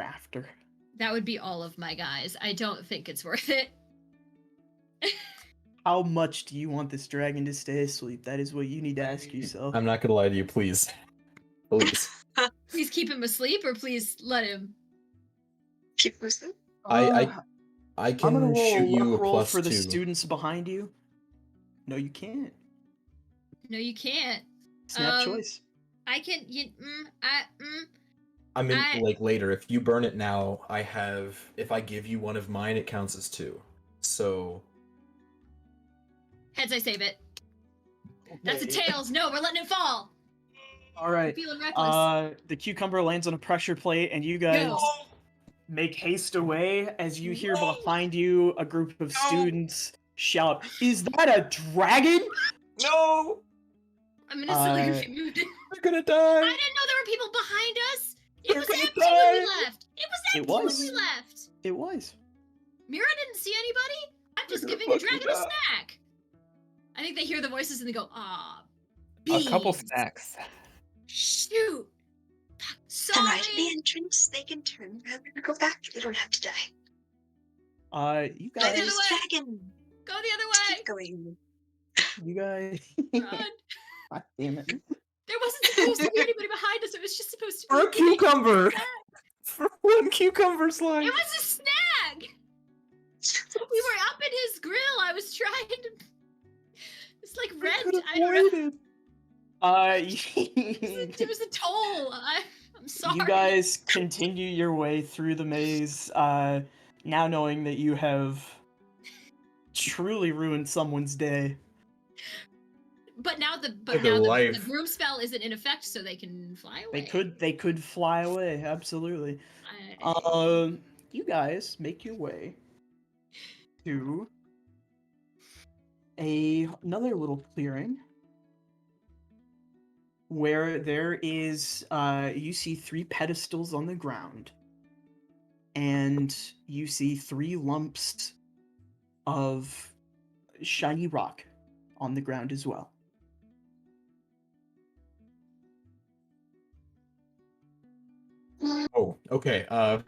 A: after.
D: That would be all of my guys. I don't think it's worth it.
A: How much do you want this dragon to stay asleep? That is what you need to ask yourself.
E: I'm not gonna lie to you, please. Please.
D: Please keep him asleep, or please let him.
C: Keep listening.
E: I
A: I'm gonna
E: can
A: roll
E: shoot
A: a
E: you
A: luck
E: a
A: roll for the
E: +2.
A: students behind you. No, you can't.
D: No, you can't.
A: Snap choice.
D: I can.
E: I mean,
D: I-
E: like later, if you burn it now, I have. If I give you one of mine, it counts as 2. So.
D: Heads, I save it. That's a
A: Okay.
D: tails. No, we're letting it fall.
A: All
D: I'm
A: right.
D: feeling reckless.
A: The cucumber lands on a pressure plate, and you guys
D: No.
A: make haste away as you hear behind you a group of students shout, "Is that a dragon?"
E: No!
D: I'm in a silly
A: uh,
D: goofy mood.
E: We're gonna
D: I
E: die!
D: didn't know there were people behind us. It
E: They're
D: was
E: gonna
D: empty when we
E: die.
D: left. It was
A: It
D: empty when
A: was.
D: we left.
A: It was.
D: Mira didn't see anybody. I'm just
E: gonna
D: giving a
E: fucking
D: dragon a
E: die.
D: snack. I think they hear the voices and they go, ah,
B: A couple
D: beans.
B: snacks.
D: Shoot.
C: And
D: Sorry.
C: right at the entrance, they can turn around and go back. They don't have to die.
A: You
D: Go the other
A: guys.
C: There's
D: way.
C: dragon.
D: Go the other
C: Keep going.
A: You guys.
D: way. Run.
A: God damn it.
D: There wasn't supposed to be anybody behind us. It was just supposed to be
E: For a cucumber! For one cucumber slice!
D: It was a snack. We were up in his grill. I was trying to. It's like rent. I don't know. It was a toll. I'm sorry.
A: You guys continue your way through the maze, now knowing that you have truly ruined someone's day.
D: But now the
E: Like a life.
D: broom spell isn't in effect, so they can fly away.
A: They could fly away, absolutely. You guys make your way to another little clearing where there is you see 3 pedestals on the ground, and you see 3 lumps of shiny rock on the ground as well.
E: Oh, okay. Can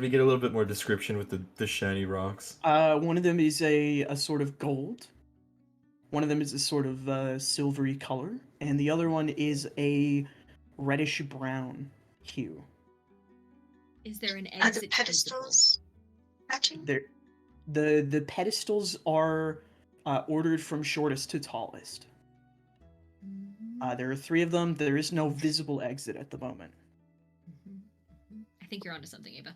E: we get a little bit more description with the shiny rocks?
A: One of them is a sort of gold. One of them is a sort of silvery color, and the other one is a reddish brown hue.
D: Is there an
C: Are
D: exit?
C: the pedestals matching?
A: The pedestals are ordered from shortest to tallest. There are 3 of them. There is no visible exit at the moment.
D: I think you're onto something, Ava.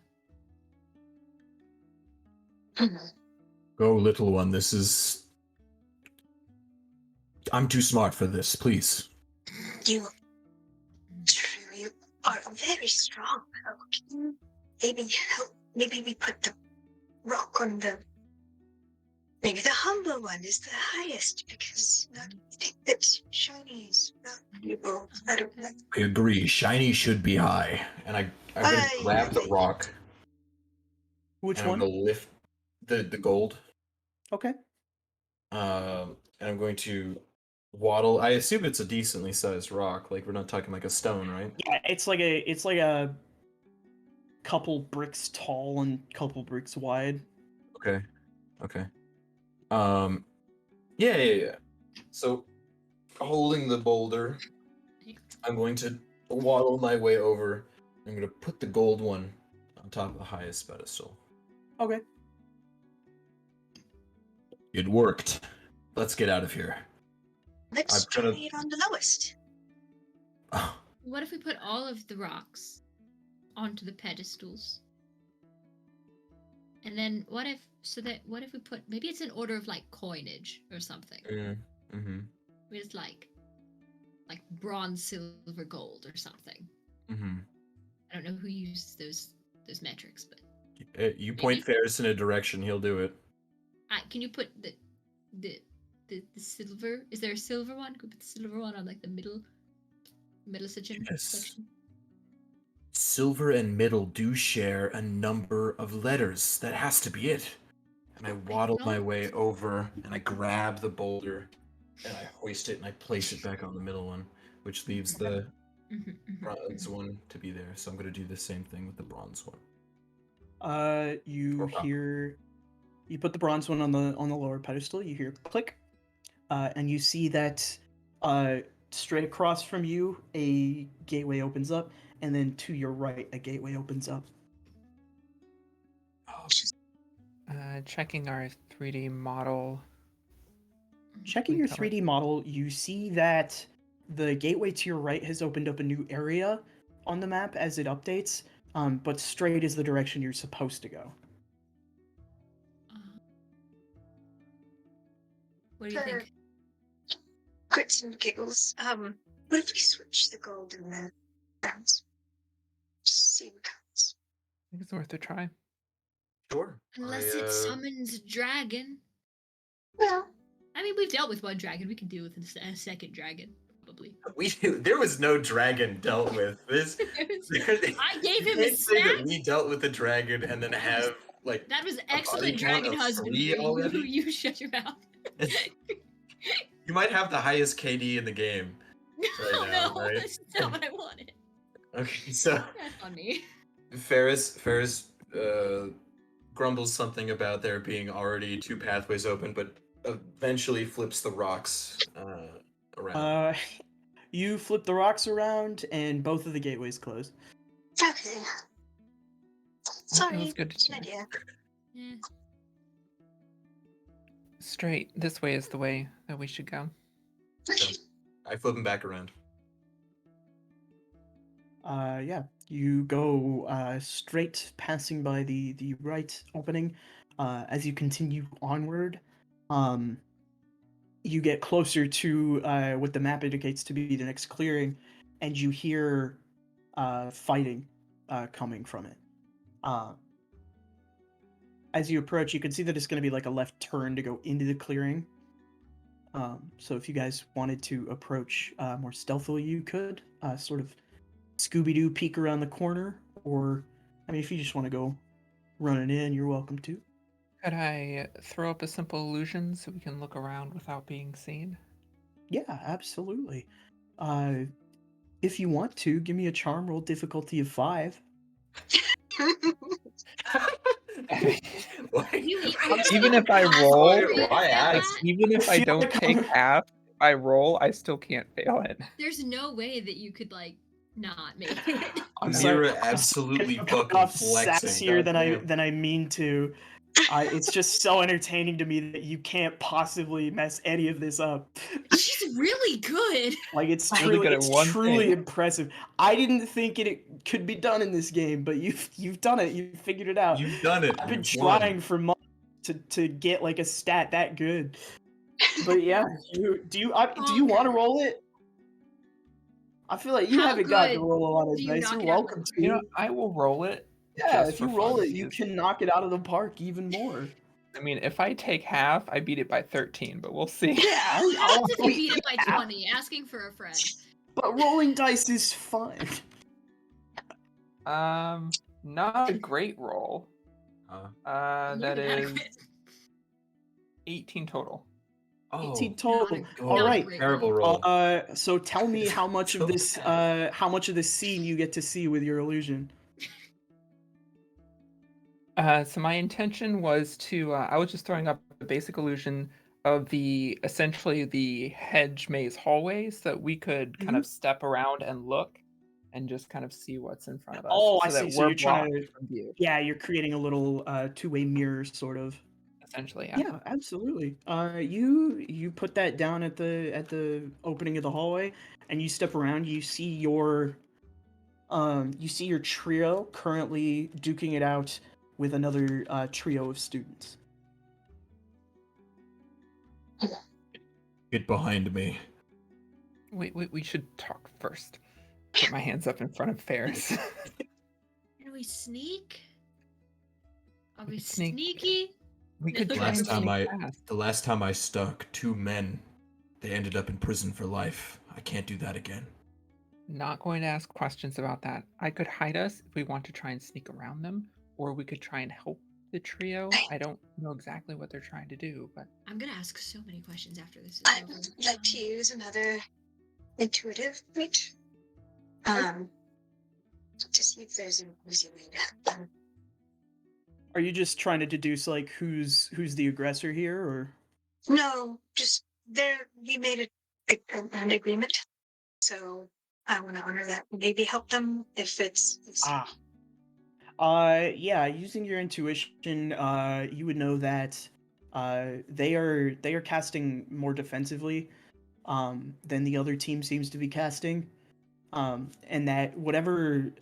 E: Go, little one. This is. I'm too smart for this. Please.
C: You truly are very strong. How can you maybe help? Maybe we put the rock on the. Maybe the humble one is the highest because I think that shiny is not valuable. I don't know.
E: I agree. Shiny should be high. And I'm gonna grab the rock.
A: Which
E: and
A: one?
E: I'm gonna lift the gold.
A: Okay.
E: And I'm going to waddle. I assume it's a decently sized rock. Like we're not talking like a stone, right?
A: Yeah, it's like a couple bricks tall and couple bricks wide.
E: Okay. Okay. Yeah. So, holding the boulder, I'm going to waddle my way over. I'm going to put the gold one on top of the highest pedestal.
A: Okay.
E: It worked. Let's get out of here.
C: Let's
E: I'm gonna-
C: try it on the lowest.
D: What if we put all of the rocks onto the pedestals? And then what if we put, maybe it's an order of like coinage or something.
E: Mm-hmm.
D: It's like bronze, silver, gold, or something.
E: Mm-hmm.
D: I don't know who uses those metrics, but
E: You
D: maybe.
E: point Ferris in a direction, he'll do it.
D: Can you put the silver? Is there a silver one? Could we put the silver one on like the middle section?
E: Yes.
D: Section?
E: Silver and middle do share a number of letters. That has to be it. And I waddle my
D: don't-
E: way over, and I grab the boulder, and I hoist it, and I place it back on the middle one, which leaves the
D: Mhm, mhm,
E: bronze
D: mhm.
E: one to be there. So I'm going to do the same thing with the bronze one.
A: You
E: Or copper.
A: hear, you put the bronze one on the lower pedestal. You hear click, and you see that straight across from you a gateway opens up, and then to your right a gateway opens up.
B: Checking our 3D model.
A: Checking
B: We
A: your
B: tell it-
A: 3D model, you see that the gateway to your right has opened up a new area on the map as it updates, but straight is the direction you're supposed to go.
D: What do you
C: For
D: think?
C: grits and giggles, what if we switch the gold and the browns? Just see what comes.
B: I think it's worth a try.
E: Sure.
D: Unless it summons a dragon.
C: Well,
D: I mean, we've dealt with one dragon. We can deal with a second dragon, probably.
E: There was no dragon dealt with. This.
D: I gave
E: You
D: him a
E: can't say that
D: snack.
E: we dealt with a dragon and then have like
D: That was
E: body
D: excellent
E: count
D: dragon
E: of
D: husbandry.
E: 3 already?
D: You shut your mouth.
E: You might have the highest KD in the game.
D: No,
E: now,
D: no,
E: right?
D: that's not what I wanted.
E: Okay, so
D: That's on me.
E: Ferris grumbles something about there being already 2 pathways open, but eventually flips the rocks around.
A: You flip the rocks around, and both of the gateways close.
C: okay. Sorry,
B: That's good
C: it's
B: to
C: an
B: hear.
C: idea.
D: Yeah.
B: Straight. This way is the way that we should go.
C: Okay.
E: I flip him back around.
A: Yeah, you go straight, passing by the right opening. As you continue onward, you get closer to what the map indicates to be the next clearing, and you hear fighting coming from it. As you approach, you can see that it's going to be like a left turn to go into the clearing. So if you guys wanted to approach more stealthily, you could sort of Scooby-Doo peek around the corner, or I mean, if you just want to go running in, you're welcome to.
B: Could I throw up a simple illusion so we can look around without being seen?
A: Yeah, absolutely. If you want to, give me a charm roll, difficulty of 5.
B: Even if I roll,
E: Why ask?
B: even if I
A: feel
B: don't
A: like
B: take
A: I'm-
B: half, if I roll, I still can't fail it.
D: There's no way that you could like not make it.
A: I'm
E: Amira
A: sorry,
E: absolutely
A: I'm coming
E: fucking
A: off sassier
E: flexing.
A: than I mean to. It's just so entertaining to me that you can't possibly mess any of this up.
D: She's really good.
A: Like it's
B: Really good at
A: it's
B: one
A: truly
B: thing.
A: impressive. I didn't think it could be done in this game, but you've done it. You've figured it out.
E: You've done it.
A: I've been
E: You've won.
A: trying for months to get like a stat that good. But yeah, do you want to roll it? I feel like you
D: How
A: haven't got to
D: good
A: roll a lot of
D: do you
A: dice.
D: knock
A: You're
D: it out of the
A: welcome
D: park?
A: to.
B: You know, I will roll it.
A: Yeah,
B: just
A: if you
B: for
A: roll
B: fun,
A: it, you
B: because-
A: can knock it out of the park even more.
B: I mean, if I take half, I beat it by 13, but we'll see.
A: Yeah,
D: That's if you
A: wait,
D: beat it by
A: yeah,
D: 20, asking for a friend.
A: but rolling dice is fun.
B: Not a great roll. That
D: More than
B: is
D: adequate.
B: 18 total.
A: 18
E: Oh,
A: total.
D: Not a-
A: All
D: not a
A: right.
D: great
E: terrible roll.
A: So tell me how much of
E: So
A: this
E: bad.
A: how much of this scene you get to see with your illusion.
B: So my intention was to, I was just throwing up the basic illusion of essentially the hedge maze hallway so that we could kind of step around and look and just kind of see what's in front of us.
A: Oh,
B: so
A: I
B: that
A: see. So
B: we're
A: you're trying
B: blocked
A: to
B: from view,
A: yeah, you're creating a little two-way mirror sort of.
B: essentially, yeah.
A: Yeah, absolutely. You put that down at the opening of the hallway, and you step around. You see your trio currently duking it out with another trio of students.
E: Get behind me.
B: Wait, we should talk first. Put my hands up in front of Ferris.
D: Can we sneak? Are
B: We
D: we
B: could sneak.
D: sneaky?
B: We could
D: The
B: try and
E: Last time
B: sneak
E: I,
B: past.
E: the last time I stuck 2 men, they ended up in prison for life. I can't do that again.
B: Not going to ask questions about that. I could hide us if we want to try and sneak around them, or we could try and help the trio. I don't know exactly what they're trying to do, but
D: I'm gonna ask so many questions after this is
C: I
D: over.
C: would like to use another intuitive feat. To see if there's an easy way to help them.
A: Are you just trying to deduce like who's the aggressor here, or?
C: No, just we made an agreement, so I want to honor that. Maybe help them if it's.
A: Yeah, using your intuition, you would know that they are casting more defensively than the other team seems to be casting. And that whatever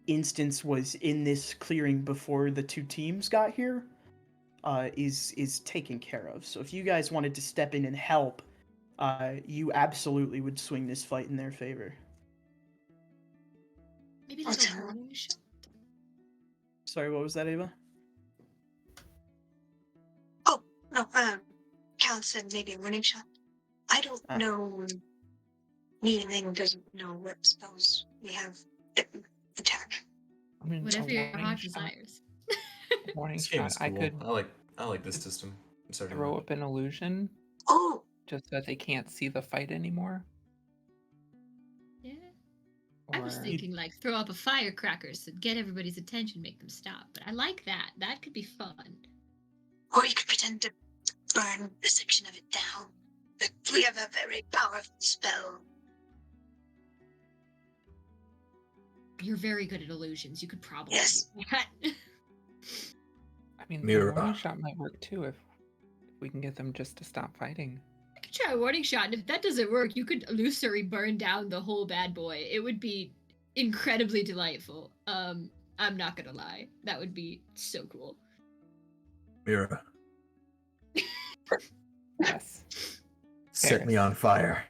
A: instance was in this clearing before the two teams got here is taken care of. So if you guys wanted to step in and help, you absolutely would swing this fight in their favor.
D: Maybe like a warning shot.
A: Sorry, what was that, Ava?
C: Oh no, Cal said maybe a warning shot. I don't know. Anything doesn't know what spells we have that attack.
B: I mean,
D: Whatever
B: a
D: your
B: warning
D: heart
B: shot.
D: desires.
B: Warning
E: This game
B: shot.
E: is
B: I
E: cool.
B: could
E: I like this system. I'm starting
B: throw
E: to-
B: up an illusion
C: Oh,
B: just so that they can't see the fight anymore.
D: Yeah. I was
B: Or
D: thinking like throw up a firecracker to get everybody's attention, make them stop. But I like that. That could be fun.
C: or you could pretend to burn a section of it down. But we have a very powerful spell.
D: You're very good at illusions. You could probably
C: Yes.
D: do that.
B: I mean, the
E: Mira.
B: warning shot might work too if we can get them just to stop fighting.
D: I could try a warning shot, and if that doesn't work, you could illusory burn down the whole bad boy. It would be incredibly delightful. I'm not gonna lie. That would be so cool.
E: Mira,
B: Yes.
E: set me on fire.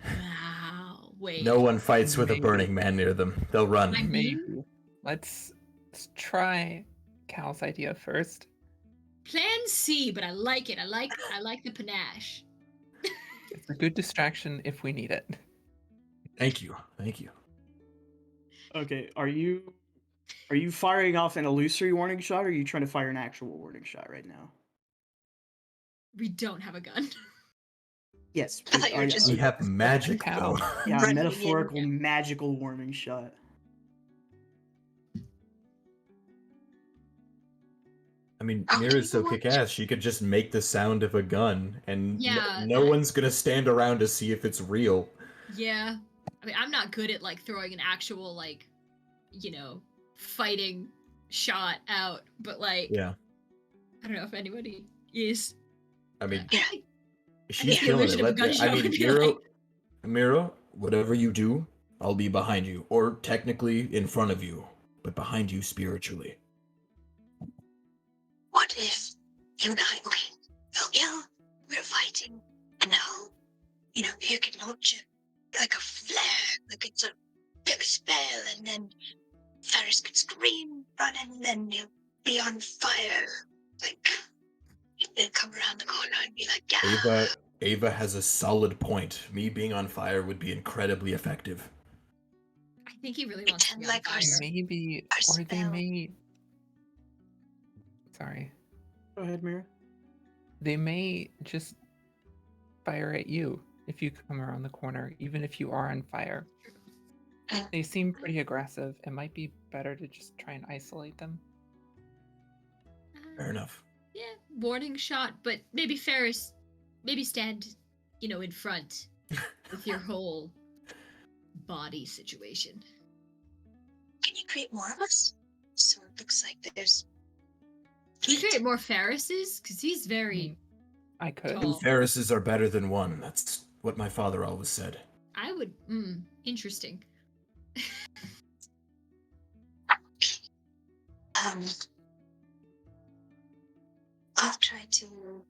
D: Wow. Wait.
E: No one fights with a
B: Maybe.
E: burning man near them. They'll run.
D: I mean-
B: Maybe. Let's try Cal's idea first.
D: Plan C, but I like it. I like the panache.
B: It's a good distraction if we need it.
E: Thank you. Thank you.
A: Okay, are you firing off an illusory warning shot, or are you trying to fire an actual warning shot right now?
D: We don't have a gun.
A: Yes.
C: I thought you were just-
E: We have magic,
B: cow.
E: though.
A: Yeah, a
C: running
A: metaphorical,
D: in.
A: magical warning shot.
E: I mean,
C: Oh,
E: Mira's so
C: you know what?
E: kick-ass, she could just make the sound of a gun, and
D: Yeah,
E: no
D: that-
E: one's gonna stand around to see if it's real.
D: Yeah. I mean, I'm not good at like throwing an actual like, fighting shot out, but like
E: Yeah.
D: I don't know if anybody is.
E: I mean,
C: Yeah.
E: she's
D: the
E: killing
D: illusion
E: it.
D: of a gunshot
E: I mean,
D: would be
E: Mira, whatever you do, I'll be behind you, or technically in front of you, but behind you spiritually.
C: What if you and I, we're fighting, and now, you can launch it like a flare, like it's a big spell, and then Ferris could scream, run, and then you'll be on fire. Like, and come around the corner and be like, yeah.
E: Ava has a solid point. Me being on fire would be incredibly effective.
D: I think he really wants to
C: Pretend
D: be on
C: like our
D: fire.
B: Maybe,
C: Our
B: or they
C: spell.
B: may. Sorry.
A: Go ahead, Mira.
B: They may just fire at you if you come around the corner, even if you are on fire. They seem pretty aggressive. It might be better to just try and isolate them.
E: Fair enough.
D: Yeah, warning shot, but maybe Ferris, maybe stand, in front with your whole body situation.
C: Can you create more of us? So it looks like there's.
D: Can we create more Ferrises? Because he's very.
B: I could.
D: Tall.
E: 2 Ferrises are better than 1. That's what my father always said.
D: I would. Interesting.
C: I'll try to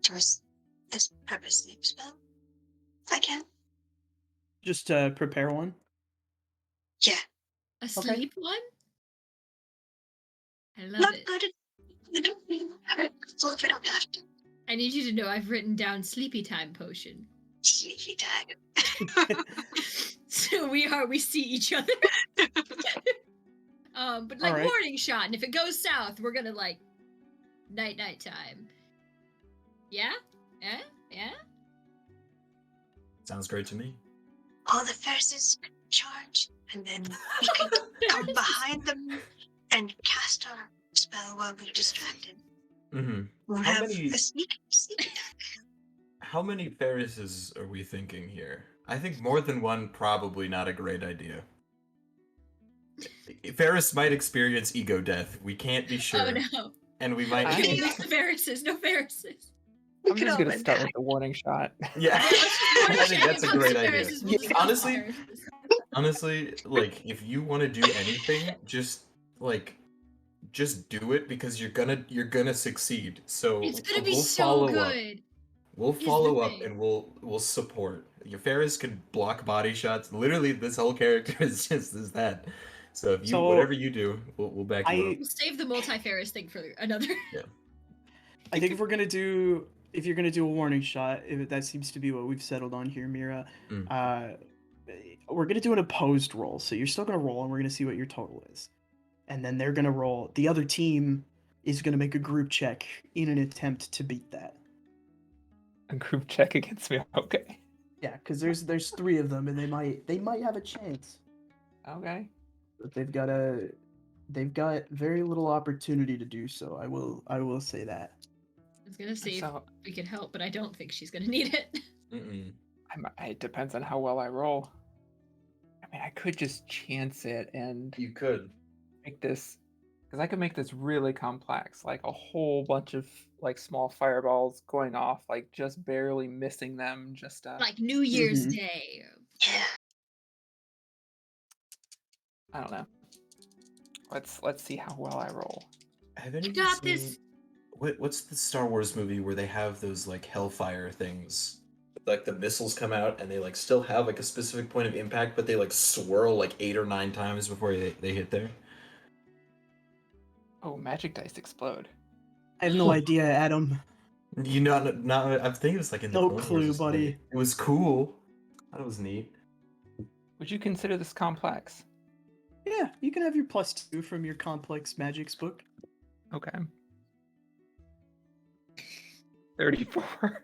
C: towards this purpose sleep spell. If I can.
A: Just prepare one.
C: Yeah.
D: A
A: Okay.
D: sleep one? I love
C: Not
D: it.
C: good. I don't mean so if I don't have to.
D: I need you to know I've written down sleepy time potion.
C: Sleepy time.
D: So we see each other. But like
A: Alright.
D: warning shot, and if it goes south, we're gonna like night time. Yeah? Yeah?
E: Sounds great to me.
C: All the Ferrises charge, and then we can come behind them and cast our spell while we're distracted.
E: Mm-hmm.
C: We'll
E: How
C: have
E: many-
C: a sneak attack.
E: How many Ferrises are we thinking here? I think more than one probably not a great idea. Ferris might experience ego death. We can't be sure.
D: Oh no.
E: And we might
B: I
D: Okay,
B: think-
D: no Ferrises, no Ferrises.
B: I'm just gonna start with the warning shot.
E: Yeah,
D: Yeah, let's just warning
E: I think
D: shot
E: that's a
D: if it comes
E: great
D: to
E: idea.
D: Ferrises, we'll just go
E: Honestly,
D: with Ferrises.
E: Honestly, like if you want to do anything, just do it because you're gonna succeed. So
D: It's gonna be
E: we'll
D: so
E: follow up.
D: good.
E: We'll
D: the
E: follow up
D: thing.
E: and we'll support. Your Ferris could block body shots. Literally, this whole character is that. So if you
A: So,
E: whatever you do, we'll back you up.
D: We'll save the multi-Ferris thing for another.
A: I think if you're gonna do a warning shot, if that seems to be what we've settled on here, Mira, we're gonna do an opposed roll. So you're still gonna roll, and we're gonna see what your total is, and then they're gonna roll. The other team is gonna make a group check in an attempt to beat that.
B: A group check against me. Okay.
A: Yeah, because there's 3 of them, and they might have a chance,
B: Okay.
A: but they've got very little opportunity to do so. I will say that.
D: I was gonna see
B: So
D: if we could help, but I don't think she's gonna need it.
E: Mm-mm.
B: it depends on how well I roll. I mean, I could just chance it and
E: You could.
B: make this, because I could make this really complex, like a whole bunch of like small fireballs going off, like just barely missing them. Just
D: Like New Year's
A: Mhm.
D: Day.
C: Yeah.
B: I don't know. Let's see how well I roll.
E: Have any
D: You
E: of you
D: got
E: seen
D: this.
E: what's the Star Wars movie where they have those like hellfire things? Like the missiles come out and they like still have like a specific point of impact, but they like swirl like 8 or 9 times before they hit there.
B: Oh, magic dice explode.
A: I have no idea, Adam.
E: You know, not I think it was like in the
A: No
E: Clone Wars
A: clue,
E: or something.
A: buddy.
E: It was cool. That was neat.
B: Would you consider this complex?
A: Yeah, you can have your +2 from your complex magics book.
B: Okay. 34.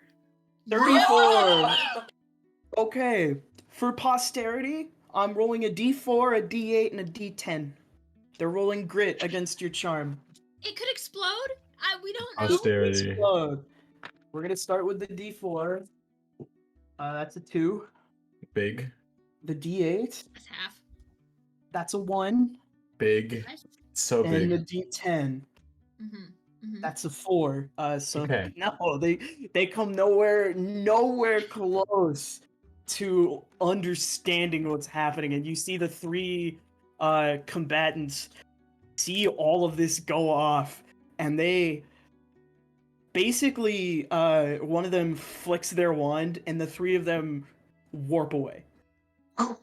A: 34. Okay, for posterity, I'm rolling a D4, a D8, and a D10. They're rolling grit against your charm.
D: It could explode. We don't know.
E: Posterity.
A: Explode. We're gonna start with the D4. That's a 2.
E: Big.
A: The D8,
D: That's half.
A: that's a 1.
E: Big.
D: Nice.
E: So
A: And the
E: big.
A: D10,
D: Mm-hmm.
A: that's a 4. So
E: Okay.
A: no, they come nowhere close to understanding what's happening, and you see the 3 combatants see all of this go off, and they basically one of them flicks their wand, and the 3 of them warp away.
C: Oh,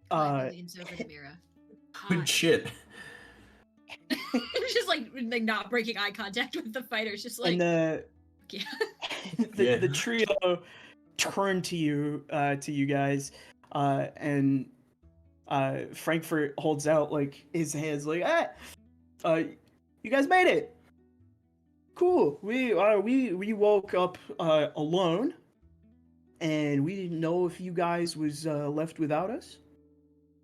D: Finally leans over to Mira.
E: Good
D: Hot.
E: shit.
D: Just like not breaking eye contact with the fighters, just like
A: And
D: yeah.
E: Yeah.
A: the trio turn to you guys, and Frankfurt holds out like his hands, like, you guys made it. Cool. We woke up alone, and we didn't know if you guys was left without us.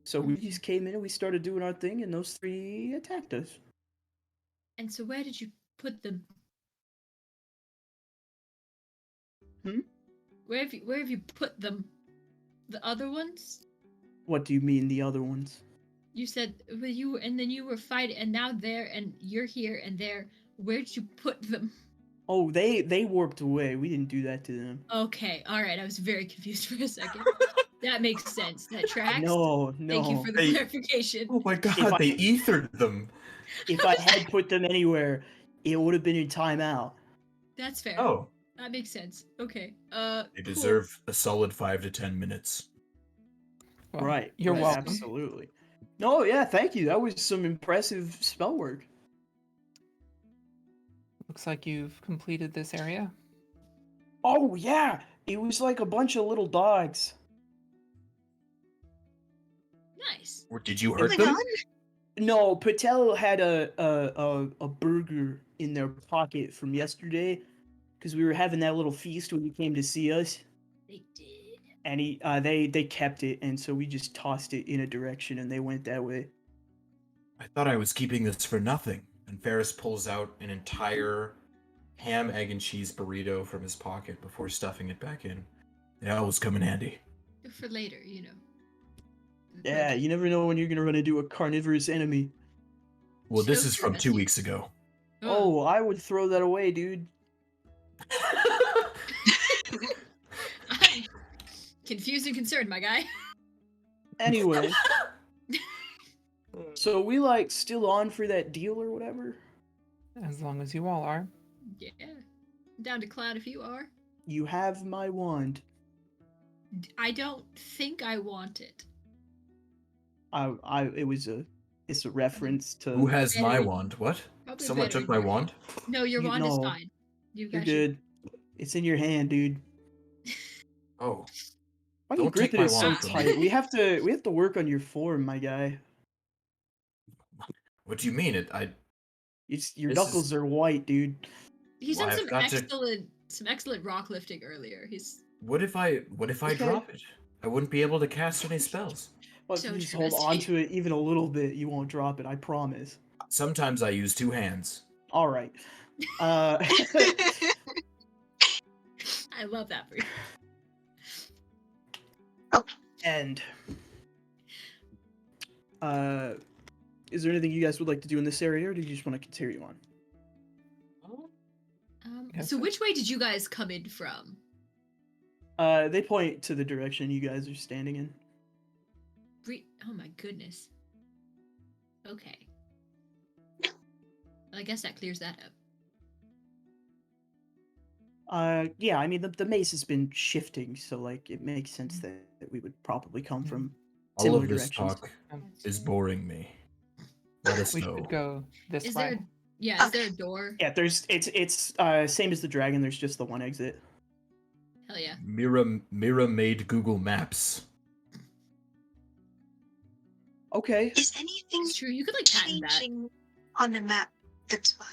A: So we just came in and we started doing our thing, and those 3 attacked us.
D: And so where did you put them?
A: Hmm?
D: Where have you put them? The other ones?
A: What do you mean, the other ones?
D: You said well, you were fighting, and now they're and you're here and there. Where'd you put them?
A: Oh, they warped away. We didn't do that to them.
D: Okay, all right. I was very confused for a second. That makes sense. That tracks.
A: No.
D: Thank you for the clarification.
E: Oh my god,
A: If I-
E: they ethered them.
A: If I had put them anywhere, it would have been in timeout.
D: That's fair.
E: Oh,
D: That makes sense. Okay.
E: they
D: Cool.
E: deserve a solid 5 to 10 minutes.
B: Well,
A: Right.
B: You're
A: right,
B: welcome.
A: Absolutely. No, yeah, thank you. That was some impressive spell work.
B: Looks like you've completed this area.
A: Oh, yeah. It was like a bunch of little dogs.
D: Nice.
E: Or did you
C: Oh
E: hurt
C: my
E: them?
C: god.
A: No, Patel had a burger in their pocket from yesterday because we were having that little feast when you came to see us,
D: They did.
A: and they kept it, and so we just tossed it in a direction, and they went that way.
E: I thought I was keeping this for nothing. And Ferris pulls out an entire ham, egg, and cheese burrito from his pocket before stuffing it back in. It always come in handy.
D: For later, you know.
A: Yeah, you never know when you're gonna run into a carnivorous enemy.
E: Well, this
D: So
E: is from 2
D: interesting.
E: weeks ago.
A: Oh, I would throw that away, dude.
D: I'm confused and concerned, my guy.
A: Anyway, so we like still on for that deal or whatever?
B: As long as you all are.
D: Yeah. Down to Cloud if you are.
A: You have my wand.
D: I don't think I want it.
A: It's a reference to.
E: Who has my
D: Very-
E: wand? What?
D: Probably
E: Someone
D: better
E: took
D: in
E: my
D: your
E: wand?
D: hand. No, your
A: You
D: wand is
A: know,
D: fine. You
A: You're
D: got you.
A: good. It's in your hand, dude.
E: Oh.
A: Why you
E: Don't take
A: gripping
E: my
A: it so
E: wand from me.
A: tight? We have to work on your form, my guy.
E: What do you mean?
A: Your
E: This
A: knuckles
E: is-
A: are white, dude.
D: He's
E: Well,
D: done
E: I've
D: some
E: got to-
D: excellent rock lifting earlier. He's
E: What if I
A: Okay.
E: drop it? I wouldn't be able to cast any spells.
A: Well, if
D: So
A: you just
D: true,
A: hold
D: Misty.
A: on to it even a little bit, you won't drop it. I promise.
E: Sometimes I use 2 hands.
A: All right. Uh,
D: I love that for you.
A: and is there anything you guys would like to do in this area, or do you just want to continue on?
B: Yes,
D: So
B: sir.
D: which way did you guys come in from?
A: They point to the direction you guys are standing in.
D: Oh my goodness. Okay. Well, I guess that clears that up.
A: Yeah, I mean the maze has been shifting, so like it makes sense that we would probably come
B: Mhm.
A: from
E: All
A: similar
E: of this
A: directions.
E: talk
D: That's
E: is
D: fair.
E: boring me. Let us
B: We
E: know.
B: should go this
D: Is
B: way.
D: there? Yeah. Is there a door?
A: Yeah, it's same as the dragon. There's just the one exit.
D: Hell yeah.
E: Mira made Google Maps.
A: Okay.
C: Is anything
D: It's true. You could like patent that.
C: changing on the map that's fine?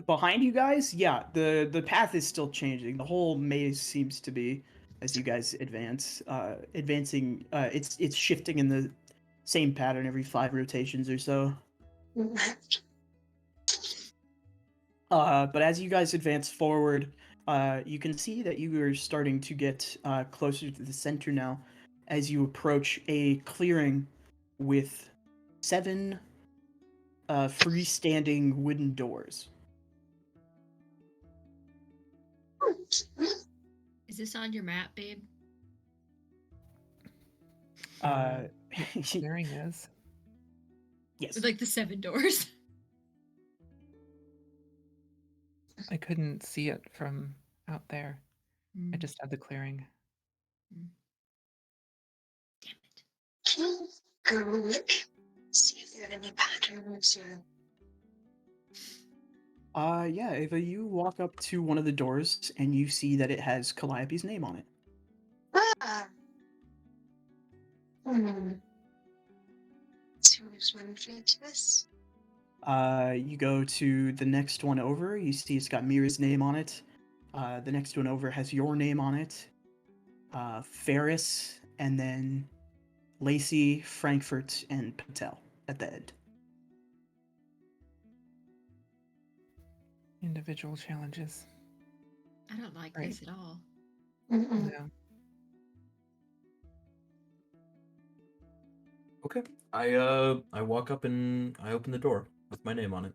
A: Behind you guys, yeah, the path is still changing. The whole maze seems to be, as you guys advancing. It's shifting in the same pattern every 5 rotations or so. But as you guys advance forward, you can see that you are starting to get closer to the center now, as you approach a clearing with 7 freestanding wooden doors.
D: Is this on your map, babe?
A: Uh,
B: Clearing is.
A: yes.
D: With like the 7 doors.
B: I couldn't see it from out there. I
D: Mm,
B: just had the clearing.
D: Damn it.
C: Can you go look? See if there are any patterns or.
A: Yeah, Ava, you walk up to one of the doors and you see that it has Calliope's name on it.
C: Ah. Hmm. So there's one for this.
A: You go to the next one over, you see it's got Mira's name on it. The next one over has your name on it. Ferris, and then Lacey, Frankfurt, and Patel at the end.
B: Individual challenges.
D: I don't like
B: Right.
D: this at all.
C: Mm-mm.
B: Yeah.
E: Okay. I walk up and I open the door with my name on it.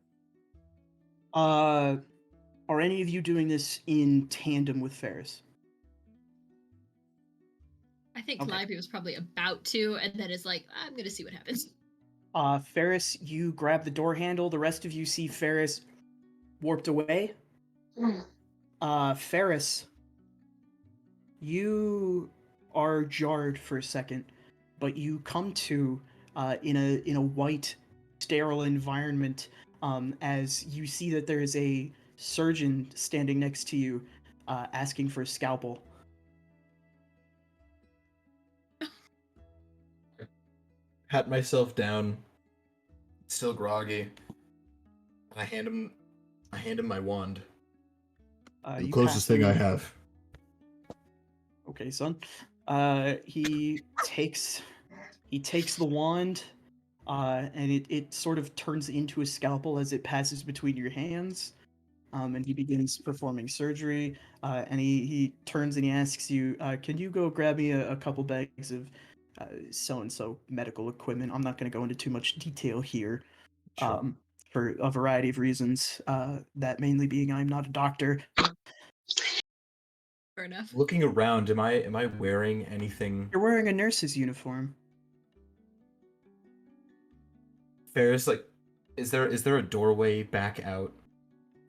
A: Are any of you doing this in tandem with Ferris?
D: I think
A: Okay.
D: Calliope was probably about to, and then is like, I'm gonna see what happens.
A: Ferris, you grab the door handle. The rest of you see Ferris warped away. Ferris, you are jarred for a second, but you come to in a white, sterile environment as you see that there is a surgeon standing next to you, asking for a scalpel.
E: Pat myself down, still groggy, and I hand him my wand. The
A: You
E: closest
A: pass
E: thing
A: him.
E: I have.
A: Okay, son. He takes the wand, and it sort of turns into a scalpel as it passes between your hands. And he begins performing surgery. And he turns and he asks you, "Can you go grab me a couple bags of so and so medical equipment?" I'm not going to go into too much detail here,
E: Sure.
A: for a variety of reasons. That mainly being I'm not a doctor.
D: Fair enough.
E: Looking around, am I wearing anything?
A: You're wearing a nurse's uniform.
E: Ferris, like, is there a doorway back out,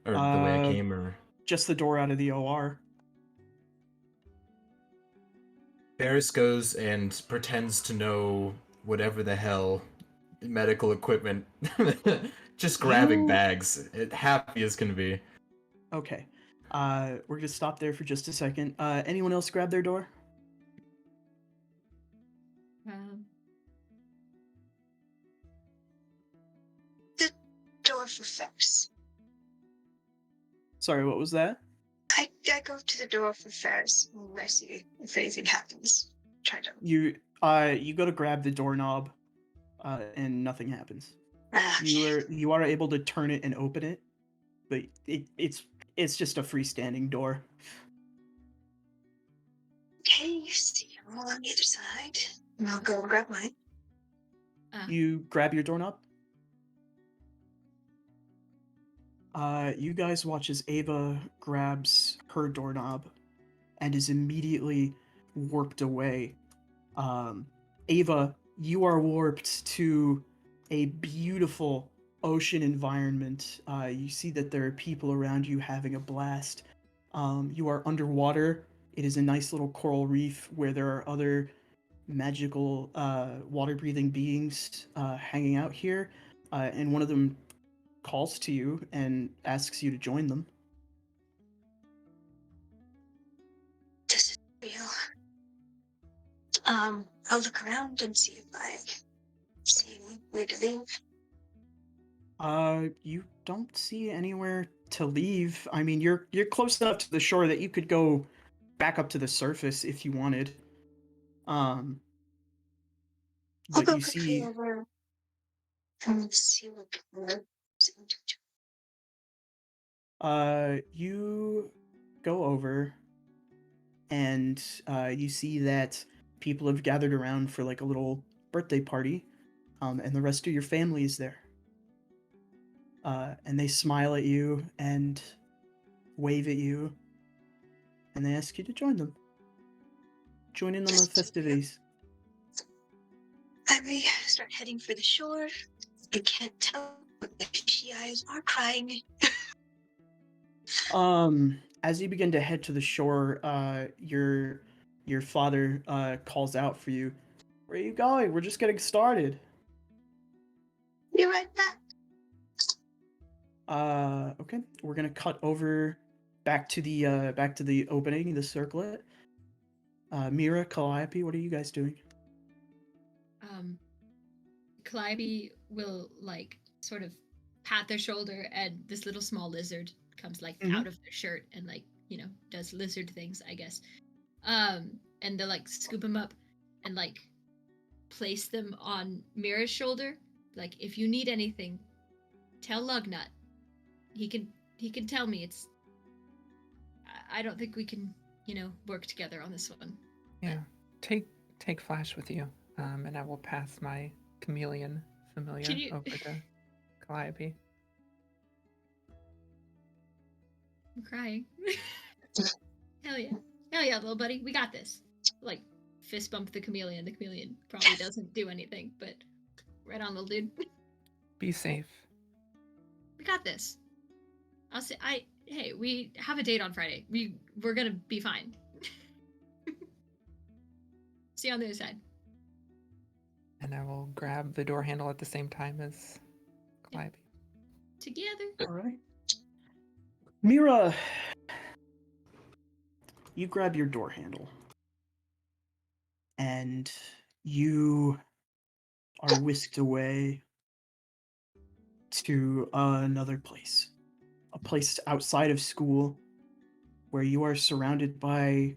E: or the way I
A: Uh,
E: came, or
A: just the door out of the OR.
E: Ferris goes and pretends to know whatever the hell medical equipment, just grabbing
A: You
E: bags, happy as can be.
A: Okay. We're gonna stop there for just a second. Anyone else grab their door?
D: Um,
C: The door for Ferris.
A: Sorry, what was that?
C: I go to the door for Ferris and I see if anything happens. Try to.
A: You go to grab the doorknob, and nothing happens. You are able to turn it and open it, but it's just a freestanding door.
C: Okay, see you all on the other side. And I'll go grab mine.
A: You grab your doorknob. You guys watch as Ava grabs her doorknob and is immediately warped away. Ava, you are warped to a beautiful ocean environment. You see that there are people around you having a blast. You are underwater. It is a nice little coral reef where there are other magical water-breathing beings hanging out here, and one of them calls to you and asks you to join them.
C: This is real. I'll look around and see if I see where to leave.
A: You don't see anywhere to leave. I mean, you're close enough to the shore that you could go back up to the surface if you wanted.
C: I'll
A: But
C: go
A: you
C: quickly
A: see,
C: over and see what people are saying to
A: you go over and you see that people have gathered around for like a little birthday party, and the rest of your family is there. And they smile at you and wave at you, and they ask you to join them. Join in on the festivities.
C: I may start heading for the shore. I can't tell, but the fishy eyes are crying.
A: As you begin to head to the shore, your father calls out for you. Where are you going? We're just getting started.
C: You're right back.
A: Okay. We're gonna cut over back to the opening, the circlet. Mira, Calliope, what are you guys doing?
D: Calliope will like sort of pat their shoulder, and this little small lizard comes like out of their shirt and like does lizard things, I guess. And they'll like scoop them up and like place them on Mira's shoulder. Like, if you need anything, tell Lugnut. He can tell me. I don't think we can work together on this one.
B: Yeah, take Flash with you, and I will pass my chameleon familiar over to Calliope.
D: I'm crying. Hell yeah, little buddy, we got this. Like, fist bump the chameleon. The chameleon probably doesn't do anything, but Right on, little dude.
B: Be safe.
D: We got this. I'll say, hey, we have a date on Friday. We're gonna be fine. See you on the other side.
B: And I will grab the door handle at the same time as Calliope.
D: Together.
A: All right. Mira, you grab your door handle and you are whisked away to another place, a place outside of school where you are surrounded by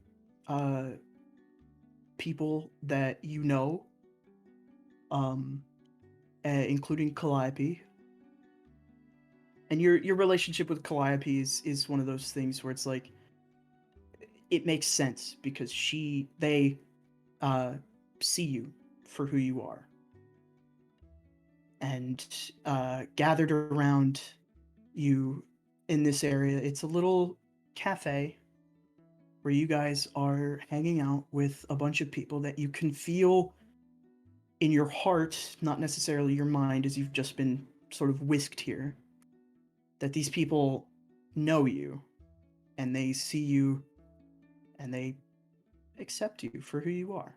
A: people that you know, um, including Calliope. And your relationship with Calliope is one of those things where it's like it makes sense because they see you for who you are, and gathered around you in this area. It's a little cafe where you guys are hanging out with a bunch of people that you can feel in your heart, not necessarily your mind, as you've just been sort of whisked here, that these people know you and they see you and they accept you for who you are.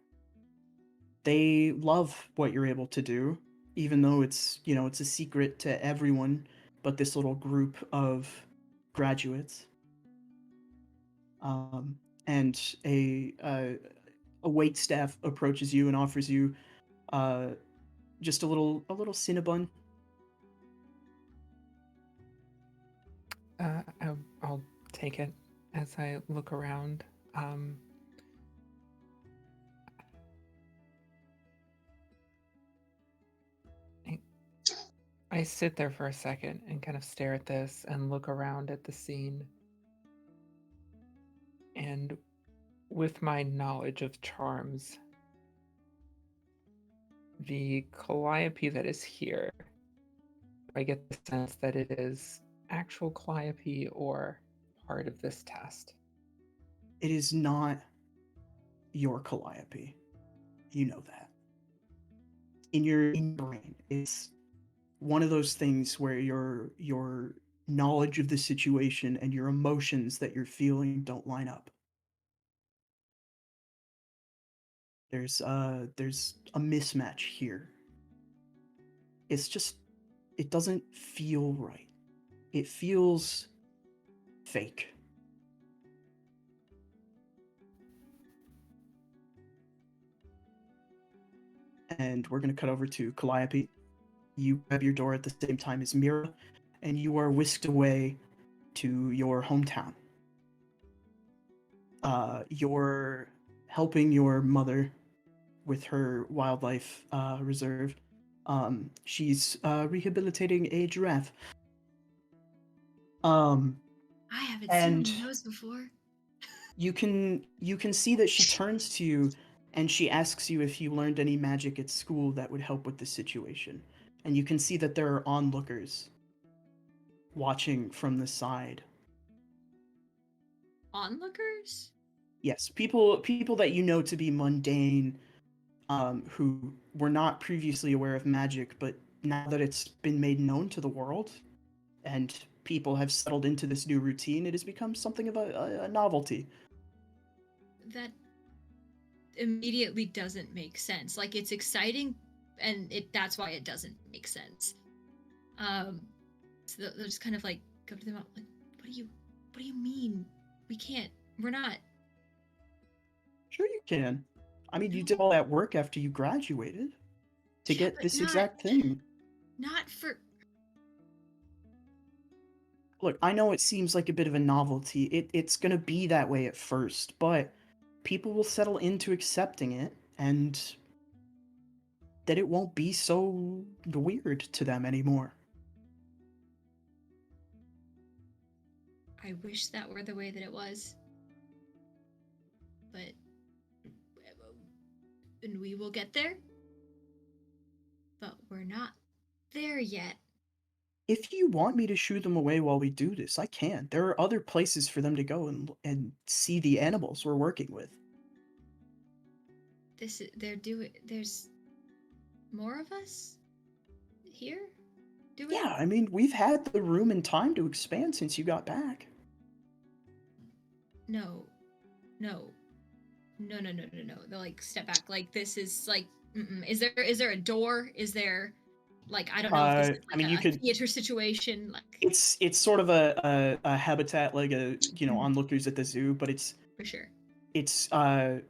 A: They love what you're able to do, even though it's a secret to everyone but this little group of graduates. And a wait staff approaches you and offers you just a little Cinnabon.
B: I'll take it as I look around. I sit there for a second and kind of stare at this and look around at the scene. And with my knowledge of charms, the Calliope that is here, I get the sense that it is actual Calliope or part of this test.
A: It is not your Calliope. You know that. In your brain, it's one of those things where your knowledge of the situation and your emotions that you're feeling don't line up. There's a mismatch here. It doesn't feel right. It feels fake. And we're gonna cut over to Calliope. You grab your door at the same time as Mira, and you are whisked away to your hometown. You're helping your mother with her wildlife reserve. She's rehabilitating a giraffe.
D: I haven't
A: And
D: seen those before.
A: you can see that she turns to you and she asks you if you learned any magic at school that would help with the situation. And you can see that there are onlookers watching from the side.
D: Onlookers?
A: Yes, people that you know to be mundane, who were not previously aware of magic, but now that it's been made known to the world, and people have settled into this new routine, it has become something of a novelty.
D: That immediately doesn't make sense. Like, it's exciting, and that's why it doesn't make sense. So they'll just kind of like go to them like, what do you mean? We're not.
A: Sure you can. I mean, you did all that work after you graduated to
D: Yeah,
A: get
D: but
A: this exact thing.
D: Not for.
A: Look, I know it seems like a bit of a novelty. It's going to be that way at first, but people will settle into accepting it, and that it won't be so weird to them anymore.
D: I wish that were the way that it was. But. And we will get there. But we're not there yet.
A: If you want me to shoo them away while we do this, I can. There are other places for them to go and see the animals we're working with.
D: There's more of us? here? Do we?
A: Yeah, I mean, we've had the room and time to expand since you got back.
D: No. No. No. They'll like step back. Like this is like. Mm-mm. Is there a door? Is there, like, I don't know if this is
A: I
D: like
A: mean, you
D: a
A: could.
D: theater situation. Like
A: It's sort of a habitat, like
D: Mhm.
A: onlookers at the zoo, but
D: for sure.
A: it's I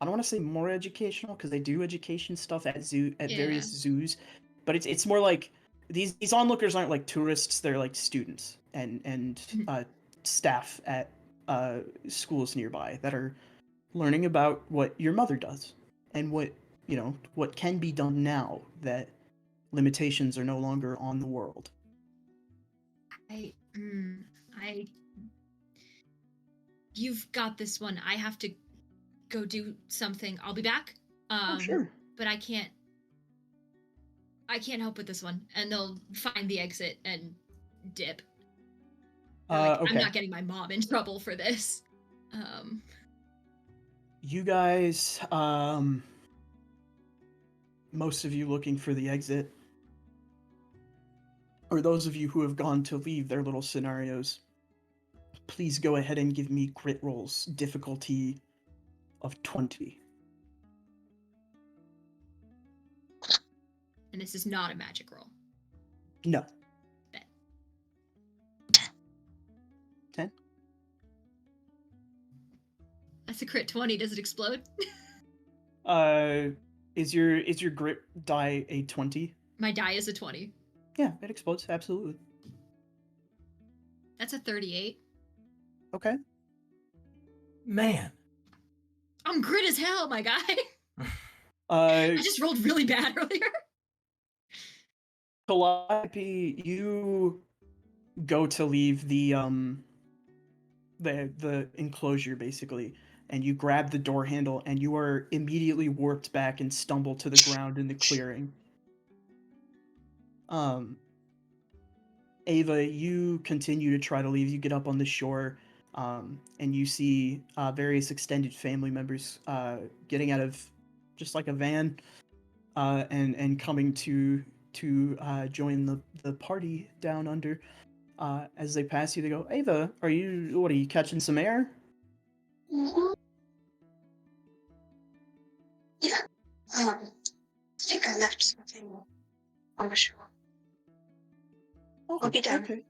A: don't want to say more educational because they do education stuff at various
D: Yeah.
A: zoos, but it's more like these onlookers aren't like tourists; they're like students and
D: Mhm.
A: staff at schools nearby that are learning about what your mother does and what can be done now that limitations are no longer on the world.
D: I. Mm, I. You've got this one. I have to go do something. I'll be back.
A: Oh, sure.
D: But I can't help with this one. And they'll find the exit and dip. They're like, I'm
A: Okay.
D: not getting my mom in trouble for this.
A: You guys, most of you looking for the exit, or those of you who have gone to leave their little scenarios, please go ahead and give me grit rolls, difficulty of 20.
D: And this is not a magic roll.
A: No.
D: Bet.
A: 10?
D: That's a crit 20. Does it explode?
A: Is your grit die a 20?
D: My die is a 20.
A: Yeah, it explodes, absolutely.
D: That's a 38.
A: Okay.
E: Man.
D: I'm grit as hell, my guy.
A: I
D: just rolled really bad earlier.
A: Calliope, you go to leave the enclosure basically, and you grab the door handle and you are immediately warped back and stumble to the ground in the clearing. Ava, you continue to try to leave. You get up on the shore, and you see various extended family members getting out of just like a van, and coming to join the party down under. As they pass you, they go, "Ava, are you catching some air?"
C: Mhm. Yeah. I think I left something on the shore.
A: Oh,
C: I'll be down.
A: okay.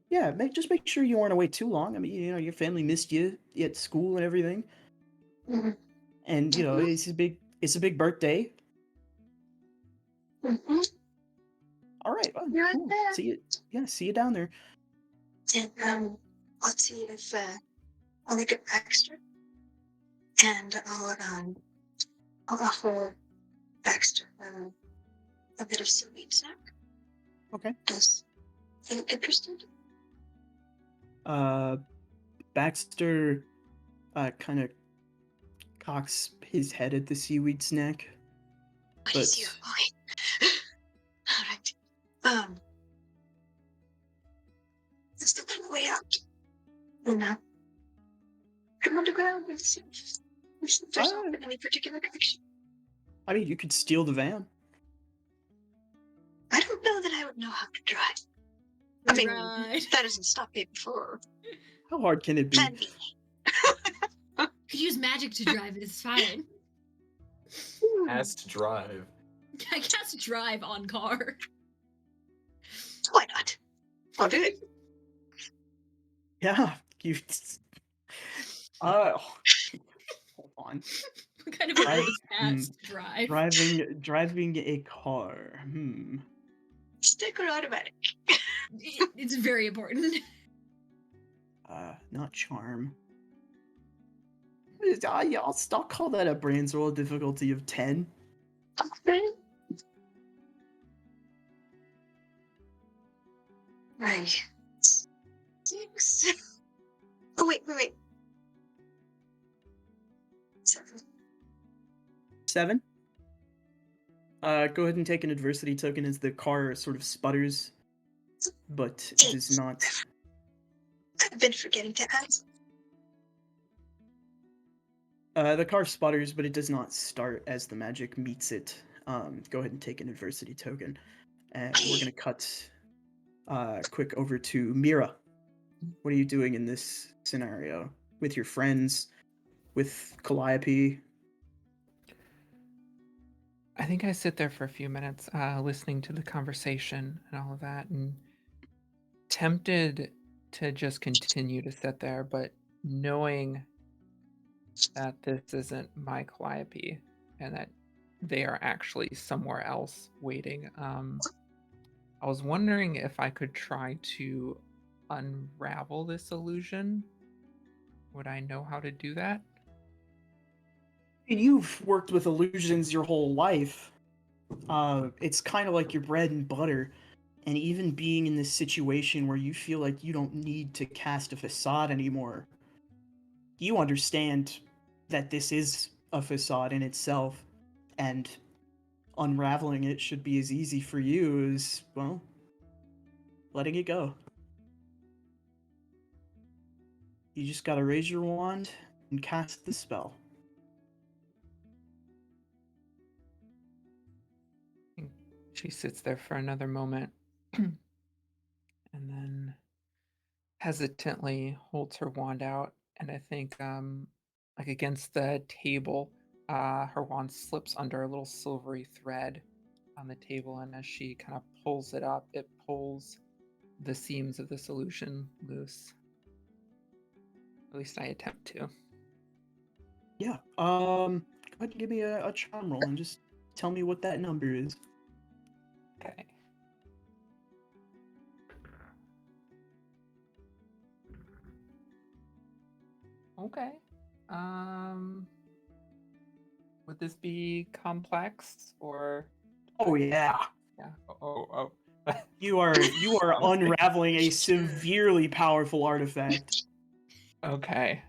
A: Yeah, just make sure you aren't away too long. I mean, your family missed you at school and everything,
C: Mhm.
A: and it's a big birthday.
C: Mhm.
A: All right, well,
C: You're right
A: cool.
C: there.
A: See you down there.
C: And I'll see if I'll look at Baxter, and I'll offer Baxter a bit of sweet snack.
A: Okay.
C: Does he look interested?
A: Baxter, kind of cocks his head at the seaweed snack.
C: What
A: But
C: is your point? All right. Let's look for the way out. And now, come on the ground and see if there's off in any particular direction.
A: I mean, you could steal the van.
C: I don't know that I would know how to drive. I mean,
D: Right.
C: that doesn't stop me before.
A: How hard can it be?
C: Plan B.
D: Could use magic to drive it. It's fine.
E: Has to drive.
D: I cast drive on car.
C: Why not? I'll do it.
A: Yeah, you. Hold on.
D: What kind of a
A: Drive-
D: race fast drive?
A: Driving a car.
C: Stick or automatic.
D: It's very important.
A: Not charm. Yeah, I'll call that a brains roll difficulty of 10.
C: Okay. Right. 6. Oh, wait. 7.
A: 7. Go ahead and take an adversity token as the car sort of sputters, but does not.
C: I've been forgetting to add.
A: The car sputters, but it does not start as the magic meets it. Go ahead and take an adversity token. And we're going to cut quick over to Mira. What are you doing in this scenario? With your friends? With Calliope?
B: I think I sit there for a few minutes, listening to the conversation and all of that, and tempted to just continue to sit there, but knowing that this isn't my Calliope and that they are actually somewhere else waiting. I was wondering if I could try to unravel this illusion. Would I know how to do that?
A: You've worked with illusions your whole life. It's kind of like your bread and butter. And even being in this situation where you feel like you don't need to cast a facade anymore, you understand that this is a facade in itself, and unraveling it should be as easy for you as, well, letting it go. You just gotta raise your wand and cast the spell.
B: She sits there for another moment and then hesitantly holds her wand out, and I think like against the table, her wand slips under a little silvery thread on the table, and as she kind of pulls it up, it pulls the seams of the solution loose. At least I attempt to.
A: Yeah. Go ahead and give me a charm roll and just tell me what that number is.
B: Okay. Okay. Would this be complex or?
A: Oh yeah.
B: Yeah. Oh.
A: You are unraveling a severely powerful artifact.
B: Okay.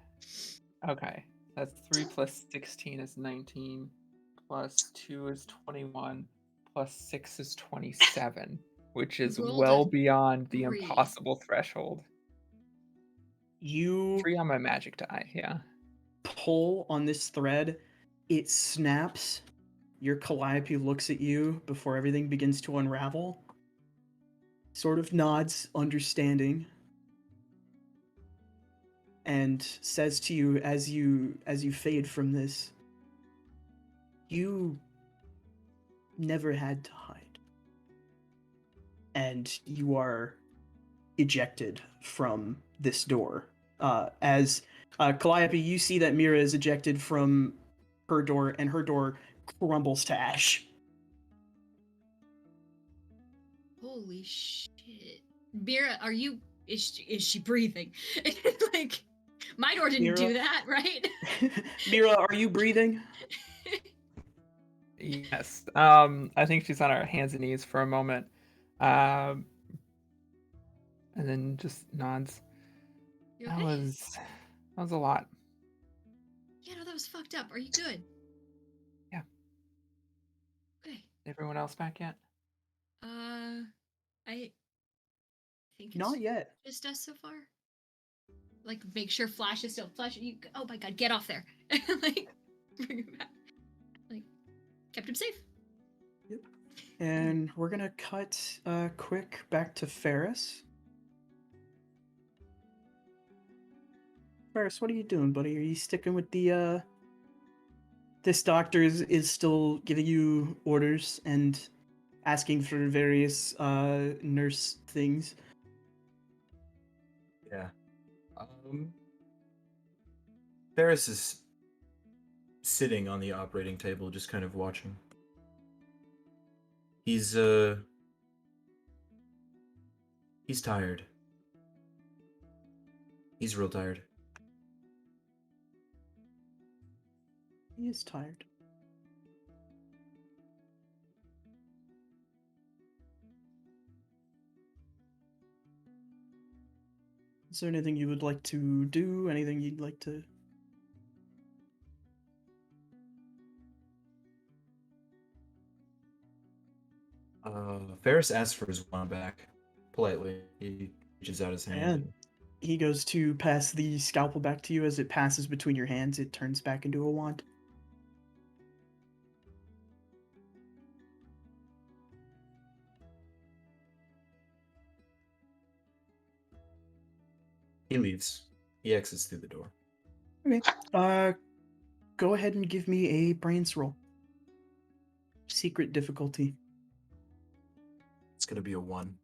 B: That's 3 plus 16 is 19, plus 2 is 21, plus 6 is 27, which is
D: Rolled
B: well
D: a
B: beyond the
D: 3.
B: impossible threshold.
A: You
B: 3 on my magic die, yeah.
A: pull on this thread, it snaps. Your Calliope looks at you before everything begins to unravel. Sort of nods, understanding, and says to you as you fade from this, you never had to hide. And you are ejected from this door. As Calliope, you see that Mira is ejected from her door, and her door crumbles to ash.
D: Holy shit. Mira, is she breathing? Like, my door didn't
A: Mira?
D: do that, right?
A: Mira, are you breathing?
B: Yes. I think she's on her hands and knees for a moment. And then just nods.
D: You
B: That
D: okay?
B: was a lot.
D: Yeah, no, that was fucked up. Are you good?
B: Yeah.
D: Okay.
B: Everyone else back yet?
D: I think it's
A: Not yet.
D: just us so far. Like, make sure Flash is still Flash. Oh my god, get off there! Like, bring him back. Like, kept him safe.
A: Yep. And we're gonna cut quick back to Ferris. Ferris, what are you doing, buddy? Are you sticking with the this doctor is still giving you orders and asking for various nurse things?
E: Yeah. Ferris is sitting on the operating table, just kind of watching. He's tired. He's real tired.
A: He is tired. Is there anything you would like to do? Anything you'd like to...
E: Ferris asks for his wand back, politely. He reaches out his hand.
A: And he goes to pass the scalpel back to you. As it passes between your hands, it turns back into a wand.
E: He leaves. He exits through the door.
A: Okay. Go ahead and give me a brains roll. Secret difficulty.
E: It's gonna be a 1.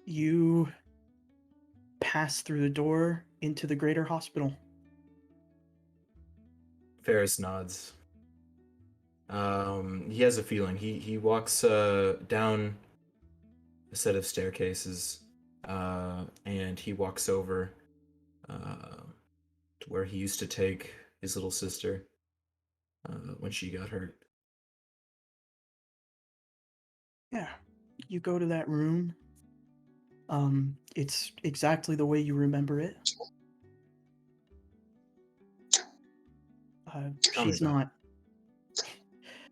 A: You pass through the door into the greater hospital.
E: Ferris nods. He has a feeling. He walks down a set of staircases, and he walks over to where he used to take his little sister when she got hurt.
A: Yeah. You go to that room. It's exactly the way you remember it.
E: Tell me
A: She's
E: about
A: not.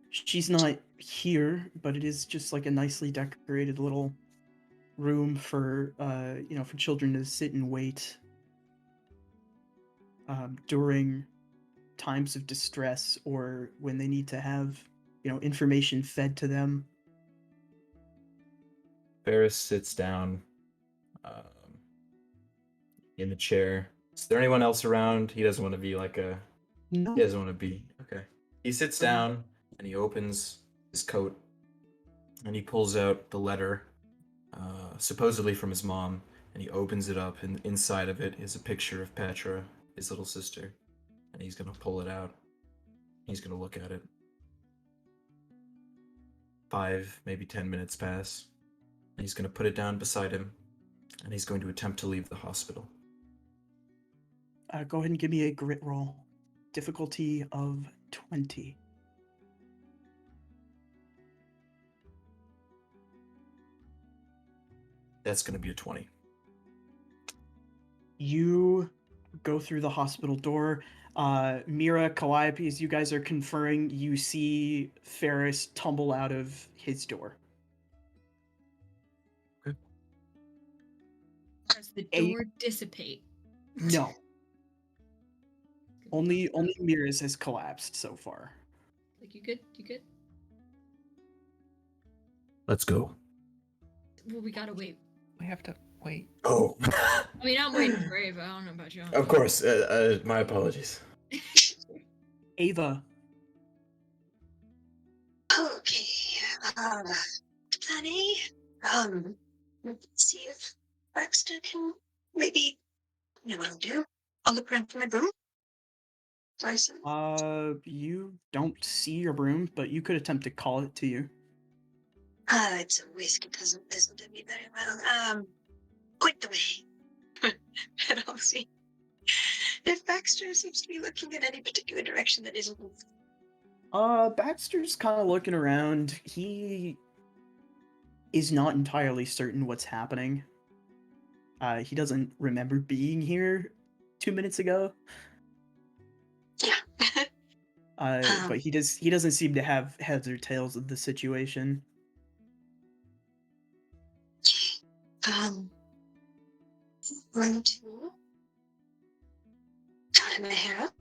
A: She's not here, but it is just like a nicely decorated little room for for children to sit and wait during times of distress or when they need to have information fed to them.
E: Ferris sits down in the chair. Is there anyone else around? He doesn't want to be like a.
A: No.
E: He doesn't want to be. Okay. He sits down and he opens his coat and he pulls out the letter, supposedly from his mom, and he opens it up, and inside of it is a picture of Petra, his little sister, and he's gonna pull it out. He's gonna look at it. 5, maybe 10 minutes pass, and he's gonna put it down beside him, and he's going to attempt to leave the hospital.
A: Go ahead and give me a grit roll. Difficulty of 20.
E: That's gonna be a 20.
A: You go through the hospital door. Mira, Calliope, as you guys are conferring, you see Ferris tumble out of his door.
D: Does the door dissipate?
A: No. Only Mira's has collapsed so far.
D: Like, you good? You good?
E: Let's go.
D: Well, we gotta wait.
B: We have to wait.
E: Oh.
D: I mean, I'm waiting for Ava. I don't know about you.
E: Of course. My apologies.
A: Ava,
C: Okay. Plan A. Let's see if Baxter can maybe. You know what I'll do? I'll look around for my broom. Dyson.
A: you don't see your broom, but you could attempt to call it to you.
C: It's a whisk. It doesn't do me very well. Point the way. And I'll see if Baxter seems to be looking in any particular direction that isn't.
A: Baxter's kind of looking around. He is not entirely certain what's happening. He doesn't remember being here 2 minutes ago.
C: Yeah.
A: But he doesn't seem to have heads or tails of the situation.
C: Going to tie my hair up.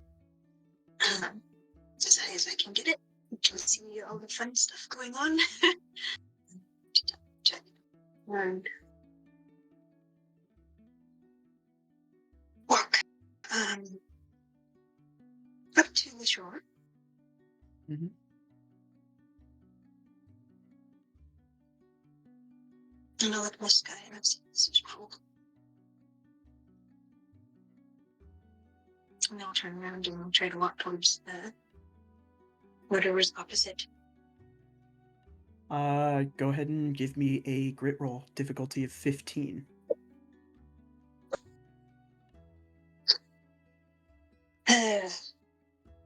C: As high as I can get it. You can see all the fun stuff going on. Check. And walk. Up to the shore.
A: Mm-hmm.
C: And I'll look at the sky and I'll see this is cool. And then I'll turn around and try to walk towards whatever's opposite.
A: Go ahead and give me a grit roll. Difficulty of 15.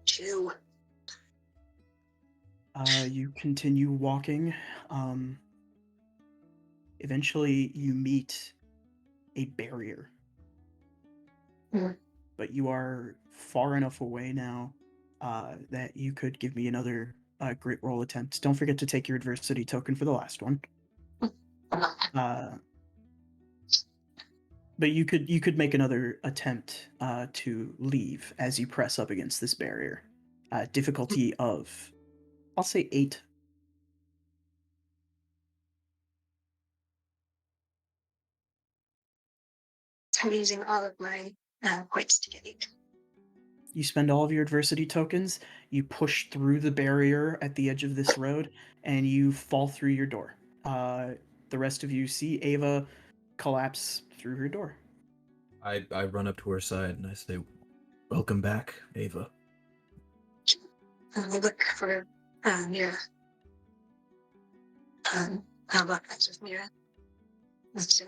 C: Two.
A: You continue walking. Eventually you meet a barrier.
C: Mhm.
A: But you are far enough away now that you could give me another grit roll attempt. Don't forget to take your adversity token for the last one. But you could make another attempt to leave as you press up against this barrier. Difficulty of, I'll say 8.
C: I'm using all of my points to get 8.
A: You spend all of your adversity tokens, you push through the barrier at the edge of this road, and you fall through your door. The rest of you see Ava collapse through her door.
E: I run up to her side and I say, "Welcome back, Ava."
C: I look for Mira. I'll lock eyes with Mira. Let's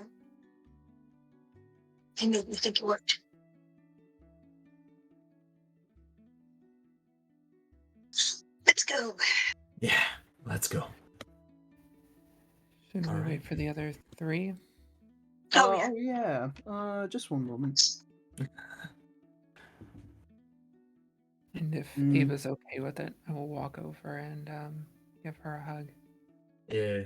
C: I made me think it worked. Let's go.
E: Yeah, let's go.
B: Should we
E: All right.
B: wait for the other 3?
C: Oh, yeah.
A: Just one moment.
B: And if
A: Mm.
B: Ava's okay with it, I will walk over and give her a hug.
E: Yeah.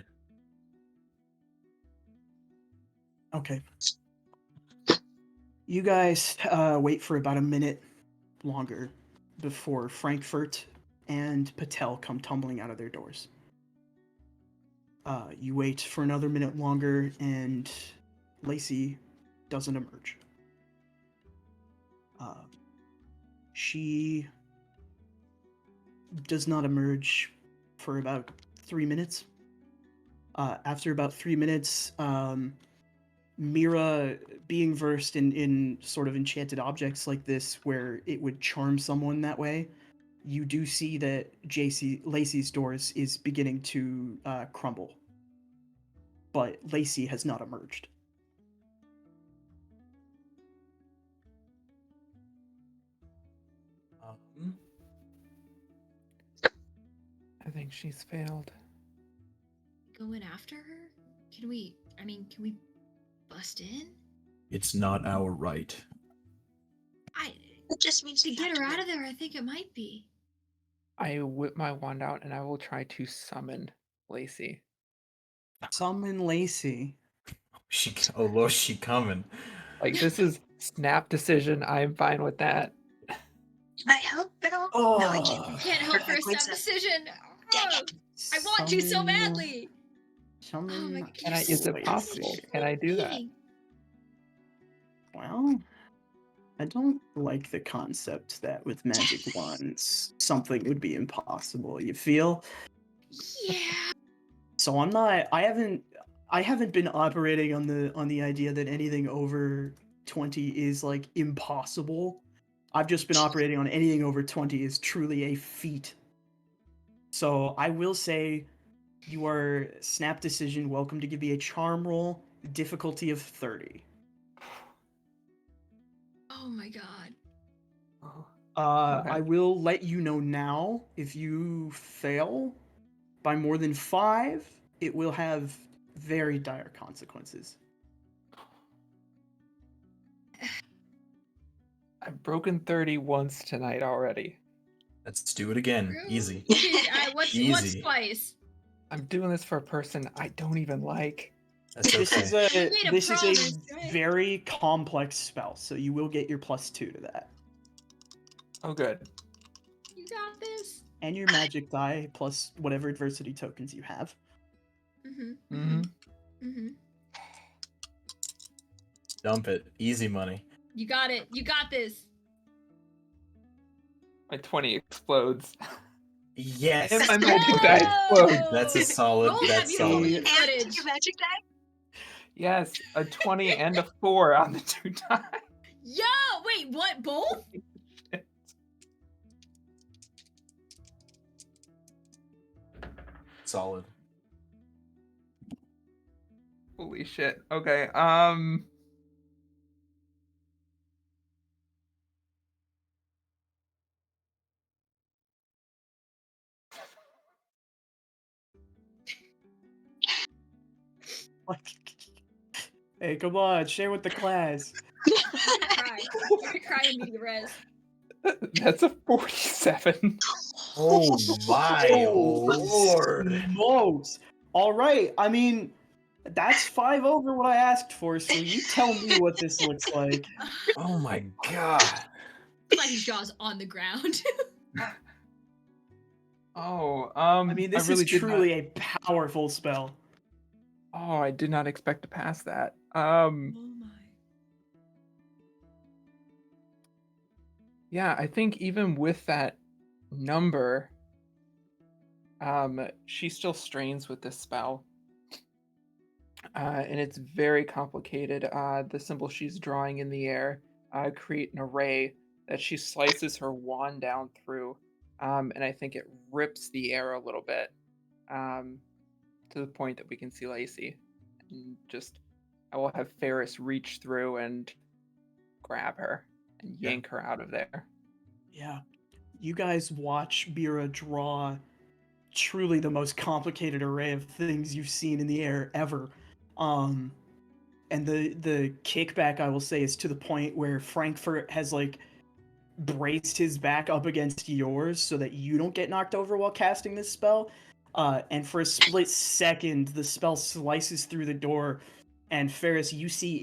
A: Okay. You guys wait for about a minute longer before Frankfurt and Patel come tumbling out of their doors. You wait for another minute longer, and Lacey doesn't emerge. She does not emerge for about 3 minutes. After about 3 minutes, Mira, being versed in sort of enchanted objects like this, where it would charm someone that way, you do see that Lacey's doors is beginning to crumble. But Lacey has not emerged.
B: I think she's failed.
D: Going after her? Can we bust in?
E: It's not our right.
C: It just means
D: To
C: we
D: get
C: have
D: her
C: to
D: out
C: go.
D: of there, I think it might be.
B: I whip my wand out and I will try to summon Lacey.
A: Summon Lacey.
E: Oh Lord, she coming.
B: Like, this is snap decision. I'm fine with that.
C: Can I help at all?
A: Oh.
C: No, I can't.
D: Can't help for a snap decision.
C: Dang
D: Oh,
C: it.
D: I want to so badly.
A: Summon.
D: Oh my god,
B: Can I- is it possible? Can I do that?
A: Well, I don't like the concept that with magic wands something would be impossible. You feel?
D: Yeah.
A: So I haven't been operating on the idea that anything over 20 is like impossible. I've just been operating on anything over 20 is truly a feat. So I will say you are snap decision. Welcome to give me a charm roll, difficulty of 30.
D: Oh my god.
B: Okay.
A: I will let you know now, if you fail by more than 5, it will have very dire consequences.
B: I've broken 30 once tonight already.
E: Let's do it again.
D: Really?
E: Easy.
D: What's
E: Easy.
D: twice?
B: I'm doing this for a person I don't even like.
E: That's
A: This
E: okay.
A: is
D: You made a
A: this is
D: promise,
A: a
D: right?
A: very complex spell, so you will get your +2 to that.
B: Oh, good.
D: You got this.
A: And your magic die plus whatever adversity tokens you have.
D: Mm-hmm.
B: Mm-hmm.
D: Mm-hmm.
E: Dump it. Easy money.
D: You got it. You got this.
B: My 20 explodes.
E: Yes.
B: And my magic die explodes.
E: That's a solid.
D: Roll that
E: That's
D: beautiful
E: solid.
D: meme
C: And
D: footage.
C: your magic die?
B: Yes, a 20 and a 4 on the 2 die.
D: Yo, wait, what? Both?
E: Solid.
B: Holy shit. Okay,
A: Hey, come on, share with the class.
D: Cry. You're gonna cry in media res.
B: that's a 47.
E: Oh my lord.
A: Smokes. All right, I mean, that's 5 over what I asked for, so you tell me what this looks like.
E: Oh my god.
D: Like jaws on the ground.
B: Oh,
A: I mean, this
B: really
A: is
B: did
A: truly a powerful spell.
B: Oh, I did not expect to pass that.
D: Oh my.
B: Yeah, I think even with that number, she still strains with this spell. And it's very complicated. The symbols she's drawing in the air create an array that she slices her wand down through, and I think it rips the air a little bit, um, to the point that we can see Lacey. And just, I will have Ferris reach through and grab her and
E: Yeah.
B: yank her out of there.
A: Yeah. You guys watch Bira draw truly the most complicated array of things you've seen in the air ever. Um, and the kickback, I will say, is to the point where Frankfurt has like braced his back up against yours so that you don't get knocked over while casting this spell. And for a split second, the spell slices through the door, and Ferris, you see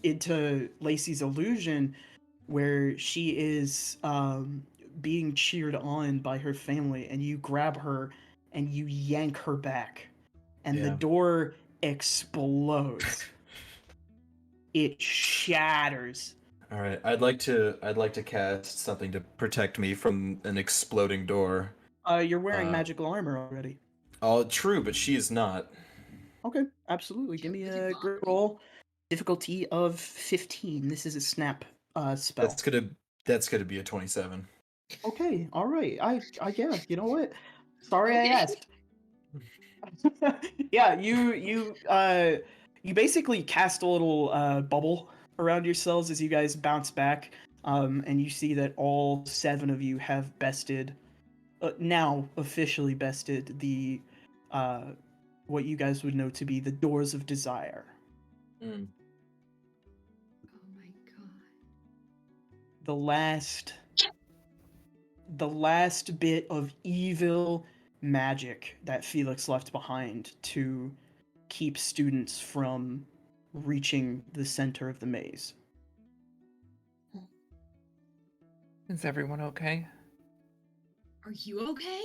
A: into Lacey's illusion, where she is being cheered on by her family, and you grab her and you yank her back, and the
E: Yeah.
A: door explodes. It shatters.
E: All right. I'd like to cast something to protect me from an exploding door.
A: You're wearing
E: Uh,
A: magical armor already.
E: Oh, true, but she is not.
A: Okay, absolutely. Give me
D: With your
A: a grit
D: body.
A: roll. Difficulty of 15. This is a snap spell.
E: That's gonna be a 27.
A: Okay, all right. Yeah, you know what? Sorry I
D: Okay.
A: asked. Yeah, you basically cast a little bubble around yourselves as you guys bounce back, and you see that all 7 of you have bested, now officially bested the uh, what you guys would know to be the Doors of Desire.
E: Mm.
D: Oh my god.
A: The last bit of evil magic that Felix left behind to keep students from reaching the center of the maze.
B: Is everyone okay?
D: Are you okay?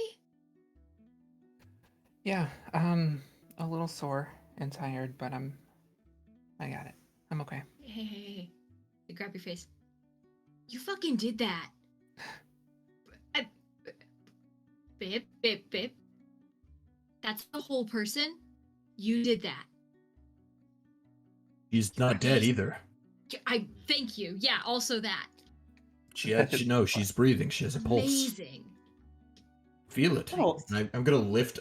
B: Yeah, a little sore and tired, but I got it. I'm okay.
D: Hey. Hey, grab your face. You fucking did that. I, babe. That's the whole person? You did that.
F: She's not dead either.
D: I thank you. Yeah, also that.
F: She's breathing. She has a pulse.
D: Amazing.
F: Feel it.
A: Oh,
F: And I'm gonna lift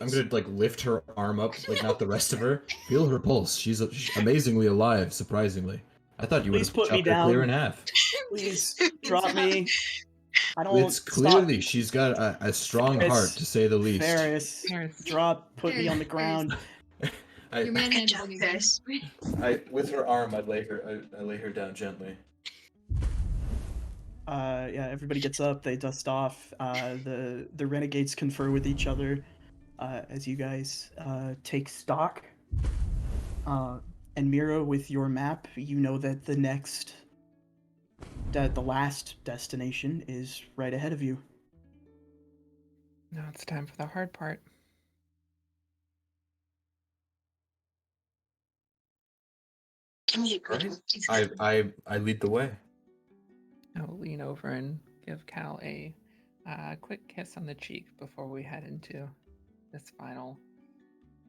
F: her arm up, like not the rest of her. Feel her pulse. She's amazingly alive, surprisingly. I thought you would
A: please
F: have
A: put me
F: chopped her clear
A: down.
F: in half.
A: Please drop me. I don't
F: It's
A: stop.
F: clearly she's got a strong
A: Ferris,
F: heart, to say the least.
A: Ferris,
B: Ferris.
A: drop. Put me
D: Ferris,
A: on the ground.
D: You're
E: I,
D: manhandling again.
C: Ferris.
E: with her arm, I lay her down gently.
A: Yeah, everybody gets up. They dust off. The renegades confer with each other as you guys take stock. And Mira, with your map, you know that the last destination is right ahead of you.
B: Now it's time for the hard part.
C: Give me a
E: Right?
C: good
E: I lead the way.
B: I'll lean over and give Cal a quick kiss on the cheek before we head into this final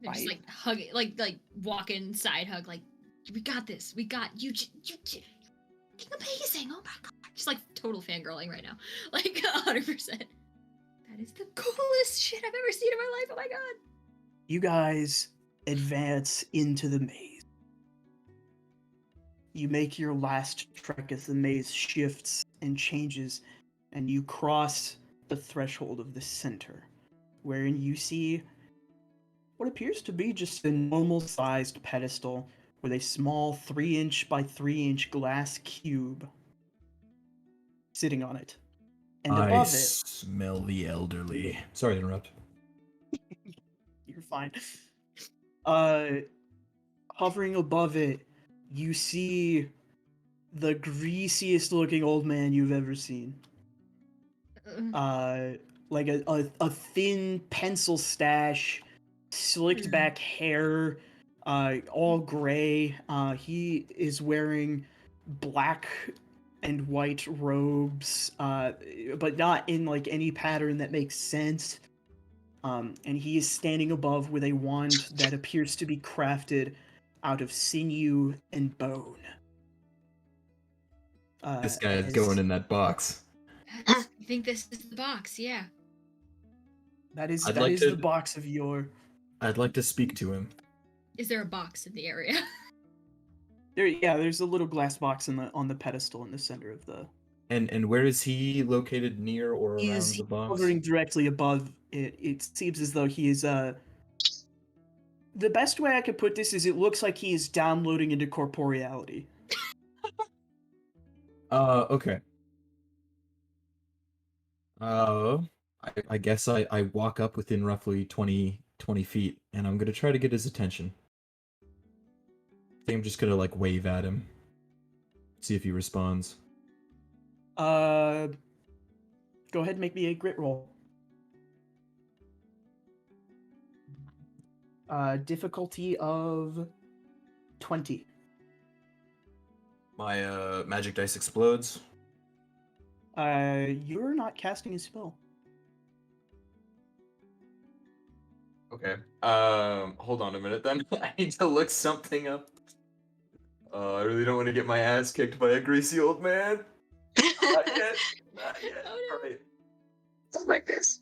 D: They're just
B: fight.
D: like hugging, like walking side hug, like we got this. We got you. You amazing. Oh my god. Just like total fangirling right now. Like 100%. That is the coolest shit I've ever seen in my life. Oh my god.
A: You guys advance into the maze. You make your last trek as the maze shifts and changes, and you cross the threshold of the center, wherein you see what appears to be just a normal-sized pedestal with a small 3-inch by 3-inch glass cube sitting on it. And
F: I
A: above it,
F: smell the elderly. Sorry to interrupt.
A: you're fine. Hovering above it, you see the greasiest looking old man you've ever seen. Like a thin pencil stash, slicked back hair, all gray. He is wearing black and white robes, but not in like any pattern that makes sense. And he is standing above with a wand that appears to be crafted out of sinew and bone.
F: This guy is
A: As
F: going in that box.
D: I think this is the box. Yeah.
A: that is
F: I'd
A: that
F: like
A: is
F: to-
A: the box of your.
F: I'd like to speak to him.
D: Is there a box in the area?
A: There's a little glass box on the pedestal in the center of the.
F: And where is he located, near or around the box?
A: Hovering directly above it. It seems as though he is the best way I could put this is it looks like he is downloading into corporeality.
F: Okay. I guess I walk up within roughly 20 feet, and I'm gonna try to get his attention. I think I'm just gonna like wave at him, see if he responds.
A: Go ahead and make me a grit roll. Difficulty of 20.
E: My magic dice explodes.
A: You're not casting a spell.
E: Okay. Hold on a minute then. I need to look something up. I really don't want to get my ass kicked by a greasy old man. Not yet. Not yet.
D: Oh, no.
E: All right. Something like this.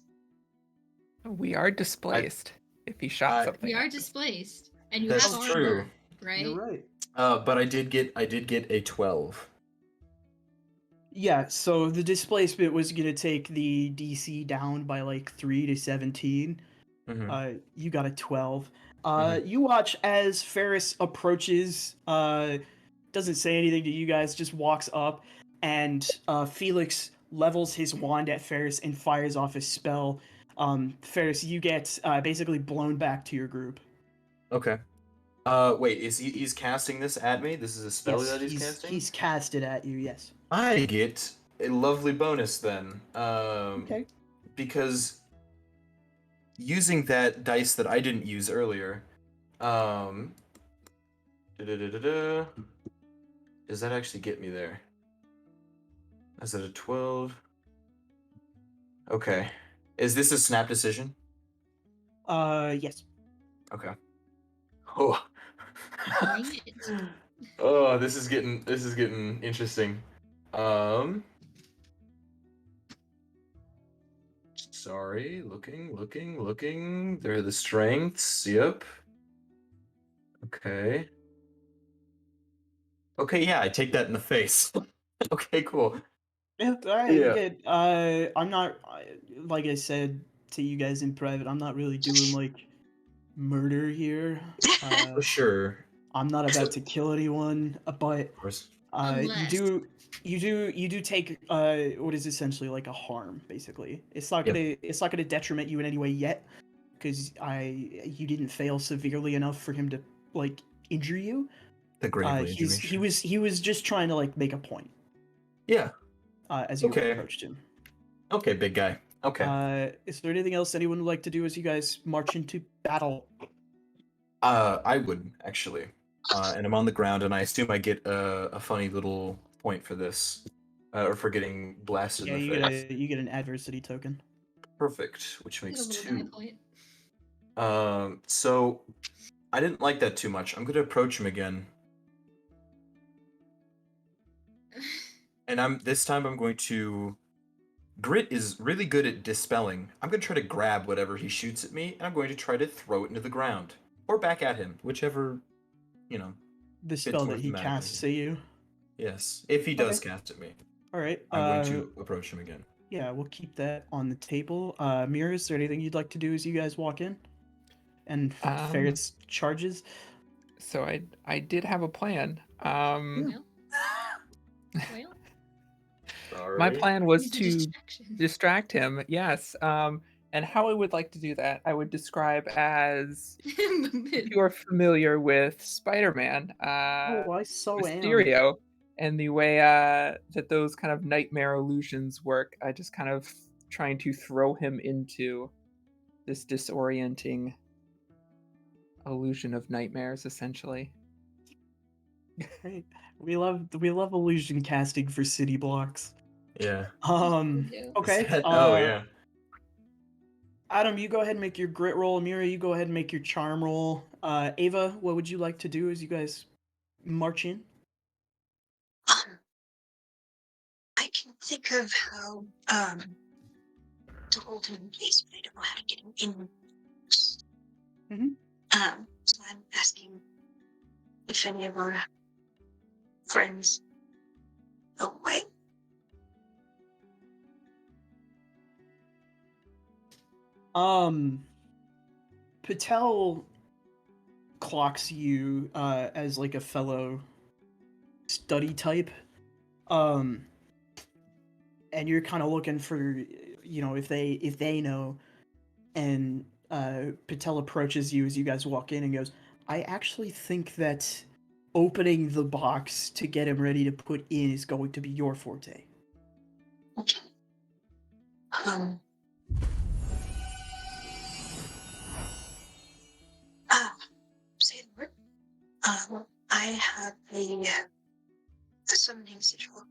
B: We are displaced if he shot something.
D: We
B: at
D: are
B: us.
D: displaced, and you
E: That's
D: have
E: true.
D: armor, right?
A: You're right.
E: But I did get a 12.
A: Yeah, so the displacement was gonna take the DC down by like 3 to 17.
E: Mhm.
A: You got a 12.
E: Mhm.
A: You watch as Ferris approaches, doesn't say anything to you guys, just walks up, and Felix levels his wand at Ferris and fires off his spell. Ferris, you get basically blown back to your group.
E: Okay. Wait, he's casting this at me? This is a spell
A: Yes,
E: that he's casting?
A: he's cast it at you, yes.
E: I get a lovely bonus then.
A: Okay.
E: Because using that dice that I didn't use earlier, da-da-da-da-da, does that actually get me there? Is it a 12? Okay. Is this a snap decision?
A: Yes.
E: Okay. Oh.
D: Bring it.
E: Oh, this is getting interesting. Sorry, looking. There are the strengths. Yep. Okay. Okay, yeah, I take that in the face. Okay, cool.
A: Yeah, alright,
E: Yeah.
A: good. I'm not, like I said to you guys in private, I'm not really doing, like, murder here.
E: For sure.
A: I'm not about to kill anyone, but
E: Of course.
A: you
D: Unless-
A: do take what is essentially like a harm, basically. It's not
E: Yep.
A: gonna detriment you in any way yet, because you didn't fail severely enough for him to like injure you.
E: The gravely injure me.
A: He was just trying to like make a point
E: Yeah.
A: as you
E: Okay.
A: approached him.
E: Okay, big guy. Okay.
A: Is there anything else anyone would like to do as you guys march into battle?
E: I would actually. And I'm on the ground, and I assume I get a funny little point for this, or for getting blasted
A: Yeah,
E: in
A: you
E: the
A: get
E: face.
A: you get an adversity token.
E: Perfect, which
D: Get a
E: makes
D: little die
E: 2.
D: point.
E: So I didn't like that too much. I'm gonna approach him again, and this time I'm going to. Grit is really good at dispelling. I'm gonna try to grab whatever he shoots at me, and I'm going to try to throw it into the ground or back at him, whichever, you know.
A: The
E: Fits
A: spell
E: more
A: that he
E: thematically.
A: casts at you.
E: Yes, if he does
A: Okay.
E: cast at me,
A: All right.
E: I'm going to approach him again.
A: Yeah, we'll keep that on the table. Mira, is there anything you'd like to do as you guys walk in? And Ferris charges.
B: So I did have a plan.
D: Well,
E: Sorry.
B: My plan was
D: it's a
B: to
D: distraction.
B: distract him. Yes. And how I would like to do that, I would describe as if you are familiar with Spider-Man,
A: Oh, I so am.
B: Mysterio, and the way that those kind of nightmare illusions work. I just kind of trying to throw him into this disorienting illusion of nightmares, essentially.
A: Right. We love illusion casting for city blocks.
E: Yeah.
D: do.
A: Okay.
E: Oh yeah.
A: Adam, you go ahead and make your grit roll. Mira, you go ahead and make your charm roll. Ava, what would you like to do as you guys march in?
C: I can think of how to hold him in place, but I don't know how to get him in.
A: Mhm.
C: So I'm asking if any of our friends know a way.
A: Patel clocks you as like a fellow study type. Um, and you're kind of looking for, if they know. And Patel approaches you as you guys walk in and goes, "I actually think that opening the box to get him ready to put in is going to be your forte."
C: Okay. Say the word. I have a summoning sigil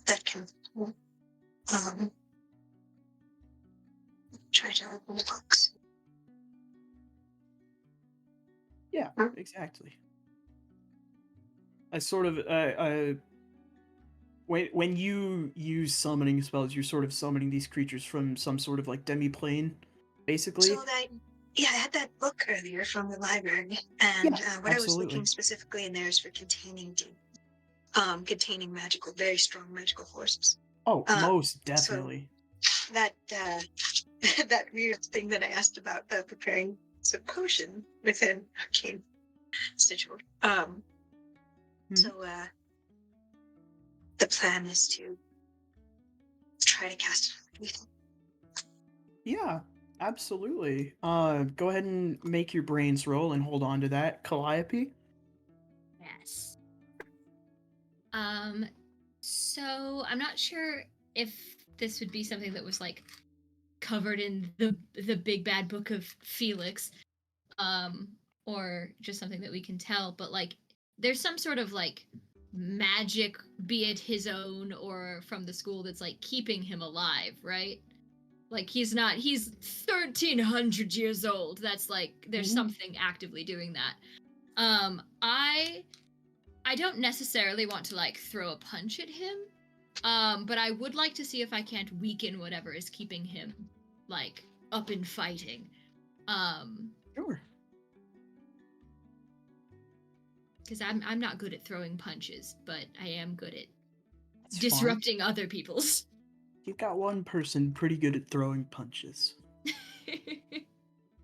C: that can try to open the box.
A: Yeah, exactly. I sort of when you use summoning spells, you're sort of summoning these creatures from some sort of like demi-plane, basically.
C: So that, yeah, I had that book earlier from the library, and
A: Yeah,
C: what I was looking
A: absolutely.
C: specifically in there is for containing very strong magical forces.
A: Oh, most
C: So
A: definitely.
C: that that weird thing that I asked about preparing some potion within arcane sigil. So the plan is to try to cast it.
A: Yeah, absolutely. Go ahead and make your brains roll and hold on to that, Calliope.
D: Yes. So I'm not sure if this would be something that was like covered in the big bad book of Felix, or just something that we can tell, but like there's some sort of like magic, be it his own or from the school, that's like keeping him alive, right? Like he's 1300 years old. That's like there's
A: Mhm.
D: something actively doing that. I don't necessarily want to like throw a punch at him. But I would like to see if I can't weaken whatever is keeping him like up and fighting.
A: Sure.
D: Because I'm not good at throwing punches, but I am good at
A: That's fine.
D: disrupting other people's.
A: You've got one person pretty good at throwing punches.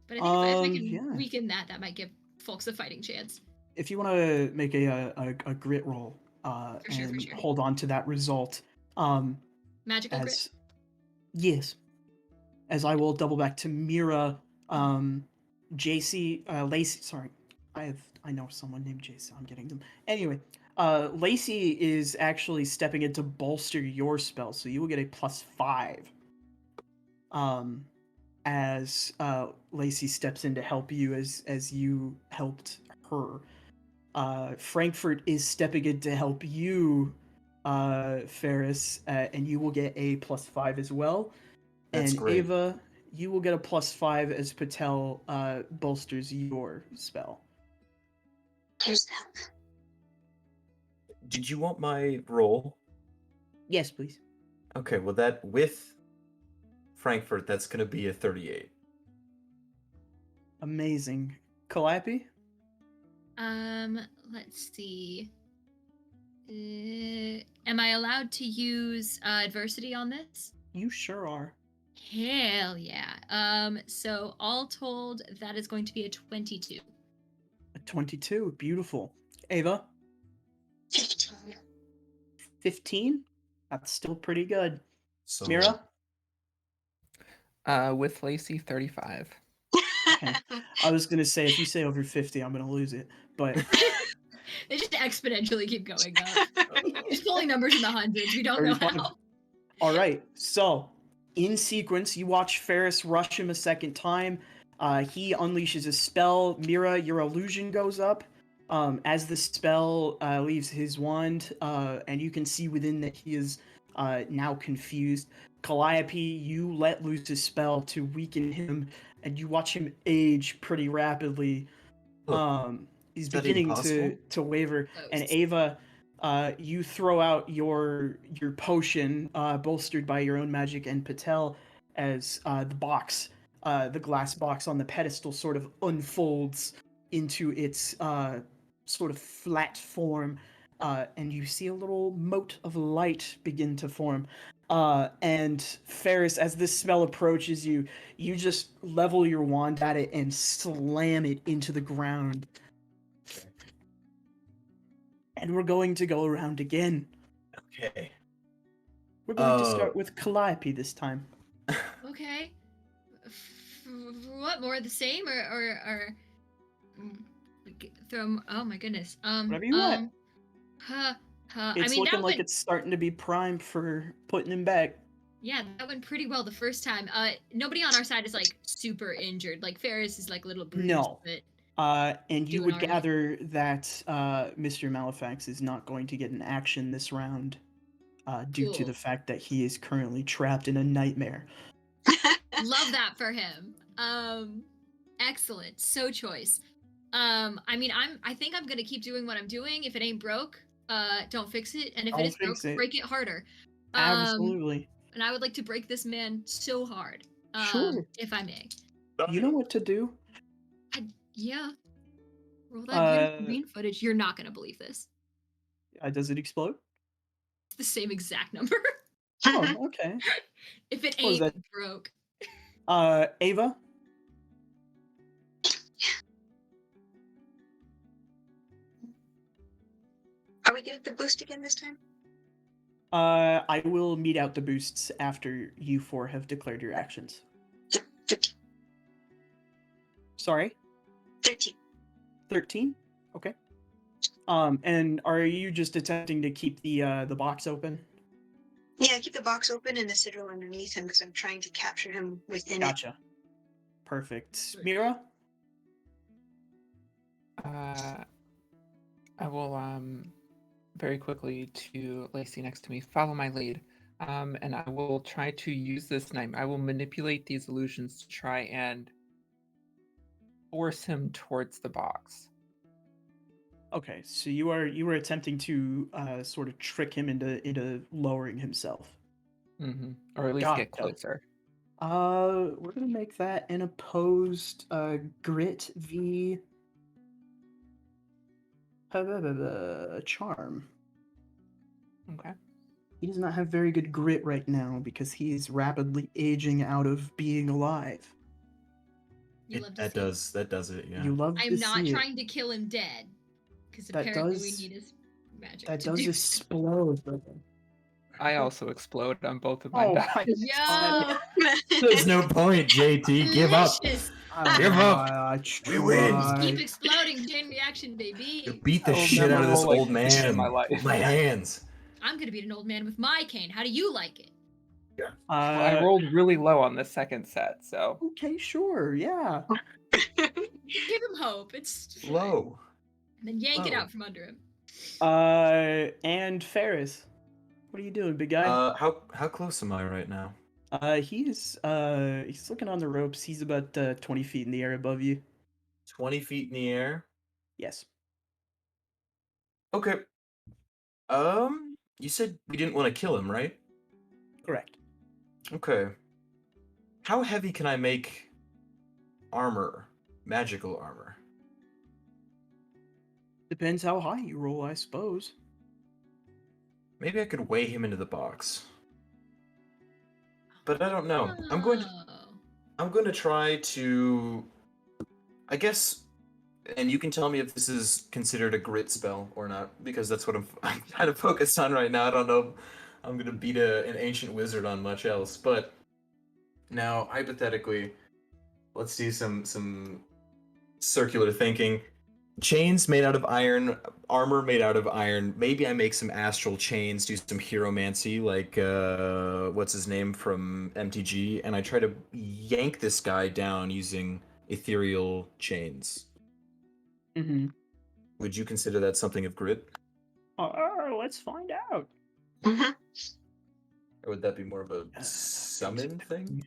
D: But I think if I can
A: Yeah.
D: weaken that, that might give folks a fighting chance.
A: If you want to make a grit roll
D: For sure, for
A: and
D: sure.
A: hold on to that result,
D: Magical grit.
A: as yes, as I will double back to Mira, JC, Lacey. Sorry, I know someone named JC. I'm getting them. Anyway, Lacey is actually stepping in to bolster your spell, so you will get a +5. As Lacey steps in to help you as you helped her. Frankfurt is stepping in to help you, Ferris, and you will get a +5 as well.
E: That's
A: And
E: great.
A: Ava, you will get a +5 as Patel bolsters your spell.
C: Here's that.
E: Did you want my roll?
A: Yes, please.
E: Okay, well that with Frankfurt, that's gonna be a 38.
A: Amazing. Calliope?
D: Let's see. Am I allowed to use adversity on this?
A: You sure are.
D: Hell yeah. So all told, that is going to be a 22.
A: A 22. Beautiful. Ava?
C: 15.
A: 15? That's still pretty good.
E: So
A: Mira?
B: With Lacey, 35.
A: Okay. I was going to say, if you say over 50, I'm going to lose it. But
D: They just exponentially keep going up. Just pulling numbers in the hundreds. We don't know
A: 35.
D: how.
A: All right. So, in sequence, you watch Ferris rush him a second time. He unleashes a spell. Mira, your illusion goes up. As the spell leaves his wand, and you can see within that he is now confused. Calliope, you let loose his spell to weaken him, and you watch him age pretty rapidly. He's
E: Is that even
A: beginning
E: possible?
A: to waver. And
D: Close.
A: Ava, you throw out your potion, bolstered by your own magic, and Patel, as the glass box on the pedestal, sort of unfolds into its sort of flat form, and you see a little mote of light begin to form. And Ferris, as this spell approaches you, you just level your wand at it and slam it into the ground.
E: Okay.
A: And we're going to go around again.
E: Okay.
A: We're going to start with Calliope this time.
D: Okay. What, more of the same, or throw 'em- oh my goodness.
A: Whatever you want.
D: I
A: It's
D: mean,
A: looking
D: that
A: like
D: went,
A: it's starting to be primed for putting him back.
D: yeah, that went pretty well the first time. Nobody on our side is like super injured. Like Ferris is like a little bruised,
A: No.
D: but
A: And you
D: doing
A: would
D: all right.
A: gather that Mr. Malefax is not going to get an action this round, due to
D: Cool.
A: the fact that he is currently trapped in a nightmare.
D: Love that for him. Excellent. So choice. I mean, I think I'm gonna keep doing what I'm doing. If it ain't broke, don't fix it. And if it
A: Don't
D: is broke,
A: fix it.
D: break it harder.
A: Absolutely.
D: And I would like to break this man so hard.
A: Sure.
D: If I may.
A: You know what to do.
D: Yeah. Roll that beautiful
A: Uh,
D: green footage. You're not gonna believe this.
A: does it explode?
D: It's the same exact number.
A: Oh, okay.
D: If it
A: What was
D: ain't
A: that?
D: broke.
A: Ava?
C: Are we getting the boost again this time?
A: I will meet out the boosts after you four have declared your actions.
C: 15.
A: Sorry?
C: 13.
A: 13? Okay. And are you just attempting to keep the box open?
C: Yeah, keep the box open and the sigil underneath him because I'm trying to capture him within it.
A: Gotcha. Perfect. Mira?
B: I will very quickly to Lacey next to me, follow my lead. And I will try to use this night. I will manipulate these illusions to try and force him towards the box.
A: Okay, so you were attempting to sort of trick him into lowering himself.
B: Or at least get
A: Gotcha.
B: closer.
A: We're gonna make that an opposed grit v charm.
B: Okay.
A: He does not have very good grit right now because he is rapidly aging out of being alive.
D: You love to
E: That
D: see it.
E: does it, yeah.
A: You love to
D: I'm not
A: see
D: trying to kill him dead. Because
A: That
D: apparently we
A: does-
D: need his magic
A: That
D: to
A: does
D: do so.
A: explode.
B: I also explode on both of my
A: Oh
B: dice.
A: my
D: Yo!
F: There's no point, JT. Give up.
D: Delicious.
F: Give up.
A: I
F: We win.
D: Just
A: tried.
D: keep exploding. Chain reaction, baby.
E: You beat the
B: I will
E: shit
B: never
E: out of this
B: roll like
E: old
B: this in
E: man.
B: my life.
E: Hold my hands.
D: I'm gonna beat an old man with my cane. How do you like it?
B: Well, I rolled really low on the second set, so
A: Okay, sure, yeah.
D: Give him hope. It's fine.
E: Low.
D: And then yank it
E: Low.
D: out from under him.
A: And Ferris, what are you doing, big guy?
E: How close am I right now?
A: He's looking on the ropes. He's about 20 feet in the air above you.
E: 20 feet in the air.
A: Yes.
E: Okay. You said we didn't want to kill him, right?
A: Correct.
E: Okay. How heavy can I make armor? Magical armor.
A: Depends how high you roll, I suppose.
E: Maybe I could weigh him into the box. But I don't know. I'm going to try to, I guess, and you can tell me if this is considered a grit spell or not, because that's what I'm kind of focused on right now. I don't know if I'm going to beat an ancient wizard on much else, but now, hypothetically, let's do some circular thinking. Chains made out of iron, armor made out of iron. Maybe I make some astral chains, do some hieromancy, like what's his name from MTG, and I try to yank this guy down using ethereal chains.
A: Mm-hmm.
E: Would you consider that something of grit?
A: Let's find out.
C: Mhm.
E: Or would that be more of a summon thing?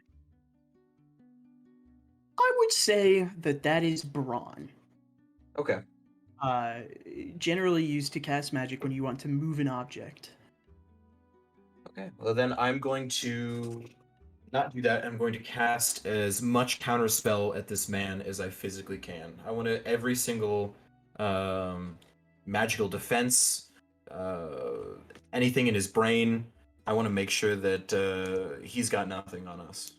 A: I would say that is brawn.
E: Okay.
A: Uh, Generally used to cast magic when you want to move an object.
E: Okay. Well, then I'm going to not do that. I'm going to cast as much counterspell at this man as I physically can. I want to every single um, magical defense, anything in his brain. I want to make sure that he's got nothing on us.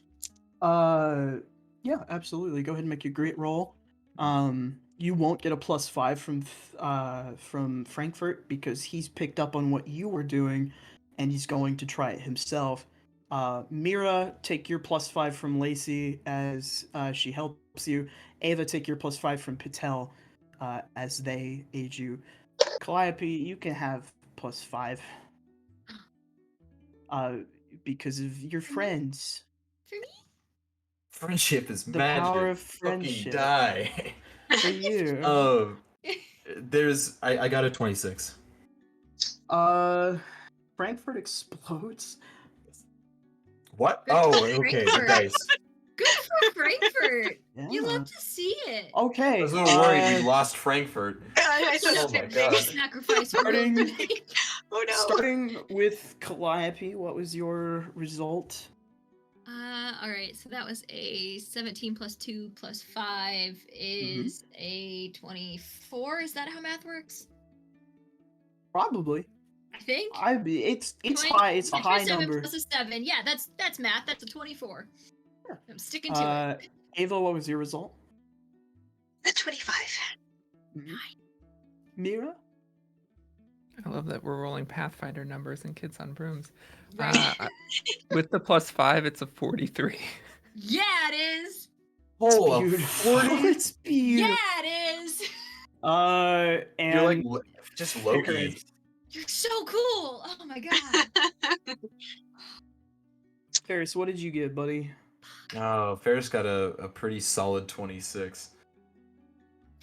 A: Yeah, absolutely. Go ahead and make your grit roll. You won't get a +5 from Frankfurt because he's picked up on what you were doing, and he's going to try it himself. Mira, take your +5 from Lacey as she helps you. Ava, take your +5 from Patel as they aid you. Calliope, you can have +5 uh, because of your friends.
D: For me?
E: Friendship is
A: The
E: magic.
A: power of
E: Fucking
A: friendship.
E: die.
A: For you.
E: I got a 26.
A: Frankfurt explodes.
E: What?
D: Good
E: Oh,
D: for
E: okay, the
D: Frankfurt.
E: dice.
D: Good for Frankfurt.
A: Yeah.
D: You love to see it.
A: Okay.
E: I was a little worried we lost Frankfurt.
C: I thought
E: Oh
C: the
E: my
C: same
E: god.
C: thing.
D: Sacrifice
A: Starting-
D: real quick.
C: Oh no.
A: Starting with Calliope, what was your result?
D: All right, so that was a 17 plus 2 plus 5 is a 24. Is that how math works?
A: Probably.
D: I think.
A: It's
D: 20
A: high. It's a high
D: 7
A: number.
D: plus a 7. Yeah, that's math. That's a 24.
A: Sure.
D: I'm sticking to it.
A: Ava, what was your result?
C: A 25.
A: Mhm. Mira?
B: I love that we're rolling Pathfinder numbers and Kids on Brooms.
D: Right.
B: With the +5, it's a 43.
D: Yeah, it is.
E: Oh, a
A: Beautiful.
E: 40?
A: It's beautiful.
D: Yeah, it is.
A: And
E: You're like just Loki.
A: Ferris.
D: You're so cool. Oh my god.
A: Ferris, what did you get, buddy?
E: Oh, Ferris got a pretty solid 26.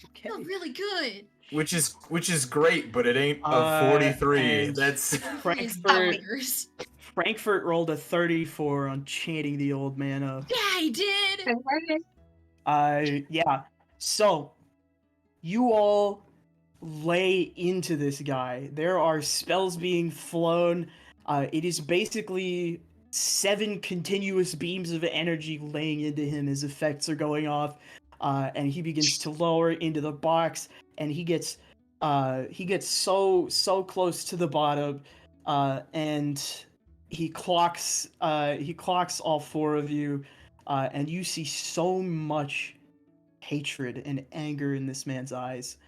A: Okay.
D: Feel really good.
E: Which is great, but it ain't a
A: Uh,
E: 43.
A: and-
E: That's
D: His
A: Frankfurt
D: powers.
A: Frankfurt rolled a 34 on chanting the old man up.
D: Yeah, he did.
A: Yeah. So, you all lay into this guy. There are spells being flown. It is basically 7 continuous beams of energy laying into him. His effects are going off, and he begins to lower into the box, and he gets so close to the bottom, and he clocks all 4 of you, and you see so much hatred and anger in this man's eyes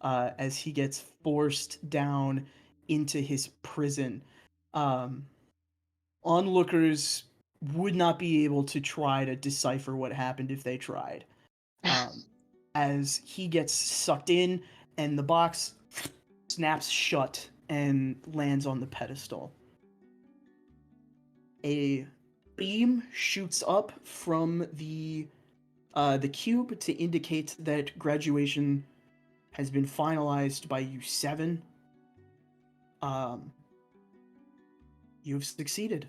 A: as he gets forced down into his prison. Onlookers would not be able to try to decipher what happened if they tried. As he gets sucked in, and the box snaps shut and lands on the pedestal. A beam shoots up from the cube to indicate that graduation has been finalized by you 7. You've succeeded.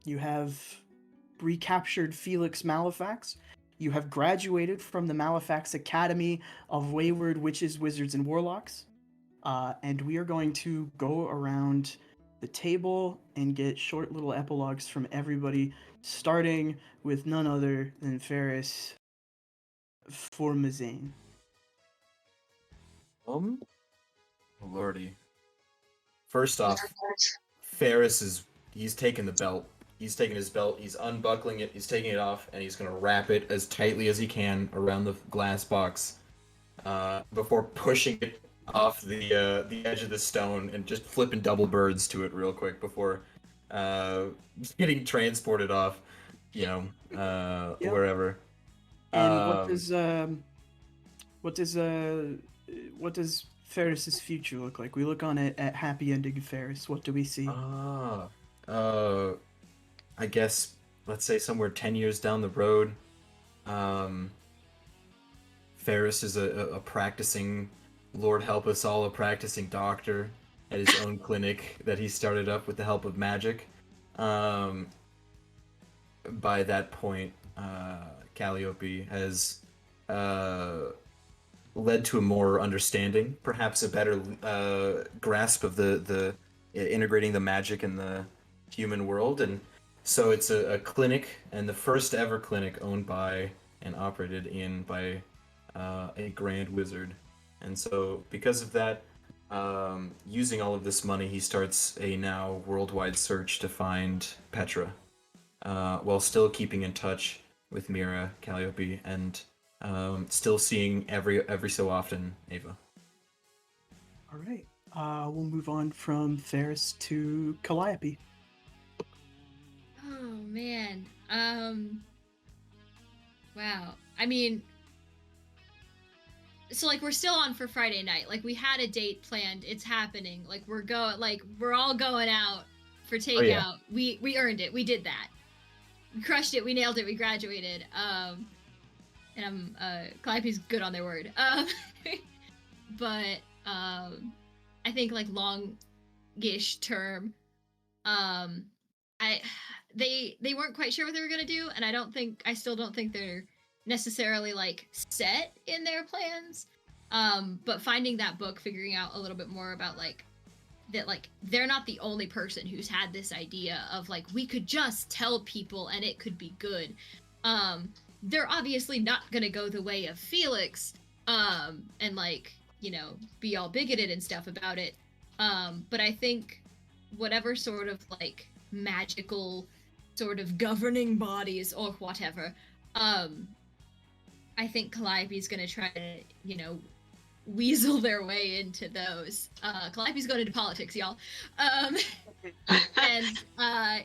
A: You have recaptured Felix Malefax. You have graduated from the Malefax Academy of Wayward Witches, Wizards, and Warlocks. And we are going to go around the table and get short little epilogues from everybody, starting with none other than Ferris Formazane.
E: Lordy. First off, Ferris he's taking the belt. He's taking his belt, he's unbuckling it, he's taking it off, and he's gonna wrap it as tightly as he can around the glass box before pushing it off the edge of the stone and just flipping double birds to it real quick before getting transported off,
A: Yep.
E: wherever.
A: And what does Ferris's future look like? We look on it at happy ending Ferris. What do we see?
E: I guess let's say somewhere 10 years down the road, Ferris is a practicing Lord help us all, a practicing doctor at his own clinic that he started up with the help of magic. Um, by that point, Calliope has uh, led to a more understanding, perhaps a better grasp of the integrating the magic in the human world, and so it's a clinic, and the first ever clinic owned by and operated in by a grand wizard, and so because of that, using all of this money, he starts a now worldwide search to find Petra, while still keeping in touch with Mira, Calliope, and still seeing every so often Ava.
A: All right. We'll move on from Ferris to Calliope.
D: Oh man. Wow. I mean, so like we're still on for Friday night. Like we had a date planned. It's happening. Like we're all going out for takeout.
E: Oh, yeah.
D: We earned it. We did that. We crushed it. We nailed it. We graduated. And I'm Calliope's good on their word. But I think like longish term, I they weren't quite sure what they were gonna do, and I still don't think they're necessarily like set in their plans. But finding that book, figuring out a little bit more about like that, like they're not the only person who's had this idea of like we could just tell people and it could be good. They're obviously not gonna go the way of Felix, and like be all bigoted and stuff about it. But I think whatever sort of like magical sort of governing bodies or whatever, I think Calliope's gonna try to, weasel their way into those. Calliope's going into politics, y'all. And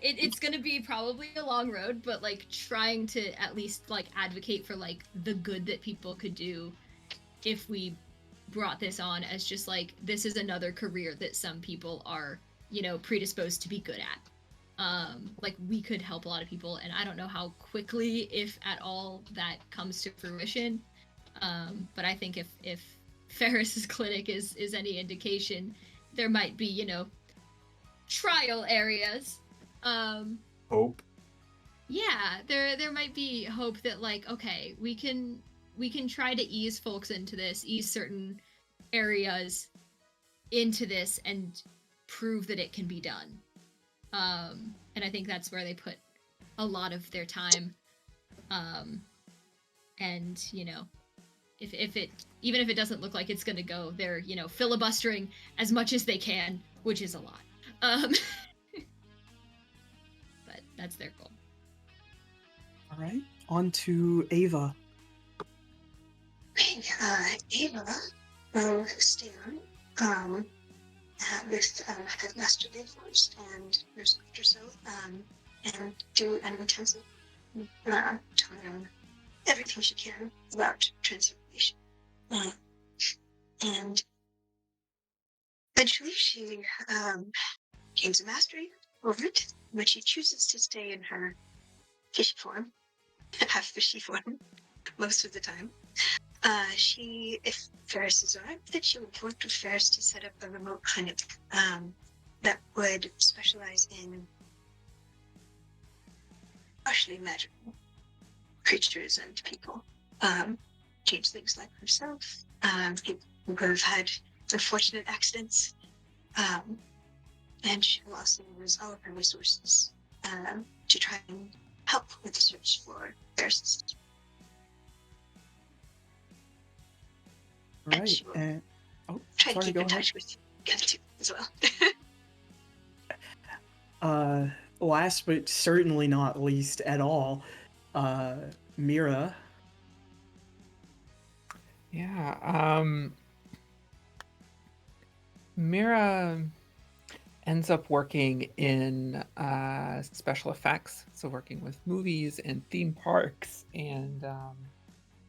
D: it's gonna be probably a long road, but like trying to at least like advocate for like the good that people could do if we brought this on as just like this is another career that some people are predisposed to be good at. Like we could help a lot of people, and I don't know how quickly, if at all, that comes to fruition. But I think if Ferris's clinic is any indication, there might be trial areas.
E: Hope.
D: Yeah, there might be hope that like okay, we can try to ease folks into this, ease certain areas into this, and prove that it can be done. And I think that's where they put a lot of their time. And if it even if it doesn't look like it's gonna go, they're filibustering as much as they can, which is a lot. But that's their goal.
A: All right. On to Ava.
C: Ava will stay on with Headmaster Dayforce and Nurse Doctor So, and do an intensive telling them everything she can about transformation. And eventually she gains a mastery over it, but she chooses to stay in her fishy form, half fishy form, most of the time. If Ferris is alright with it, she would work with Ferris to set up a remote clinic that would specialize in partially magical creatures and people. Changelings like herself, people who have had unfortunate accidents, and she will also use all of her resources to try and help with the search for Ferris.
A: All right.
C: she will
A: And
C: try to
A: sorry,
C: keep
A: go
C: in
A: ahead.
C: touch with the other two as well.
A: Last but certainly not least at all, Mira.
B: Yeah. Mira ends up working in special effects, so working with movies and theme parks and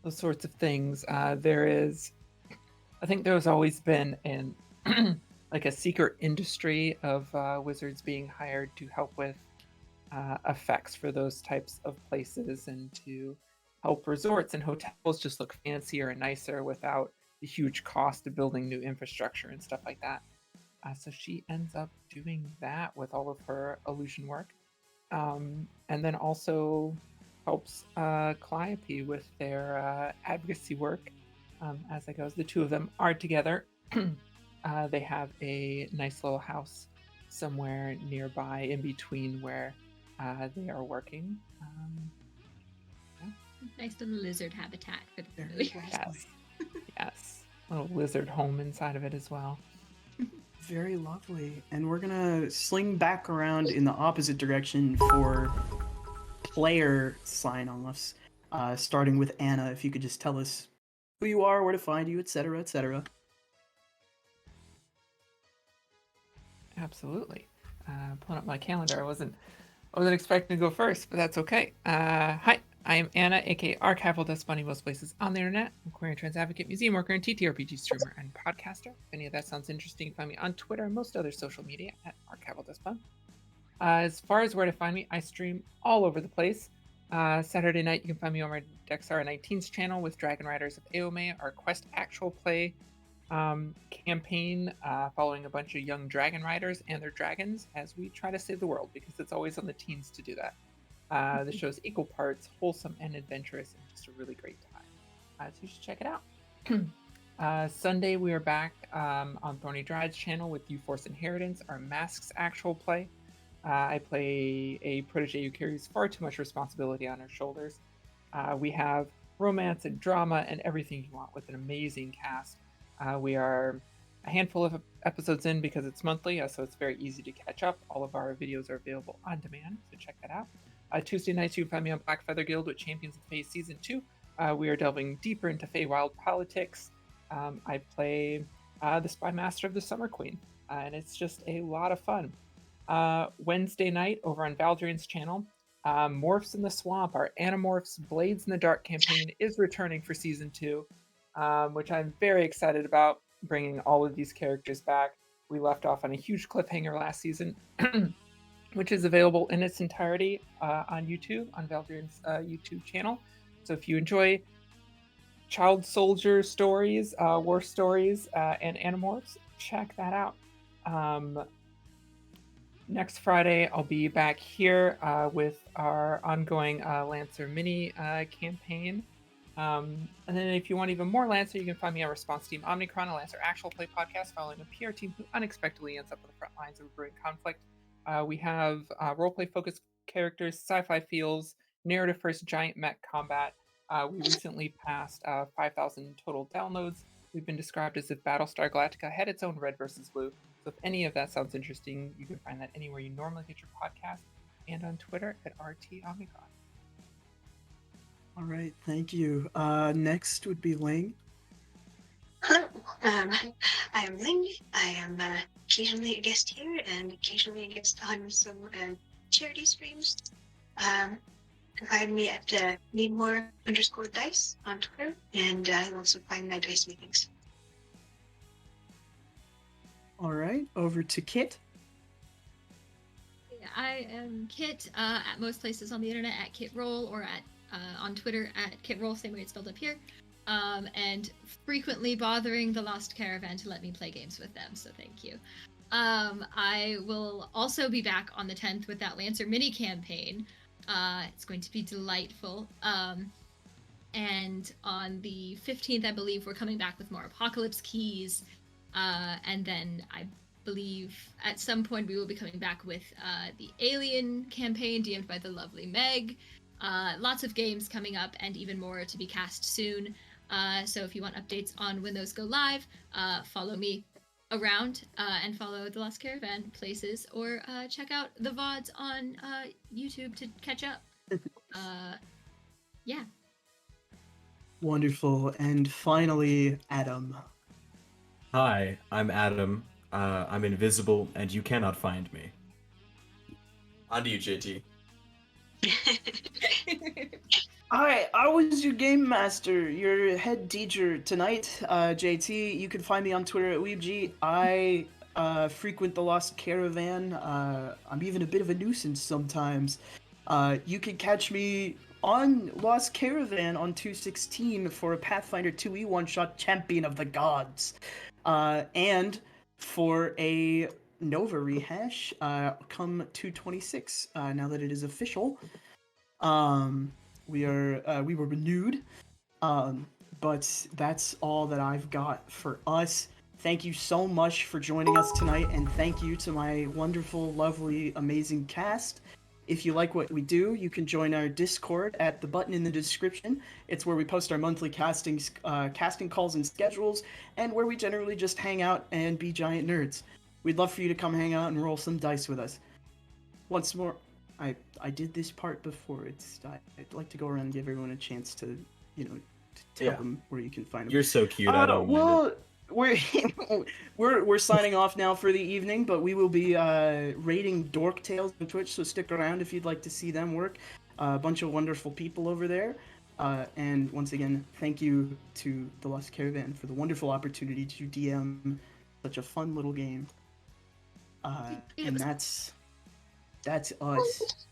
B: those sorts of things. I think there's always been an like a secret industry of wizards being hired to help with effects for those types of places and to help resorts and hotels just look fancier and nicer without the huge cost of building new infrastructure and stuff like that. So she ends up doing that with all of her illusion work, and then also helps Calliope with their advocacy work as it goes. The two of them are together. They have a nice little house somewhere nearby in between where they are working.
D: Nice little lizard habitat for the
A: Very
D: family.
A: lovely.
B: Yes. Little lizard home inside of it as well.
A: Very lovely. And we're gonna sling back around in the opposite direction for player sign-offs. Starting with Anna, if you could just tell us who you are, where to find you, etc., etc.
B: Absolutely. Pulling up my calendar. I wasn't expecting to go first, but that's okay. Hi, I am Anna, aka Archival Dust Bunny most places on the internet. I'm queer and trans advocate, museum worker, and TTRPG streamer and podcaster. If any of that sounds interesting, you can find me on Twitter and most other social media at Archival Dust Bunny. As far as where to find me, I stream all over the place. Saturday night, you can find me on my Dexara 19's channel with Dragon Riders of Aome, our Quest actual play campaign following a bunch of young dragon riders and their dragons as we try to save the world, because it's always on the teens to do that. The show is equal parts wholesome and adventurous and just a really great time. So you should check it out. Sunday, we are back on Thorny Dryad's channel with U-Force Inheritance, our Masks actual play. I play a protege who carries far too much responsibility on her shoulders. We have romance and drama and everything you want with an amazing cast. We are a handful of episodes in because it's monthly, so it's very easy to catch up. All of our videos are available on demand, so check that out. Tuesday nights, you can find me on Black Feather Guild with Champions of Fae Season 2. We are delving deeper into Feywild politics. I play the Spy Master of the Summer Queen, and it's just a lot of fun. Wednesday night, over on Valdrian's channel, Morphs in the Swamp, our Animorphs Blades in the Dark campaign is returning for Season 2. Which I'm very excited about, bringing all of these characters back. We left off on a huge cliffhanger last season, which is available in its entirety on YouTube, on Valdrian's YouTube channel. So if you enjoy child soldier stories, war stories, and Animorphs, check that out. Next Friday, I'll be back here with our ongoing Lancer mini campaign. And then if you want even more Lancer, you can find me on Response Team Omnicron, a Lancer actual play podcast following a PR team who unexpectedly ends up on the front lines of a brewing conflict. We have roleplay focused characters, sci-fi feels, narrative first giant mech combat. We recently passed 5,000 total downloads. We've been described as if Battlestar Galactica had its own red versus blue. So if any of that sounds interesting, you can find that anywhere you normally get your podcast and on Twitter at RT Omnicron.
A: All right, thank you. Next would be Ling.
C: Hello, I am Ling. I am occasionally a guest here and occasionally a guest on some charity streams. Find me at needmore_dice on Twitter, and you'll also find my dice meetings.
A: All right, over to Kit.
D: I am Kit at most places on the internet at Kit Roll, or at on Twitter at Kit Roll, same way it's spelled up here. And frequently bothering the Lost Caravan to let me play games with them, so thank you. I will also be back on the 10th with that Lancer mini campaign. It's going to be delightful. And on the 15th, I believe, we're coming back with more Apocalypse Keys. And then I believe at some point we will be coming back with the Alien campaign DM'd by the lovely Meg. Lots of games coming up and even more to be cast soon. So if you want updates on when those go live, follow me around and follow the Lost Caravan places, or check out the VODs on YouTube to catch up. Yeah.
A: Wonderful. And finally, Adam.
E: Hi, I'm Adam. I'm invisible, and you cannot find me. On to you, JT.
A: I was your game master, your head teacher tonight, JT. You can find me on Twitter at WeebG. I frequent the Lost Caravan. I'm even a bit of a nuisance sometimes. You can catch me on Lost Caravan on 216 for a Pathfinder 2e one-shot Champion of the Gods. And for a Nova rehash, come 226, now that it is official. We were renewed. But that's all that I've got for us. Thank you so much for joining us tonight, and thank you to my wonderful, lovely, amazing cast. If you like what we do, you can join our Discord at the button in the description. It's where we post our monthly casting calls and schedules, and where we generally just hang out and be giant nerds. We'd love for you to come hang out and roll some dice with us. Once more, I did this part before. I'd like to go around and give everyone a chance to, tell them where you can find them.
F: You're so cute. I don't mind it.
A: We're signing off now for the evening, but we will be rating Dork Tales on Twitch, so stick around if you'd like to see them work. A bunch of wonderful people over there. And once again, thank you to the Lost Caravan for the wonderful opportunity to DM such a fun little game. And that's us.